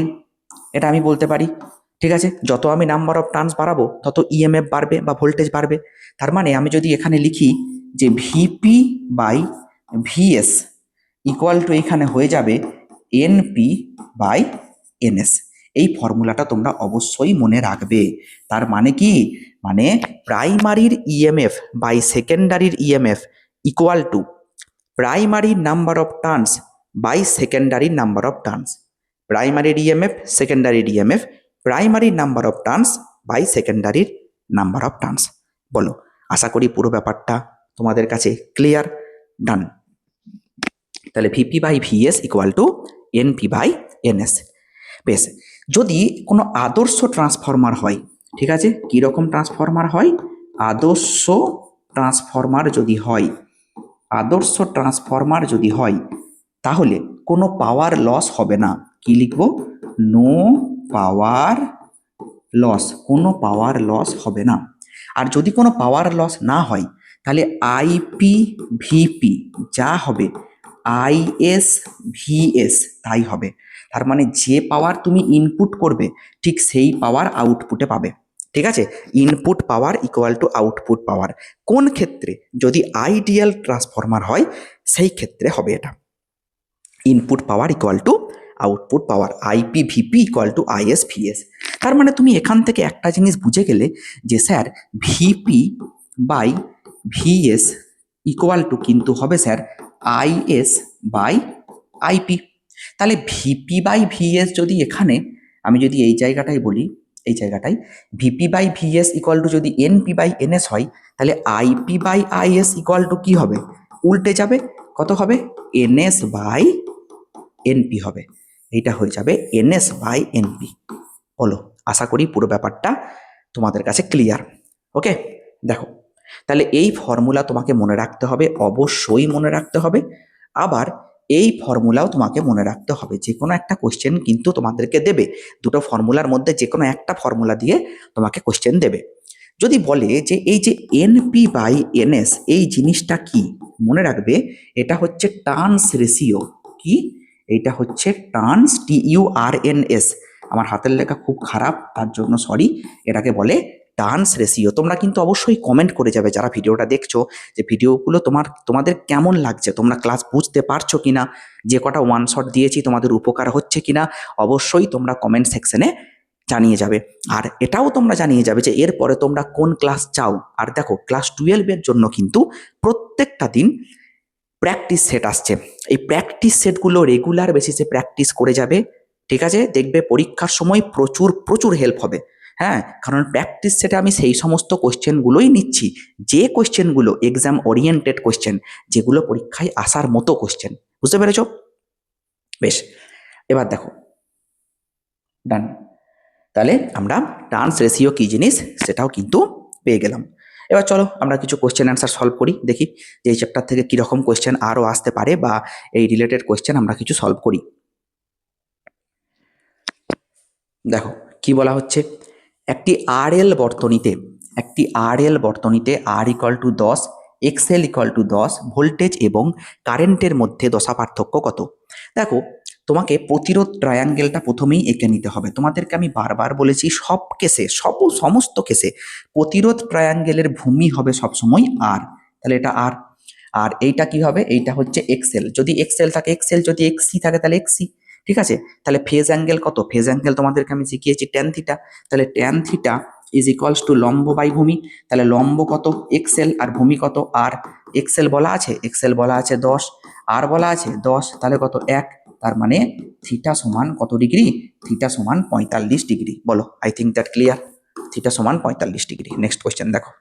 [SPEAKER 1] এটা আমি বলতে পারি। ঠিক আছে, যত আমি নাম্বার অফ টার্নস বাড়াবো তত ইএমএফ বাড়বে বা ভোল্টেজ বাড়বে। তার মানে আমি যদি এখানে লিখি যে VP by VS equal to এখানে হয়ে যাবে এনপি বাই এনএস। এই ফর্মুলাটা তোমরা অবশ্যই মনে রাখবে। তার মানে কি? মানে প্রাইমারির ইএমএফ বাই সেকেন্ডারির EMF equal to primary number of turns by secondary number of turns. প্রাইমারির ইএমএফ, সেকেন্ডারির EMF, primary number of turns by সেকেন্ডারির নাম্বার অফ টার্নস। বলো, আশা করি পুরো ব্যাপারটা তোমাদের কাছে ক্লিয়ার। ডান। তাহলে VP by VS equal to NP by NS. বেশ, যদি কোনো আদর্শ ট্রান্সফরমার হয়, ঠিক আছে, কীরকম ট্রান্সফরমার হয়? আদর্শ ট্রান্সফরমার যদি হয়, আদর্শ ট্রান্সফরমার যদি হয় তাহলে কোনো পাওয়ার লস হবে না। কি লিখবো? নো পাওয়ার লস, কোনো পাওয়ার লস হবে না। আর যদি কোনো পাওয়ার লস না হয় তাহলে আইপি ভিপি যা হবে আইএস ভিএস তাই হবে। তার মানে যে পাওয়ার তুমি ইনপুট করবে ঠিক সেই পাওয়ার আউটপুটে পাবে। ঠিক আছে, input power equal to output power. কোন ক্ষেত্রে? যদি আইডিয়াল ট্রান্সফরমার হয় সেই ক্ষেত্রে হবে এটা input power equal to output power, IPVP equal to ISVS. তার মানে তুমি এখান থেকে একটা জিনিস বুঝে গেলে যে sir VP by VS equal to কিন্তু হবে স্যার আইএস বাই আইপি। তাহলে ভিপি বাই ভিএস যদি এখানে আমি যদি এই জায়গাটাই বলি, এই জায়গাটাই VP by VS equal to যদি এনপি বাই এনএস হয়, তাহলে IP by IS equal to কী হবে? উল্টে যাবে, কত হবে? এনএস বাই এনপি হবে। এইটা হয়ে যাবে এনএস বাই এনপি। বলো, আশা করি পুরো ব্যাপারটা তোমাদের কাছে ক্লিয়ার। ওকে, দেখো তাহলে এই ফর্মুলা তোমাকে মনে রাখতে হবে, অবশ্যই মনে রাখতে হবে। আবার এই ফর্মুলাও তোমাকে মনে রাখতে হবে, যে কোনো একটা কোশ্চেন কিন্তু তোমাদেরকে দেবে, দুটো ফর্মুলার মধ্যে যে কোনো একটা ফর্মুলা দিয়ে তোমাকে কোশ্চেন দেবে। যদি বলে যে এই যে এনপি বাই এনএস এই জিনিসটা কি, মনে রাখবে এটা হচ্ছে টার্নস রেশিও। কি? এইটা হচ্ছে টার্নস, TURNS। আমার হাতের লেখা খুব খারাপ, তার জন্য সরি। এটাকে বলে টার্নস রেশিও। তোমরা কিন্তু অবশ্যই কমেন্ট করে যাবে যারা ভিডিওটা দেখছো, যে ভিডিওগুলো তোমাদের কেমন লাগছে, তোমরা ক্লাস বুঝতে পারছো কিনা, যে কটা ওয়ান শট দিয়েছি তোমাদের উপকার হচ্ছে কিনা, অবশ্যই তোমরা কমেন্ট সেকশনে জানিয়ে যাবে। আর এটাও তোমরা জানিয়ে যাবে যে এরপরে তোমরা কোন ক্লাস চাও। আর দেখো ক্লাস 12-এর জন্য কিন্তু প্রত্যেকটা দিন প্র্যাকটিস সেট আসছে, এই প্র্যাকটিস সেটগুলো রেগুলার বেসিসে প্র্যাকটিস করে যাবে। ঠিক আছে, দেখবে পরীক্ষার সময় প্রচুর প্রচুর হেল্প হবে। হ্যাঁ, কারণ প্র্যাকটিস সেটে আমি সেই সমস্ত কোশ্চেনগুলোই নিচ্ছি, যে কোশ্চেনগুলো এক্সাম ওরিয়েন্টেড কোশ্চেন, যেগুলো পরীক্ষায় আসার মতো কোশ্চেন। বুঝতে পেরেছ? বেশ, এবার দেখো, ডান। তাহলে আমরা টার্নস রেশিও কী জিনিস সেটাও কিন্তু পেয়ে গেলাম। এবার চলো আমরা কিছু কোশ্চেন অ্যান্সার সলভ করি, দেখি যে এই চ্যাপ্টার থেকে কীরকম কোশ্চেন আরও আসতে পারে, বা এই রিলেটেড কোশ্চেন আমরা কিছু সলভ করি। দেখো কি বলা হচ্ছে, একটি আরএল বর্তনীতে R equal to 10, XL equal to 10 voltage এবং কারেন্টের মধ্যে দশা পার্থক্য কত? দেখো তোমাকে প্রতিরোধ ট্রায়াঙ্গেলটা প্রথমেই এঁকে নিতে হবে। তোমাদেরকে আমি বারবার বলেছি সব কেসে, সমস্ত কেসে প্রতিরোধ ট্রায়াঙ্গেলের ভূমি হবে সবসময় আর। তাহলে এটা আর, আর এইটা কি হবে? এইটা হচ্ছে এক্সএল। যদি এক্সএল থাকে এক্সএল, যদি এক্সি থাকে তাহলে এক্সি। ঠিক আছে, তাহলে ফেজ অ্যাঙ্গেল কত? ফেজ অ্যাঙ্গেল তোমাদেরকে আমি শিখিয়েছি ট্যান থিটা। তাহলে tan theta is equals two লম্ব বাই ভূমি। তাহলে লম্ব কত? এক্সএল, আর ভূমি কত? আর। এক্সএল বলা আছে, এক্সএল বলা আছে 10, আর বলা আছে 10, তাহলে কত? 1। তার মানে থিটা সমান কত ডিগ্রি? থিটা সমান 45 ডিগ্রি। বলো, I think that clear. Theta সমান 45 ডিগ্রি। নেক্সট কোয়েশ্চেন দেখো,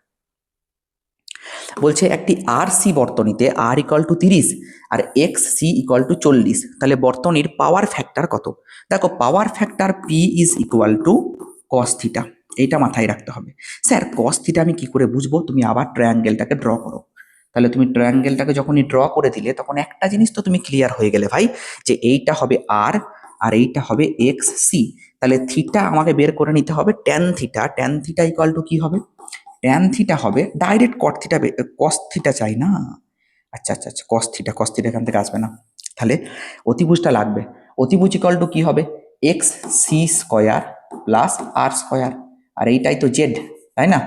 [SPEAKER 1] বলছে একটি আরসি বর্তনীতে আর ইকুয়াল টু 30 আর এক্স সি ইকুয়াল টু 40, তাহলে বর্তনীর পাওয়ার ফ্যাক্টর কত? দেখো power factor P is equal to cos theta, এইটা মাথায় রাখতে হবে। স্যার কস থিটা আমি কি করে বুঝবো? তুমি আবার ট্রায়াঙ্গেলটাকে ড্র করো। তাহলে তুমি ট্রায়াঙ্গেলটাকে যখনই ড্র করে দিলে তখন একটা জিনিস তো তুমি ক্লিয়ার হয়ে গেলে ভাই, যে এইটা হবে আর, আর এইটা হবে এক্স সি। তাহলে থিটা আমাকে বের করে নিতে হবে tan theta. Tan theta equal two কি হবে? ট্যান থিটা হবে ডাইরেক্ট কট থিটা, কস থিটা চাই না। আচ্ছা আচ্ছা আচ্ছা, কস থিটা এখান থেকে আসবে না, তাহলে অতিভুজটা লাগবে। অতিভুজ ইকুয়াল টু কি হবে? এক্স সি স্কোয়ার প্লাস আর স্কোয়ার, আর এইটাই তো জেড, তাই না?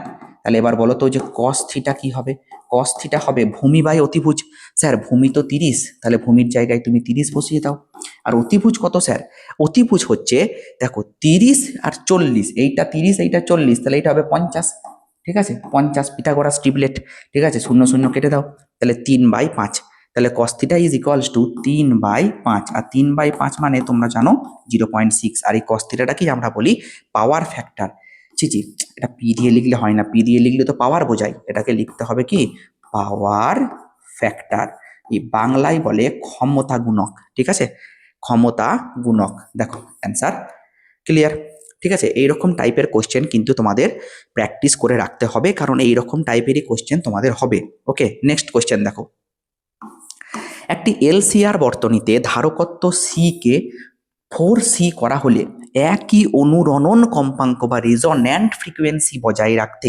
[SPEAKER 1] তাহলে এবার বলো তো যে কস থিটা কি হবে? কস থিটা হবে ভূমি বাই অতিভুজ। স্যার ভূমি তো 30, তাহলে ভূমির জায়গায় তুমি 30 বসিয়ে দাও। আর অতিভুজ কত স্যার? অতিভুজ হচ্ছে দেখো 30 আর 40, এইটা 30 এইটা 40, তাহলে এইটা হবে 50। ঠিক আছে, 50 পিথাগোরাস ট্রিপলেট। ঠিক আছে, 0 0 কেটে দাও, তাহলে 3/5। তাহলে কস থিটা ইজ ইকুয়ালস টু 3/5, আর 3/5 মানে তোমরা জানো 0.6। আর এই কস থিটাটাকেই আমরা বলি পাওয়ার ফ্যাক্টর। জি, এটা পি দিয়ে লিখলে হয় না, পি দিয়ে লিখলে তো পাওয়ার বোঝায়, এটাকে লিখতে হবে কি? Power factor. এই বাংলায় বলে ক্ষমতা গুণক। ঠিক আছে, ক্ষমতা গুণক। দেখো অ্যান্সার ক্লিয়ার। ঠিক আছে, এইরকম টাইপের কোশ্চেন কিন্তু তোমাদের প্র্যাকটিস করে রাখতে হবে, কারণ এইরকম টাইপেরই কোশ্চেন তোমাদের হবে। ওকে, নেক্সট কোশ্চেন দেখো, একটি এলসিআর বর্তনীতে ধারকত্ব সি কে 4C করা হলে একই অনুরণন কম্পাঙ্ক বা রেজোন্যান্ট ফ্রিকোয়েন্সি বজায় রাখতে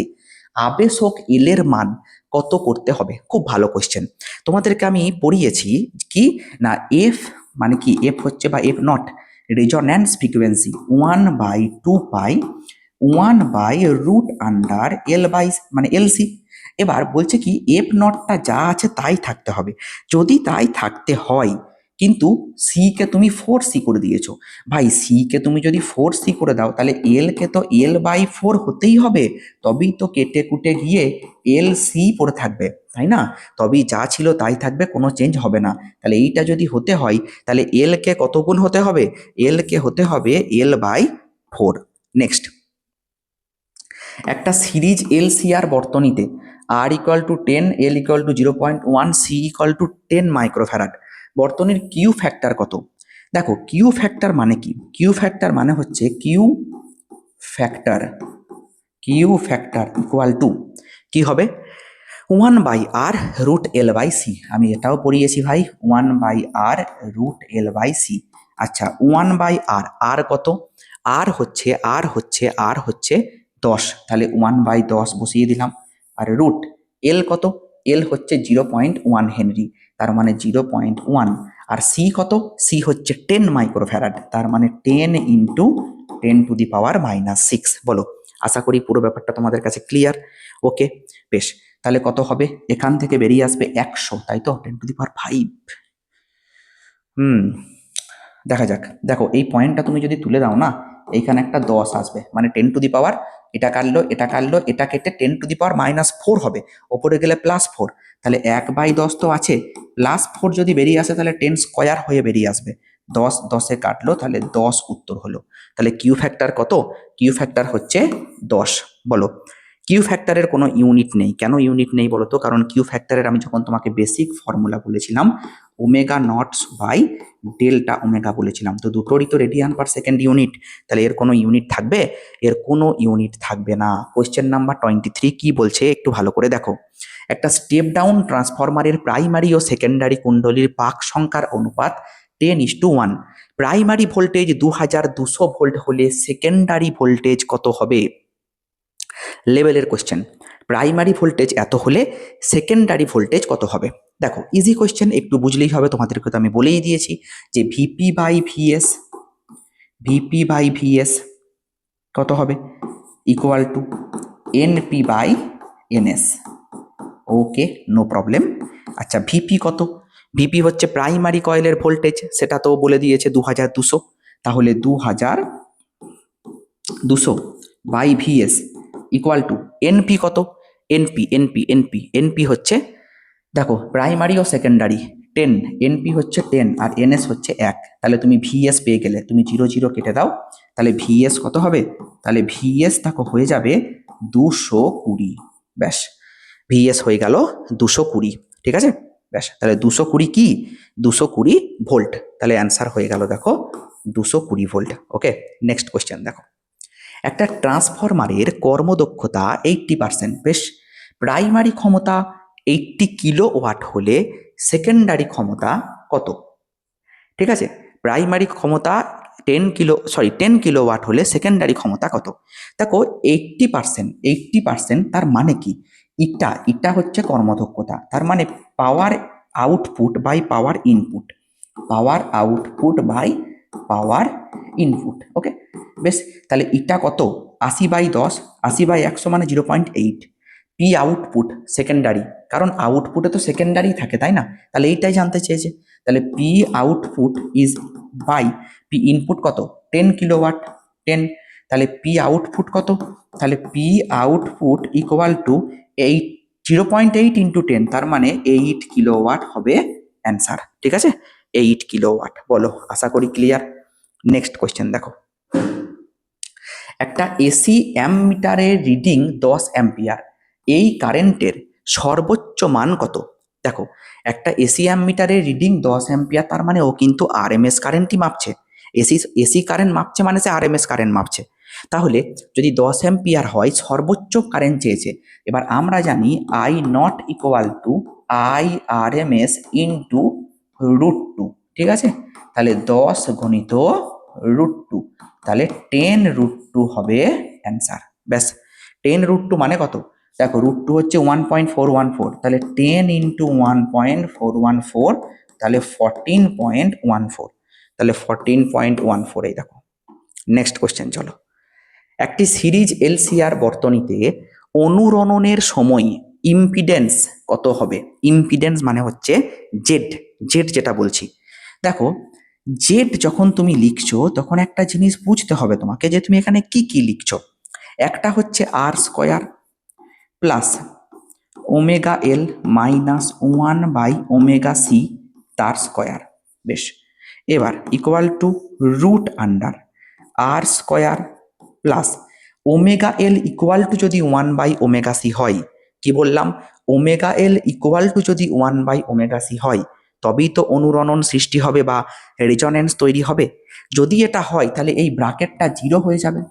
[SPEAKER 1] আবেশক এল এর মান কত করতে হবে? খুব ভালো কোশ্চেন। তোমাদেরকে আমি পড়িয়েছি কি না, এফ মানে কি? এফ হচ্ছে বা F not, resonance frequency 1/2 pi 1/√L মানে এলসি। এবার বলছে কি এফ নটটা যা আছে তাই থাকতে হবে। যদি তাই থাকতে হয়, কিন্তু সি কে তুমি 4C করে দিয়েছো। ভাই সি কে তুমি যদি 4C করে দাও, তাহলে এল কে তো L/4 হতেই হবে, তবেই তো কেটে কুটে গিয়ে LC পড়ে থাকবে, তাই না? তবেই যা ছিল তাই থাকবে, কোনো চেঞ্জ হবে না। তাহলে এইটা যদি হতে হয়, তাহলে এল কে কত গুণ হতে হবে? এল কে হতে হবে L/4। নেক্সট, একটা সিরিজ LCR বর্তনীতে R=10, L=0.1, C=10 মাইক্রোফ্যারাড। বর্তনীর কিউ ফ্যাক্টর কত? দেখো কিউ ফ্যাক্টর মানে কি? কিউ ফ্যাক্টর মানে হচ্ছে কিউ ফ্যাক্টর ইকুয়াল টু কি হবে? 1/R√L/C। আমি এটাও পড়িয়েছি ভাই, 1/R√L/C। আচ্ছা 1/R, আর কত? আর হচ্ছে 10, তাহলে 1/10 বসিয়ে দিলাম। আর রুট এল কত? এল হচ্ছে 0.1 হেনরি, তার মানে 0.1। আর সি কত? সি হচ্ছে 10 মাইক্রোফ্যারাড, তার মানে 10 ইন্টু 10⁻⁻6। বলো, আশা করি পুরো ব্যাপারটা তোমাদের কাছে ক্লিয়ার। ওকে, বেশ। তাহলে কত হবে? এখান থেকে বেরিয়ে আসবে 100, তাই তো? 10⁵। দেখা যাক। দেখো এই পয়েন্টটা তুমি যদি তুলে দাও না, এইখানে একটা 10 আসবে, মানে 10⁻, এটা কাটলো এটা কেটে 10⁻⁻4 হবে, ওপরে গেলে +4। তাহলে 1/10 তো আছে, +4 যদি বেরিয়ে আসে তাহলে 10 স্কোয়ার হয়ে বেরিয়ে আসবে। 10 10-এ কাটলো, তাহলে 10 উত্তর হলো। তাহলে কিউ ফ্যাক্টর কত? কিউ ফ্যাক্টর হচ্ছে 10। বলো, কিউ ফ্যাক্টরের কোনো ইউনিট নেই। কেন ইউনিট নেই বলো তো? কারণ কিউ ফ্যাক্টরের আমি যখন তোমাকে বেসিক ফর্মুলা বলেছিলাম, ω0/Δω বলেছিলাম, তো দুটোরই তো রেডিয়ান/সেকেন্ড ইউনিট। তাহলে এর কোনো ইউনিট থাকবে? এর কোনো ইউনিট থাকবে না। কোয়েশ্চেন নাম্বার 23 কি বলছে একটু ভালো করে দেখো। একটা স্টেপ ডাউন ট্রান্সফরমারের প্রাইমারি ও সেকেন্ডারি কুণ্ডলীর পাক সংখ্যার অনুপাত 10:1। প্রাইমারি ভোল্টেজ 2200 ভোল্ট হলে সেকেন্ডারি ভোল্টেজ কত হবে? লেভেলের কোশ্চেন। প্রাইমারি ভোল্টেজ এত হলে সেকেন্ডারি ভোল্টেজ কত হবে? দেখো ইজি কোশ্চেন, একটু বুঝলেই হবে। তোমাদেরকে তো আমি বলেই দিয়েছি যে ভিপি বাই ভিএস কত হবে? Equal to NP/NS। Okay, no problem. আচ্ছা ভিপি কত? ভিপি হচ্ছে প্রাইমারি কয়েলের ভোল্টেজ, সেটা তো বলে দিয়েছে 2200। তাহলে 2200/VS ইকুয়াল টু এনপি কত? এনপি হচ্ছে, দেখো প্রাইমারি ও সেকেন্ডারি 10, এনপি হচ্ছে 10 আর এনএস হচ্ছে 1। তাহলে তুমি ভিএস পেয়ে গেলে, তুমি 0 0 কেটে দাও, তাহলে ভিএস কত হবে? তাহলে ভিএস দেখো হয়ে যাবে 220। ব্যাস, ভিএস হয়ে গেল 220। ঠিক আছে, ব্যাস। তাহলে 220 কি? 220 ভোল্ট। তাহলে অ্যান্সার হয়ে গেল দেখো 220 ভোল্ট। ওকে, নেক্সট কোয়েশ্চেন দেখো। একটা ট্রান্সফরমারের কর্মদক্ষতা 80%। বেশ, প্রাইমারি ক্ষমতা 80 কিলোওয়াট হলে সেকেন্ডারি ক্ষমতা কত? ঠিক আছে, প্রাইমারি ক্ষমতা 10 কিলোওয়াট হলে সেকেন্ডারি ক্ষমতা কত? দেখো 80%, তার মানে কি? এটা হচ্ছে কর্মদক্ষতা, তার মানে power output by power input, okay, বেশ। তাহলে এটা কত? 80/10, 80/100 মানে 0.8। পি আউটপুট সেকেন্ডারি, কারণ আউটপুটে তো সেকেন্ডারি থাকে, তাই না? তাহলে এইটাই জানতে চেয়েছে। তাহলে P output is by P input কত? 10 কিলোওয়াট, 10। তাহলে পি আউটপুট কত? তাহলে P output equal to 0.8 into 10, তার মানে 8 কিলোওয়াট হবে অ্যান্সার। ঠিক আছে, 8 কিলোওয়াট। বলো, আশা করি ক্লিয়ার। নেক্সট কোয়েশ্চেন দেখো। একটা এসি অ্যামমিটারের রিডিং 10 অ্যাম্পিয়ার, এই কারেন্টের সর্বোচ্চ মান কত? দেখো একটা এসি অ্যামমিটারের রিডিং 10 অ্যাম্পিয়ার, তার মানে ও কিন্তু আরএমএস কারেন্টই মাপছে। এসি কারেন্ট মাপছে মানে সে আরএমএস কারেন্ট মাপছে। তাহলে যদি 10 অ্যাম্পিয়ার হয়, সর্বোচ্চ কারেন্ট চেয়েছে। এবার আমরা জানি I0 equal to IRMS into √2। ঠিক আছে, তাহলে 10 গুণিত √2, তাহলে 10√2 হবে অ্যান্সার। ব্যাস, 10√2 মানে কত? দেখো √2 হচ্ছে 1.414, তাহলে 10 ইন্টু 1.414, তাহলে 14.14। তাহলে 14.14। এই দেখো নেক্সট কোশ্চেন চলো। একটি সিরিজ এলসিআর বর্তনীতে অনুরণনের সময় ইম্পিডেন্স কত হবে? ইম্পিডেন্স মানে হচ্ছে জেড, জেড যেটা বলছি। দেখো জেড যখন তুমি লিখছো তখন একটা জিনিস বুঝতে হবে তোমাকে যে তুমি এখানে কি কি লিখছো। একটা হচ্ছে R square plus omega L minus 1/ওমেগা সি তার স্কোয়ার। বেশ, এবার equal to root under R square plus omega L equal to যদি 1/ওমেগা সি হয়, কি বললাম, ওমেগা এল ইকুয়াল টু যদি 1/ওমেগা সি হয় তবেই তো অনুরণন সৃষ্টি হবে বা রেজনেন্স তৈরি হবে। যদি এটা হয় তাহলে এই ব্র্যাকেটটা 0 হয়ে যাবে,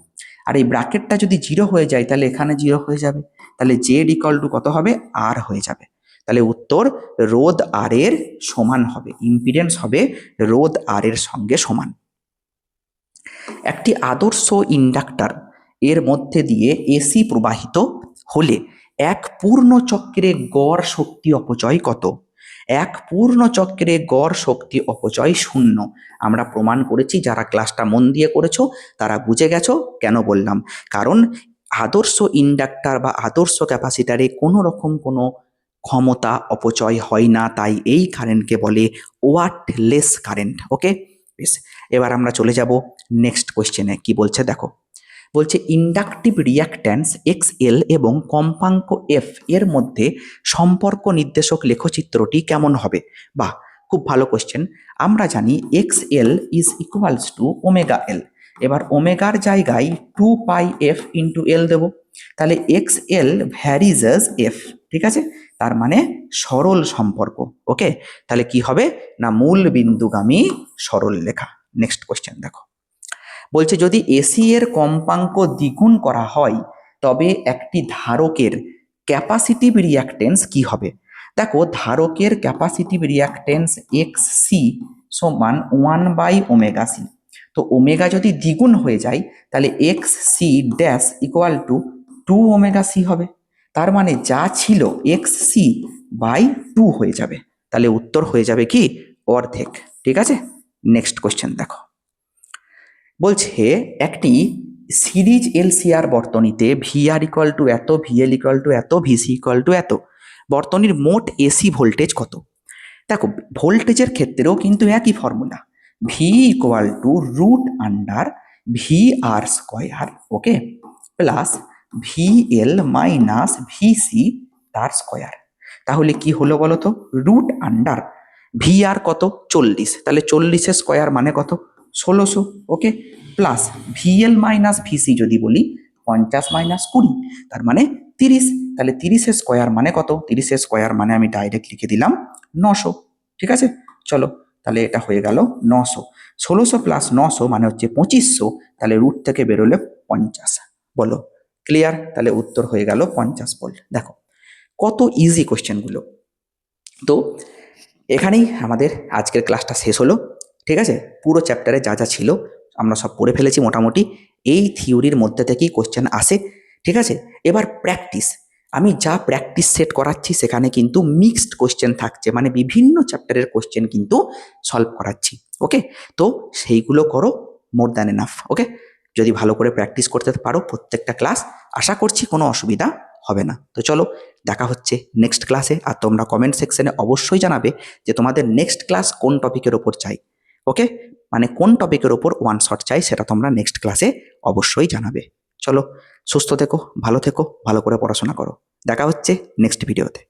[SPEAKER 1] আর এই ব্র্যাকেটটা যদি 0 হয়ে যায় তাহলে এখানে 0 হয়ে যাবে, তাহলে জেড ইকুয়াল টু কত হবে? আর হয়ে যাবে। তাহলে উত্তর রোধ আর এর সমান হবে, ইম্পিডেন্স হবে রোধ আর এর সঙ্গে সমান। একটি আদর্শ ইন্ডাক্টর এর মধ্যে দিয়ে এসি প্রবাহিত হলে এক পূর্ণ চক্রে গড় শক্তি অপচয় কত? এক পূর্ণ চক্রে গড় শক্তি অপচয় 0। আমরা প্রমাণ করেছি, যারা ক্লাসটা মন দিয়ে করেছো তারা বুঝে গেছো কেন বললাম। কারণ আদর্শ ইন্ডাক্টর বা আদর্শ ক্যাপাসিটারে কোনো রকম কোনো ক্ষমতা অপচয় হয় না, তাই এই কারেন্টকে বলে ওয়াটলেস কারেন্ট। ওকে, বেশ, এবার আমরা চলে যাব নেক্সট কোয়েশ্চেনে। কি বলছে দেখো, বলছে ইন্ডাকটিভ রিয়াক্ট্যান্স এক্সএল এবং কম্পাঙ্ক এফ এর মধ্যে সম্পর্ক নির্দেশক লেখচিত্রটি কেমন হবে? বা খুব ভালো কোয়েশ্চেন। আমরা জানি XL is equals two omega এল। এবার ওমেগার জায়গায় 2πf ইন্টু এল দেবো, তাহলে এক্সএল ভ্যারিজেস এফ, ঠিক আছে, তার মানে সরল সম্পর্ক। ওকে, তাহলে কি হবে না মূল বিন্দুগামী সরল লেখা। নেক্সট কোয়েশ্চেন দেখো, বলছে যদি এসি এর কম্পাঙ্ক দ্বিগুণ করা হয় তবে একটি ধারকের ক্যাপাসিটিভ রিয়াক্টেন্স কি হবে? দেখো ধারকের ক্যাপাসিটিভ রিয়াক্টেন্স এক্স সি সমান 1/ওমেগা সি। তো ওমেগা যদি দ্বিগুণ হয়ে যায় তাহলে X C dash equal to 2ωc হবে। তার মানে যা ছিল এক্স সি বাই 2 হয়ে যাবে, তাহলে উত্তর হয়ে যাবে কি অর্ধেক। ঠিক আছে, নেক্সট কোয়েশ্চেন দেখো, বলছে একটি সিরিজ এলসিআর বর্তনীতে ভিআর ইকুয়াল টু এত, ভিএল ইকুয়াল টু এত, ভিসি ইকুয়াল টু এত, বর্তনীর মোট এসি ভোল্টেজ কত? দেখো ভোল্টেজের ক্ষেত্রেও কিন্তু একই formula, V equal to root under V R square, okay, plus VL minus VC তার স্কোয়ার। তাহলে কি হলো বলো তো, রুট আন্ডার ভি আর কত 40, তাহলে 40-এর স্কোয়ার মানে কত 1600, ওকে, প্লাস ভিএল মাইনাস ভিসি যদি বলি 50 মাইনাস 20 তার মানে 30, তাহলে 30-এর স্কোয়ার মানে কত, 30-এর স্কোয়ার মানে আমি ডাইরেক্ট লিখে দিলাম 900। ঠিক আছে, চলো তাহলে এটা হয়ে গেল 900, 1600 প্লাস 900 মানে হচ্ছে 2500, তাহলে রুট থেকে বেরোলে 50। বলো ক্লিয়ার? তাহলে উত্তর হয়ে গেল 50 ভোল্ট। দেখো কত ইজি কোশ্চেনগুলো। তো এখানেই আমাদের আজকের ক্লাসটা শেষ হলো। ঠিক আছে, পুরো চ্যাপ্টারে যা যা ছিল আমরা সব পড়ে ফেলেছি মোটামুটি, এই থিওরির মধ্যে থেকেই কোশ্চেন আসে। ঠিক আছে, এবার প্র্যাকটিস, আমি যা প্র্যাকটিস সেট করাচ্ছি সেখানে কিন্তু মিক্সড কোশ্চেন থাকছে, মানে বিভিন্ন চ্যাপ্টারের কোশ্চেন কিন্তু সলভ করাচ্ছি। ওকে, তো সেইগুলো করো, মোর দ্যান এনাফ। ওকে, যদি ভালো করে প্র্যাকটিস করতে পারো প্রত্যেকটা ক্লাস, আশা করছি কোনো অসুবিধা হবে না। তো চলো দেখা হচ্ছে নেক্সট ক্লাসে, আর তোমরা কমেন্ট সেকশনে অবশ্যই জানাবে যে তোমাদের নেক্সট ক্লাস কোন টপিকের ওপর চাই। ওকে, মানে কোন টপিকের ওপর ওয়ান শট চাই সেটা তোমরা নেক্সট ক্লাসে অবশ্যই জানাবে। চলো সুস্থ থেকো, ভালো থেকো, ভালো করে পড়াশোনা করো, দেখা হচ্ছে নেক্সট ভিডিওতে।